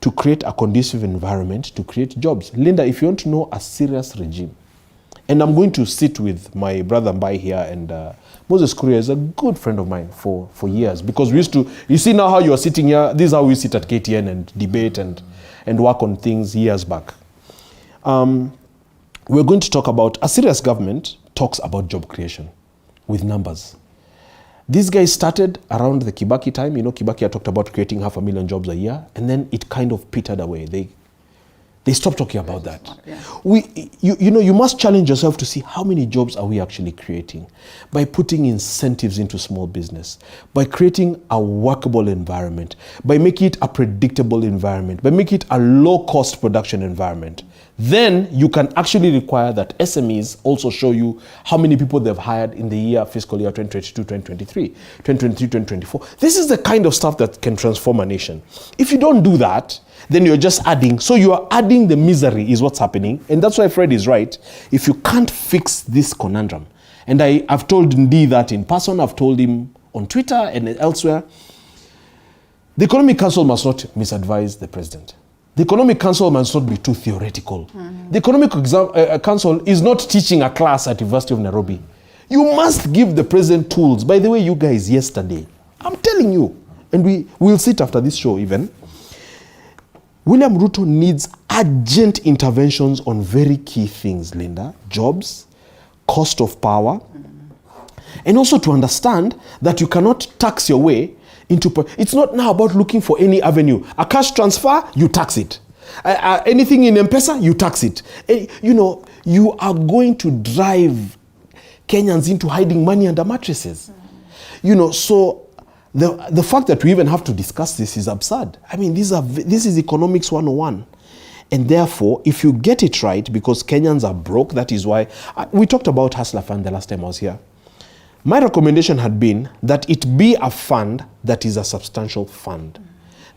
to create a conducive environment to create jobs. Linda, if you want to know a serious regime, and I'm going to sit with my brother Mbai here, and Moses Kuria is a good friend of mine for years, because we used to, you see now how you are sitting here, this is how we sit at KTN and debate and work on things years back. We're going to talk about, a serious government talks about job creation with numbers. These guys started around the Kibaki time. You know, Kibaki had talked about creating 500,000 jobs a year, and then it kind of petered away. They stopped talking about that. You must challenge yourself to see how many jobs are we actually creating by putting incentives into small business, by creating a workable environment, by making it a predictable environment, by making it a low-cost production environment. Then you can actually require that SMEs also show you how many people they've hired in the fiscal year 2022, 2023, 2023, 2024. This is the kind of stuff that can transform a nation. If you don't do that, then you're just adding. So you are adding the misery is what's happening. And that's why Fred is right. If you can't fix this conundrum, and I've told Ndi that in person, I've told him on Twitter and elsewhere, the Economic Council must not misadvise the president. The Economic Council must not be too theoretical. The Economic Council is not teaching a class at University of Nairobi. You must give the president tools. By the way, you guys, yesterday, I'm telling you, and we'll sit after this show even, William Ruto needs urgent interventions on very key things, Linda. Jobs, cost of power, and also to understand that you cannot tax your way into. It's not now about looking for any avenue. A cash transfer, you tax it. Anything in M-Pesa, you tax it. You are going to drive Kenyans into hiding money under mattresses. So the fact that we even have to discuss this is absurd. I mean, this is economics 101. And therefore, if you get it right, because Kenyans are broke, that is why we talked about Hustler Fund the last time I was here. My recommendation had been that it be a fund that is a substantial fund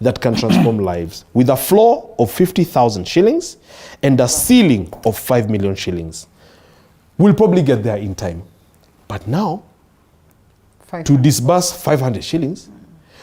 that can transform lives, with a floor of 50,000 shillings and a ceiling of 5 million shillings. We'll probably get there in time. But now, to disburse 500 shillings,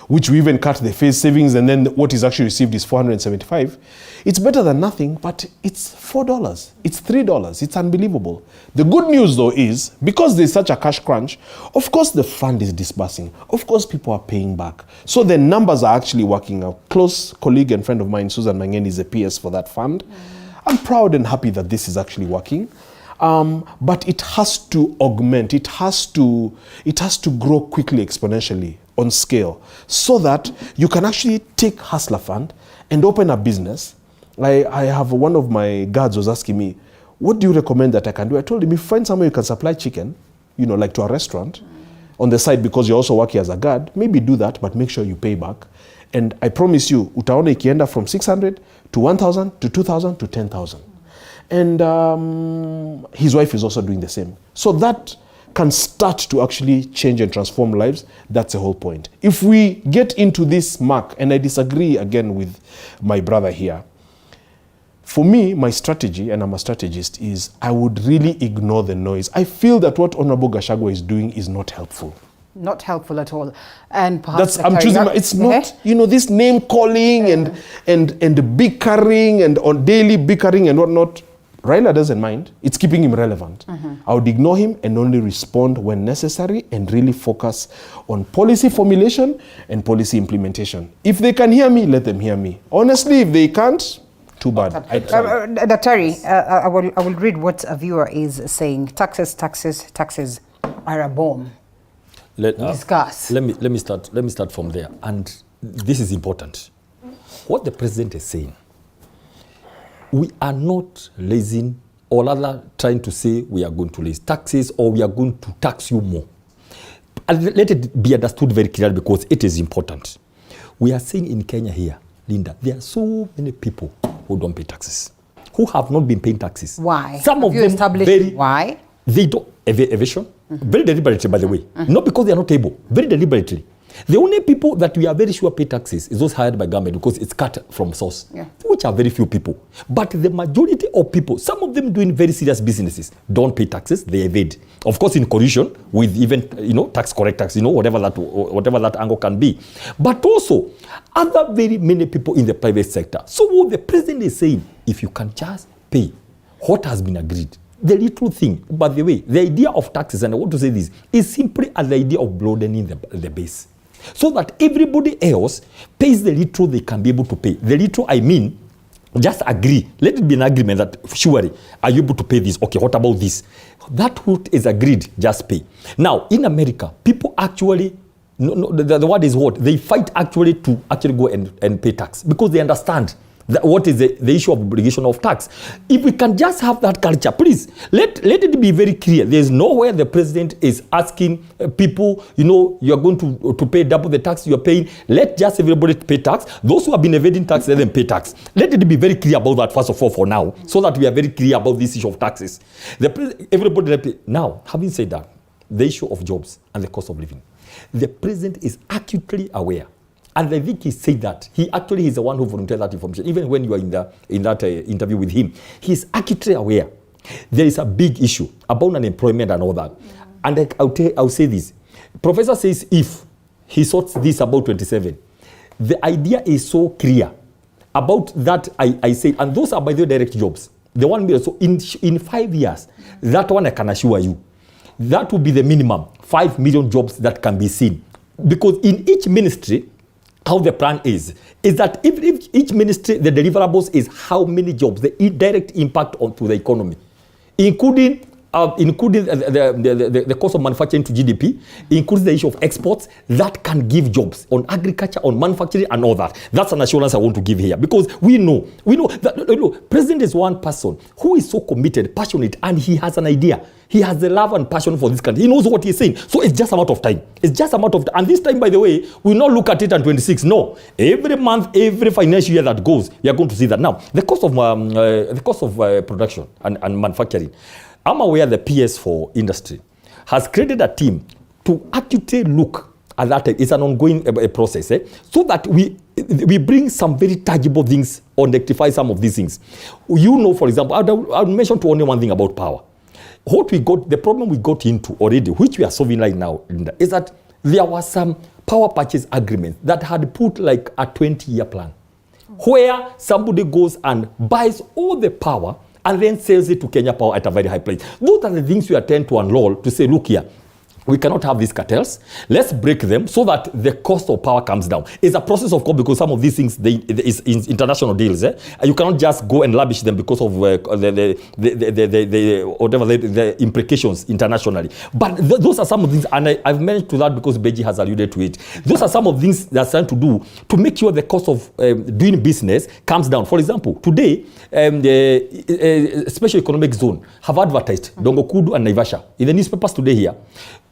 which we even cut the phase savings, and then what is actually received is 475. It's better than nothing, but it's $4. It's $3. It's unbelievable. The good news, though, is because there's such a cash crunch, of course the fund is disbursing. Of course people are paying back. So the numbers are actually working out. Close colleague and friend of mine, Susan Mangen, is a PS for that fund. I'm proud and happy that this is actually working. But it has to augment. It has to grow quickly, exponentially, on scale, so that you can actually take Hustler Fund and open a business. I have one of my guards was asking me, what do you recommend that I can do? I told him, if you find somewhere you can supply chicken, like to a restaurant on the side, because you're also working as a guard, maybe do that, but make sure you pay back. And I promise you, utaona ikienda from 600 to 1,000 to 2,000 to 10,000. And his wife is also doing the same. So that can start to actually change and transform lives. That's the whole point. If we get into this mark, and I disagree again with my brother here, for me, my strategy, and I'm a strategist, is I would really ignore the noise. I feel that what Honorable Gachagua is doing is not helpful. Not helpful at all. And perhaps I'm choosing it's not, this name calling and bickering and on daily bickering and whatnot. Raila doesn't mind. It's keeping him relevant. I would ignore him and only respond when necessary and really focus on policy formulation and policy implementation. If they can hear me, let them hear me. Honestly, if they can't, too bad. Daktari, I will read what a viewer is saying. Taxes are a bomb. Discuss. Let me start from there. And this is important. What the president is saying, we are not raising, or rather trying to say we are going to raise taxes or we are going to tax you more. And let it be understood very clearly because it is important. We are saying in Kenya here, Linda, there are so many people who don't pay taxes, who have not been paying taxes. Why? Some of them established why? They don't, evasion, very deliberately, by the way. Not because they are not able, very deliberately. The only people that we are very sure pay taxes is those hired by government because it's cut from source, which are very few people. But the majority of people, some of them doing very serious businesses, don't pay taxes, they evade. Of course, in collusion with even, tax correctors, whatever that angle can be. But also, other very many people in the private sector. So what the president is saying, if you can just pay what has been agreed, the little thing, by the way, the idea of taxes, and I want to say this, is simply the idea of broadening the base. So that everybody else pays the little they can be able to pay. The little, I mean, just agree. Let it be an agreement that, surely, are you able to pay this? Okay, what about this? That what is agreed, just pay. Now, in America, people actually, the word is what? They fight actually to actually go and pay tax because they understand what is the issue of obligation of tax. If we can just have that culture, please, let it be very clear. There's nowhere the president is asking people, you're going to pay double the tax you're paying. Let just everybody pay tax. Those who have been evading tax, let them pay tax. Let it be very clear about that, first of all, for now, so that we are very clear about this issue of taxes. Everybody let pay. Now, having said that, the issue of jobs and the cost of living, the president is acutely aware. And I think he said that. He actually is the one who volunteered that information. Even when you are in that interview with him, he's acutely aware. There is a big issue about unemployment and all that. And I'll say this. Professor says if he sorts this about 27, the idea is so clear about that I say, and those are by the way direct jobs. The 1 million. So in 5 years, that one I can assure you, that will be the minimum 5 million jobs that can be seen. Because in each ministry, how the plan is that if each ministry, the deliverables is how many jobs, the direct impact onto the economy, including the cost of manufacturing to GDP, includes the issue of exports that can give jobs on agriculture, on manufacturing and all that. That's an assurance I want to give here because we know that President is one person who is so committed, passionate, and he has an idea. He has the love and passion for this country. He knows what he's saying. So it's just a matter of time. It's just a matter of time. And this time, by the way, we'll not look at it on 26. No. Every month, every financial year that goes, we are going to see that. Now, the cost of production and manufacturing. I'm aware the PS for industry has created a team to actually look at that. It's an ongoing process, so that we bring some very tangible things or rectify some of these things. For example, I'll mention to only one thing about power. The problem we got into already, which we are solving right now, is that there was some power purchase agreement that had put like a 20-year plan where somebody goes and buys all the power and then sells it to Kenya Power at a very high price. Those are the things we attend to unroll to say, look here, we cannot have these cartels. Let's break them so that the cost of power comes down. It's a process, of course, because some of these things is international deals. You cannot just go and lavish them because of the implications internationally. But those are some of the things, and I've mentioned to that because Beji has alluded to it. Those are some of the things that's trying to do to make sure the cost of doing business comes down. For example, today, the Special Economic Zone have advertised Dongo Kudu and Naivasha in the newspapers today here,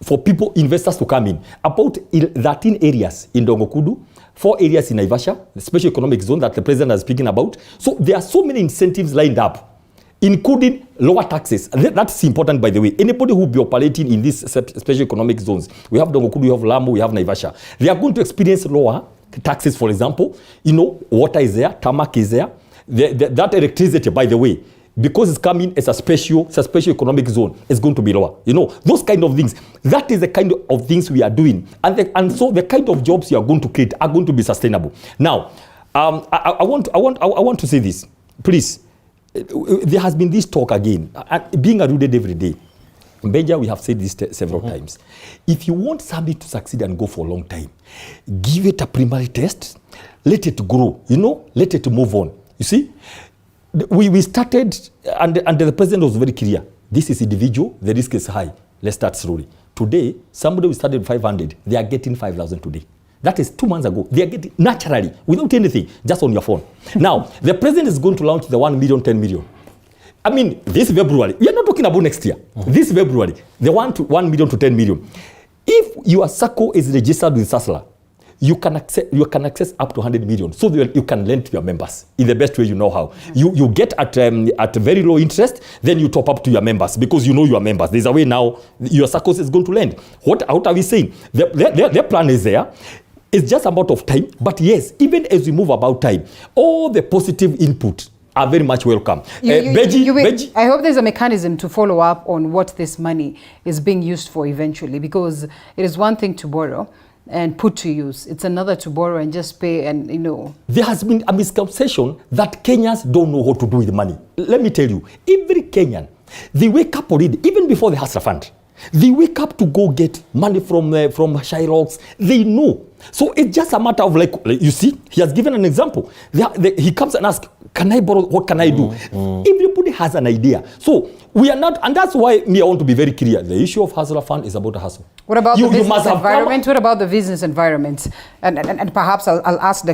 for people, investors to come in. About 13 areas in Dongo Kudu, 4 areas in Naivasha, the Special Economic Zone that the president is speaking about. So there are so many incentives lined up, including lower taxes. That's important, by the way. Anybody who will be operating in these Special Economic Zones, we have Dongo Kudu, we have Lamu, we have Naivasha, they are going to experience lower taxes, for example. You know, water is there, tarmac is there. That electricity, by the way, because it's coming as a special economic zone, it's going to be lower. You know, those kind of things. That is the kind of things we are doing. And so the kind of jobs you are going to create are going to be sustainable. Now, I want to say this. Please, there has been this talk again, being alluded every day. Benja, we have said this several times. If you want somebody to succeed and go for a long time, give it a primary test, let it grow, you know, let it move on. You see? We started, and the president was very clear. This is individual, the risk is high. Let's start slowly. Today, somebody who started 500, they are getting 5,000 today. That is 2 months ago. They are getting naturally, without anything, just on your phone. Now, the president is going to launch the 1 million, 10 million. I mean, this February, we are not talking about next year. This February, the 1 million to 10 million. If your SACCO is registered with SASLA, you can access up to 100 million, so that you can lend to your members in the best way you know how. You get at very low interest, then you top up to your members because you know your members. There's a way now your SACCOs is going to lend. What are we saying? Their plan is there. It's just a matter of time. But yes, even as we move about time, all the positive input are very much welcome. I hope there's a mechanism to follow up on what this money is being used for eventually, because it is one thing to borrow and put to use. It's another to borrow and just pay, and you know. There has been a misconception that Kenyans don't know what to do with money. Let me tell you, every Kenyan, they wake up already, even before the Hustler Fund. They wake up to go get money from Shyrocks. They know. So it's just a matter of like you see, he has given an example. He comes and asks, can I borrow? What can I do? Everybody has an idea. So we are not, and that's why I want to be very clear. The issue of Hustler Fund is about a hustle. What about the business environment? What about the business environment? And perhaps I'll ask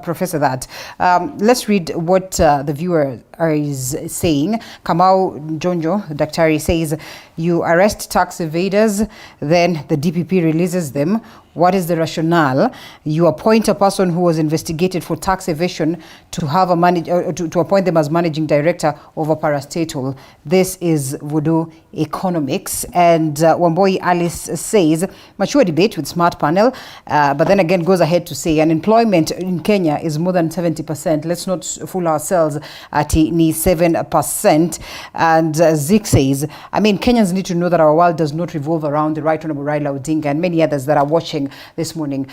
Professor that. Let's read what the viewer is saying. Kamau Jonjo, Daktari, says, you arrest tax evaders, then the DPP releases them. What is the rationale? You appoint a person who was investigated for tax evasion to have to appoint them as managing director of a parastatal. This is voodoo economics. And Wamboi Alice says, mature debate with smart panel, but then again goes ahead to say unemployment in Kenya is more than 70%. Let's not fool ourselves at 7%. And Zik says, I mean, Kenyans need to know that our world does not revolve around the Right Honorable Raila Odinga and many others that are watching this morning.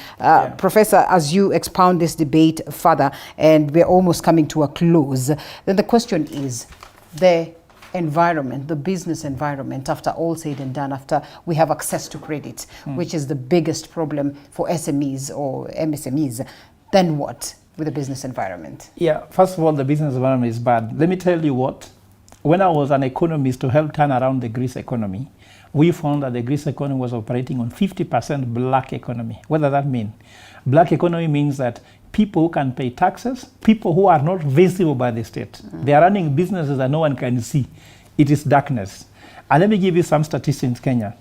Professor, as you expound this debate further, and we're almost coming to a close, then the question is the environment, the business environment, after all said and done, after we have access to credit, which is the biggest problem for SMEs or MSMEs, then what with the business environment? Yeah, first of all, the business environment is bad. Let me tell you what, when I was an economist to help turn around the Greece economy, we found that the Greece economy was operating on 50% black economy. What does that mean? Black economy means that people who can pay taxes, people who are not visible by the state. They are running businesses that no one can see. It is darkness. And let me give you some statistics in Kenya.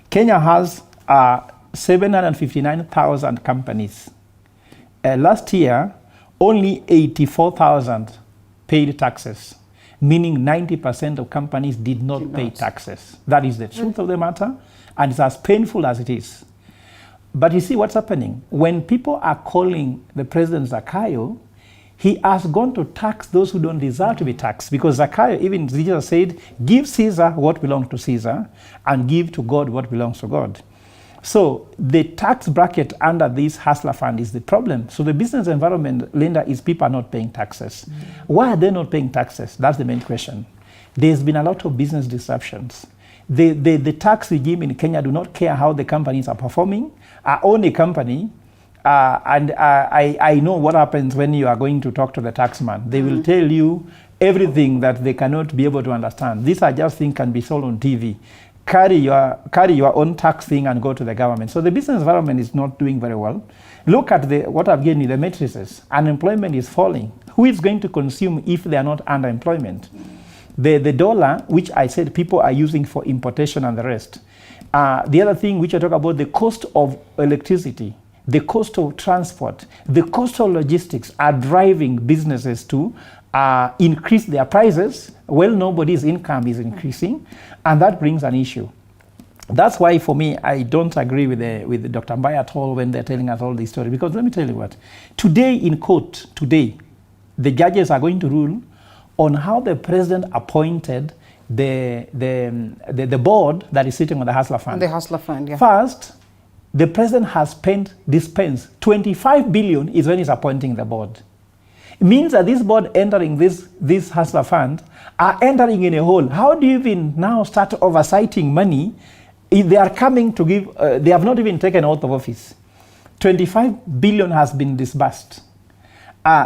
Kenya has 759,000 companies. Last year, only 84,000 paid taxes, meaning 90% of companies did not pay taxes. That is the truth of the matter, and it's as painful as it is. But you see what's happening? When people are calling the president Zakayo, he has gone to tax those who don't deserve to be taxed, because Zakayo, even Jesus said, give Caesar what belongs to Caesar and give to God what belongs to God. So the tax bracket under this hustler fund is the problem. So the business environment, Linda, is people are not paying taxes. Why are they not paying taxes? That's the main question. There's been a lot of business disruptions. The tax regime in Kenya do not care how the companies are performing. I own a company, and I know what happens when you are going to talk to the taxman. They will tell you everything that they cannot be able to understand. These are just things can be sold on TV. Carry your own tax thing and go to the government. So the business environment is not doing very well. Look at what I've given you, the matrices. Unemployment is falling. Who is going to consume if they are not underemployment? The dollar, which I said people are using for importation and the rest. The other thing which I talk about, the cost of electricity, the cost of transport, the cost of logistics are driving businesses to increase their prices. Well, nobody's income is increasing, and that brings an issue. That's why, for me, I don't agree with Dr. Mbai at all when they're telling us all these stories. Because let me tell you what, today in court, the judges are going to rule on how the president appointed the board that is sitting on the hustler fund. The hustler fund, yeah. First, the president has dispensed 25 billion is when he's appointing the board. It means that this board entering this hustler fund are entering in a hole. How do you even now start oversighting money if they are coming to give, they have not even taken oath of office. 25 billion has been disbursed.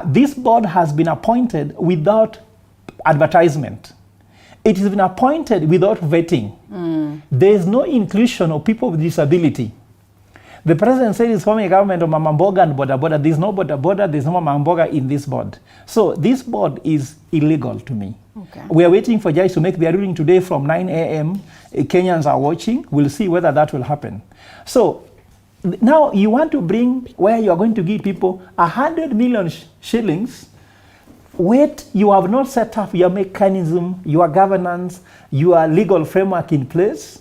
This board has been appointed without advertisement. It has been appointed without vetting. There is no inclusion of people with disability. The president said he's forming a government of Mama Mboga and Boda Boda. There's no Boda Boda, there's no Mama Mboga in this board. So this board is illegal to me. Okay. We are waiting for judges to make their ruling today from 9 a.m. Kenyans are watching. We'll see whether that will happen. So now you want to bring where you are going to give people 100 million shillings. Wait, you have not set up your mechanism, your governance, your legal framework in place.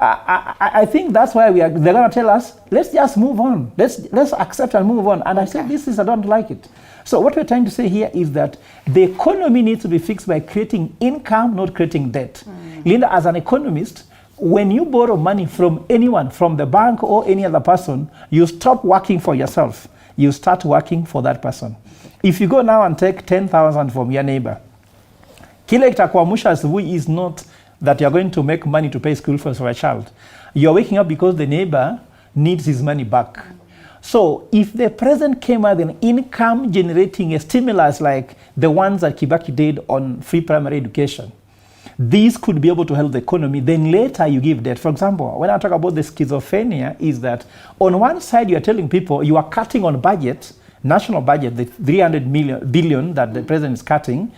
I think that's why they're going to tell us, let's just move on. Let's accept and move on. And I said, I don't like it. So what we're trying to say here is that the economy needs to be fixed by creating income, not creating debt. Linda, as an economist, when you borrow money from anyone, from the bank or any other person, you stop working for yourself. You start working for that person. If you go now and take 10,000 from your neighbor, kile kitakuamsha asubuhi is not that you're going to make money to pay school fees for a child. You're waking up because the neighbor needs his money back. So if the president came out with an income generating a stimulus like the ones that Kibaki did on free primary education, these could be able to help the economy. Then later you give debt. For example, when I talk about the schizophrenia, is that on one side you're telling people you are cutting on budget, national budget, the 300 billion that the president is cutting.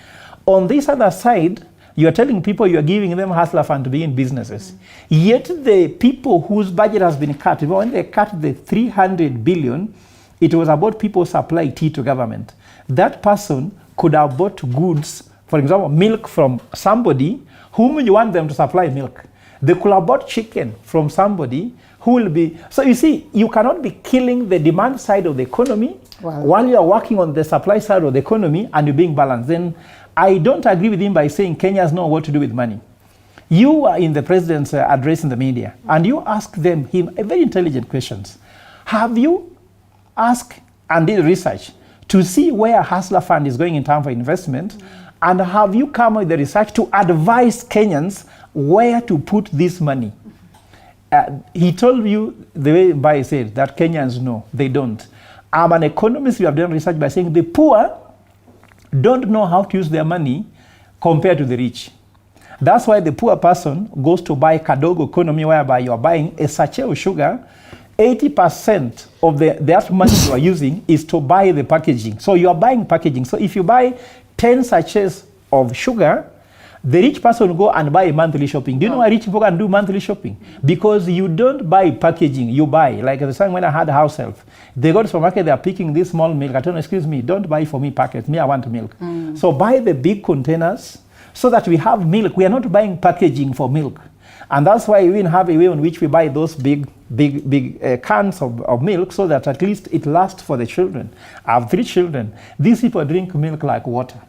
On this other side, you are telling people you are giving them hustler fund to begin businesses. Yet the people whose budget has been cut, when they cut the 300 billion, it was about people supply tea to government. That person could have bought goods, for example, milk from somebody whom you want them to supply milk. They could have bought chicken from somebody who will be... So you see, you cannot be killing the demand side of the economy while you are working on the supply side of the economy and you're being balanced. Then I don't agree with him by saying Kenyans know what to do with money. You are in the president's address in the media and you ask him very intelligent questions. Have you asked and did research to see where hustler fund is going in terms of investment? And have you come with the research to advise Kenyans where to put this money? He told you, the way Mbai said, that Kenyans know. They don't. I'm an economist. We have done research by saying the poor don't know how to use their money compared to the rich. That's why the poor person goes to buy kadogo economy, whereby you are buying a sachet of sugar. 80% of that money you are using is to buy the packaging. So you are buying packaging. So if you buy 10 sachets of sugar, the rich person will go and buy monthly shopping. Do you know why rich people can do monthly shopping? Because you don't buy packaging, you buy. Like the time when I had house help, they go to the supermarket, they are picking this small milk. I tell them, excuse me, don't buy for me packets. Me, I want milk. So buy the big containers so that we have milk. We are not buying packaging for milk. And that's why we even have a way in which we buy those big cans of milk so that at least it lasts for the children. I have 3 children. These people drink milk like water.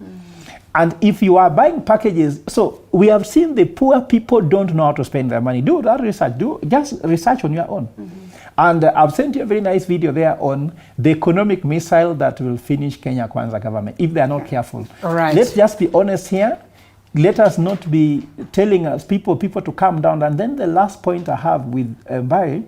And if you are buying packages, so we have seen the poor people don't know how to spend their money. Do that research. Do just research on your own. And I've sent you a very nice video there on the economic missile that will finish Kenya Kwanza government if they are not careful. All right. Let's just be honest here. Let us not be telling us people to calm down. And then the last point I have with Mbaye,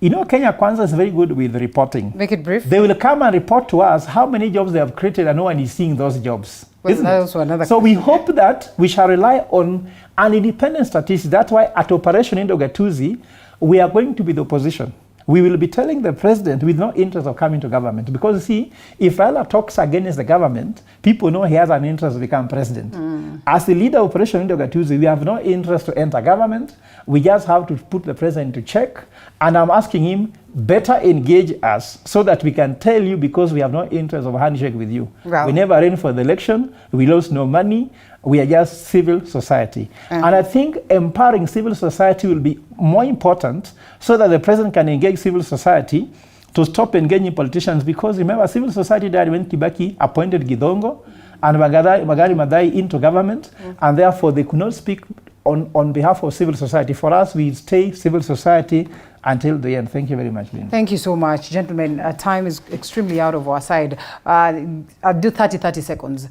you know, Kenya Kwanza is very good with reporting. Make it brief. They will come and report to us how many jobs they have created and no one is seeing those jobs. Well, that's also another so we hope that we shall rely on an independent statistics. That's why at Operation Indogatuzi, we are going to be the opposition. We will be telling the president with no interest of coming to government. Because see, if Raila talks against the government, people know he has an interest to become president. As the leader of Operation Indogatuzi, we have no interest to enter government. We just have to put the president to check. And I'm asking him, better engage us so that we can tell you, because we have no interest of a handshake with you. Wow. We never ran for the election. We lost no money. We are just civil society. And I think empowering civil society will be more important so that the president can engage civil society to stop engaging politicians. Because remember, civil society died when Kibaki appointed Gidongo and Magari Madai into government, and therefore they could not speak on behalf of civil society. For us, we stay civil society until the end. Thank you very much, Lynn. Thank you so much, gentlemen. Time is extremely out of our side. I'll do 30 seconds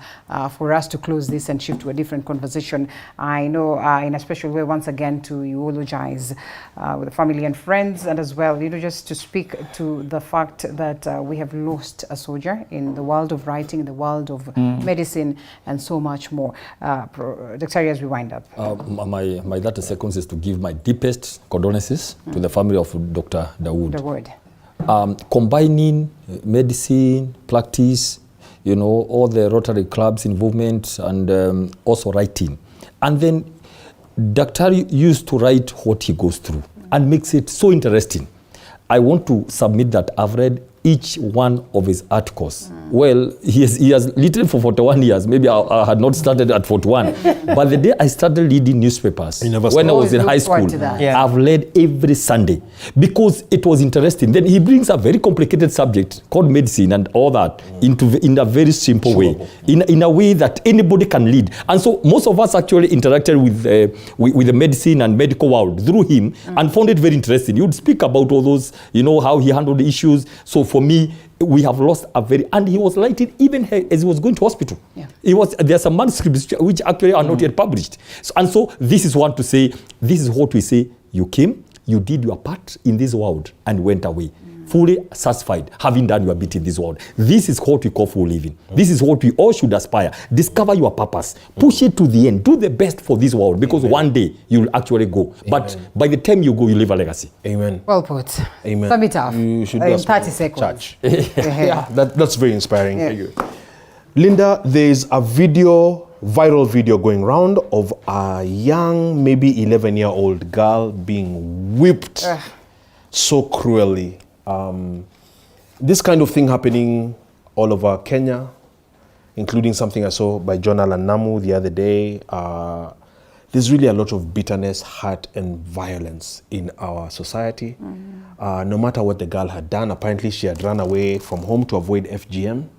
for us to close this and shift to a different conversation. I know in a special way, once again, to eulogize with the family and friends, and as well, you know, just to speak to the fact that we have lost a soldier in the world of writing, in the world of medicine, and so much more. Dr. as we wind up. My 30 seconds is to give my deepest condolences to the family of Dr. Dawood. Combining medicine, practice, you know, all the Rotary clubs involvement, and also writing. And then Dr. used to write what he goes through and makes it so interesting. I want to submit that I've read each one of his articles. Well, he has written for 41 years. Maybe I had not started at 41. But the day I started reading newspapers, when I was in high school, I've read every Sunday because it was interesting. Then he brings a very complicated subject called medicine and all that in a very simple way, in a way that anybody can read. And so most of us actually interacted with the medicine and medical world through him and found it very interesting. He would speak about all those, you know, how he handled the issues. So for me, we have lost and he was writing even as he was going to hospital. There are some manuscripts which actually are not yet published. So this is one to say, this is what we say, you came, you did your part in this world and went away. Fully satisfied, having done your bit in this world. This is what we call full living. This is what we all should aspire. Discover your purpose. Push it to the end. Do the best for this world, because one day you will actually go. But by the time you go, you leave a legacy. Amen. Well put. Amen. Sum it up You should in 30 seconds. Yeah, that's very inspiring. Thank you. Linda, there's a viral video going around of a young, maybe 11-year-old girl being whipped so cruelly. This kind of thing happening all over Kenya, including something I saw by John Allan Namu the other day. There's really a lot of bitterness, hurt, and violence in our society. No matter what the girl had done, apparently she had run away from home to avoid FGM.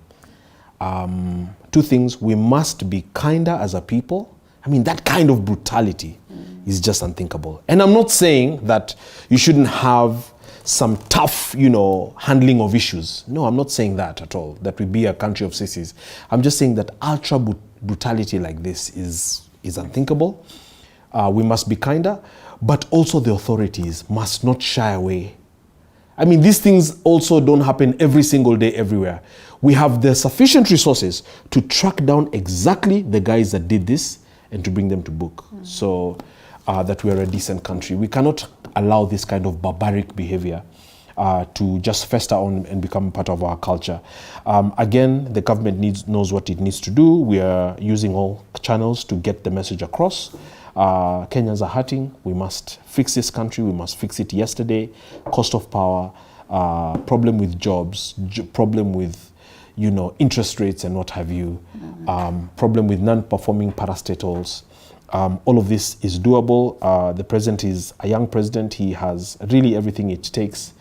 Two things: we must be kinder as a people. I mean, that kind of brutality is just unthinkable. And I'm not saying that you shouldn't have some tough, handling of issues. No, I'm not saying that at all, that we be a country of sissies. I'm just saying that ultra brutality like this is unthinkable. We must be kinder, but also the authorities must not shy away. I mean, these things also don't happen every single day everywhere. We have the sufficient resources to track down exactly the guys that did this and to bring them to book. So that we are a decent country. We cannot allow this kind of barbaric behavior to just fester on and become part of our culture. Again, the government knows what it needs to do. We are using all channels to get the message across. Kenyans are hurting. We must fix this country. We must fix it yesterday. Cost of power, problem with jobs, problem with interest rates and what have you, problem with non-performing parastatals. All of this is doable. The president is a young president. He has really everything it takes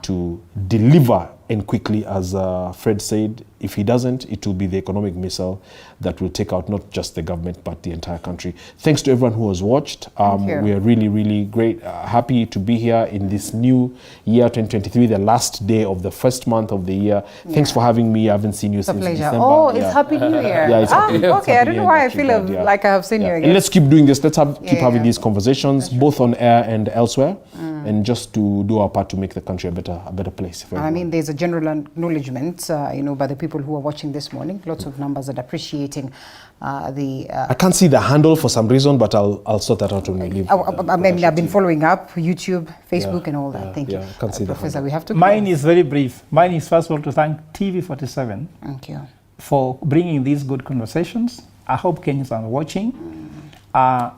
to deliver and quickly, as Fred said. If he doesn't, it will be the economic missile that will take out not just the government, but the entire country. Thanks to everyone who has watched. We are really, really great, happy to be here in this new year, 2023, the last day of the first month of the year. Thanks for having me. I haven't seen you since December. Oh, it's Happy New Year. Yeah, it's okay, I don't know why I feel like I have seen you again. And let's keep doing this. Let's keep having these conversations, both on air and elsewhere, and just to do our part to make the country a better place for everyone. I mean, there's a general acknowledgement, by the people who are watching this morning. Lots of numbers that appreciating the. I can't see the handle for some reason, but I'll sort that out when we leave. I've been following up YouTube, Facebook, and all that. Thank you, I can't see Professor. We have to. Mine is very brief. Mine is first of all to thank TV47. Thank you for bringing these good conversations. I hope Kenyans are watching.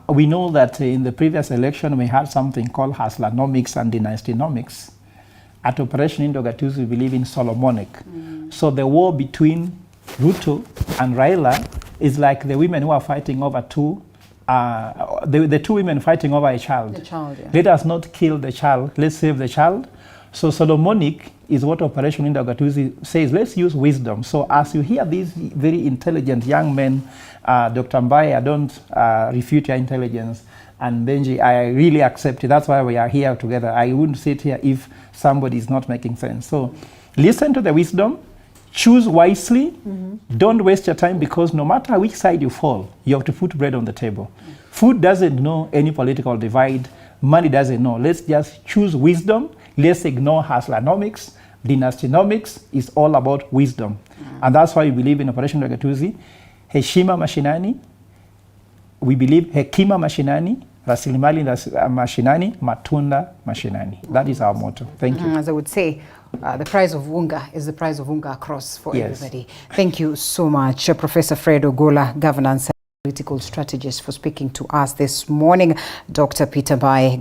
We know that in the previous election we had something called Haslanomics and Dynastynomics. At Operation Indogatuzi, we believe in Solomonic. So the war between Ruto and Raila is like the women who are fighting over the two women fighting over a child. The child, yeah. Let us not kill the child, let's save the child. So Solomonic is what Operation Indogatuzi says, let's use wisdom. So as you hear these very intelligent young men, Dr. Mbaye, I don't refute your intelligence, and Benji, I really accept it. That's why we are here together. I wouldn't sit here if somebody is not making sense. So listen to the wisdom, choose wisely, don't waste your time, because no matter which side you fall, you have to put bread on the table. Food doesn't know any political divide, money doesn't know. Let's just choose wisdom. Let's ignore Haslanomics. Dynastynomics is all about wisdom. And that's why we believe in Operation Indogatuzi. Heshima mashinani, we believe hekima mashinani, rasilimali mashinani, matunda mashinani. That is our motto. Thank you. As I would say, the price of unga is the price of unga across for everybody. Thank you so much, Professor Fred Ogola, Governance and Political Strategist, for speaking to us this morning. Dr. Peter Mbaye,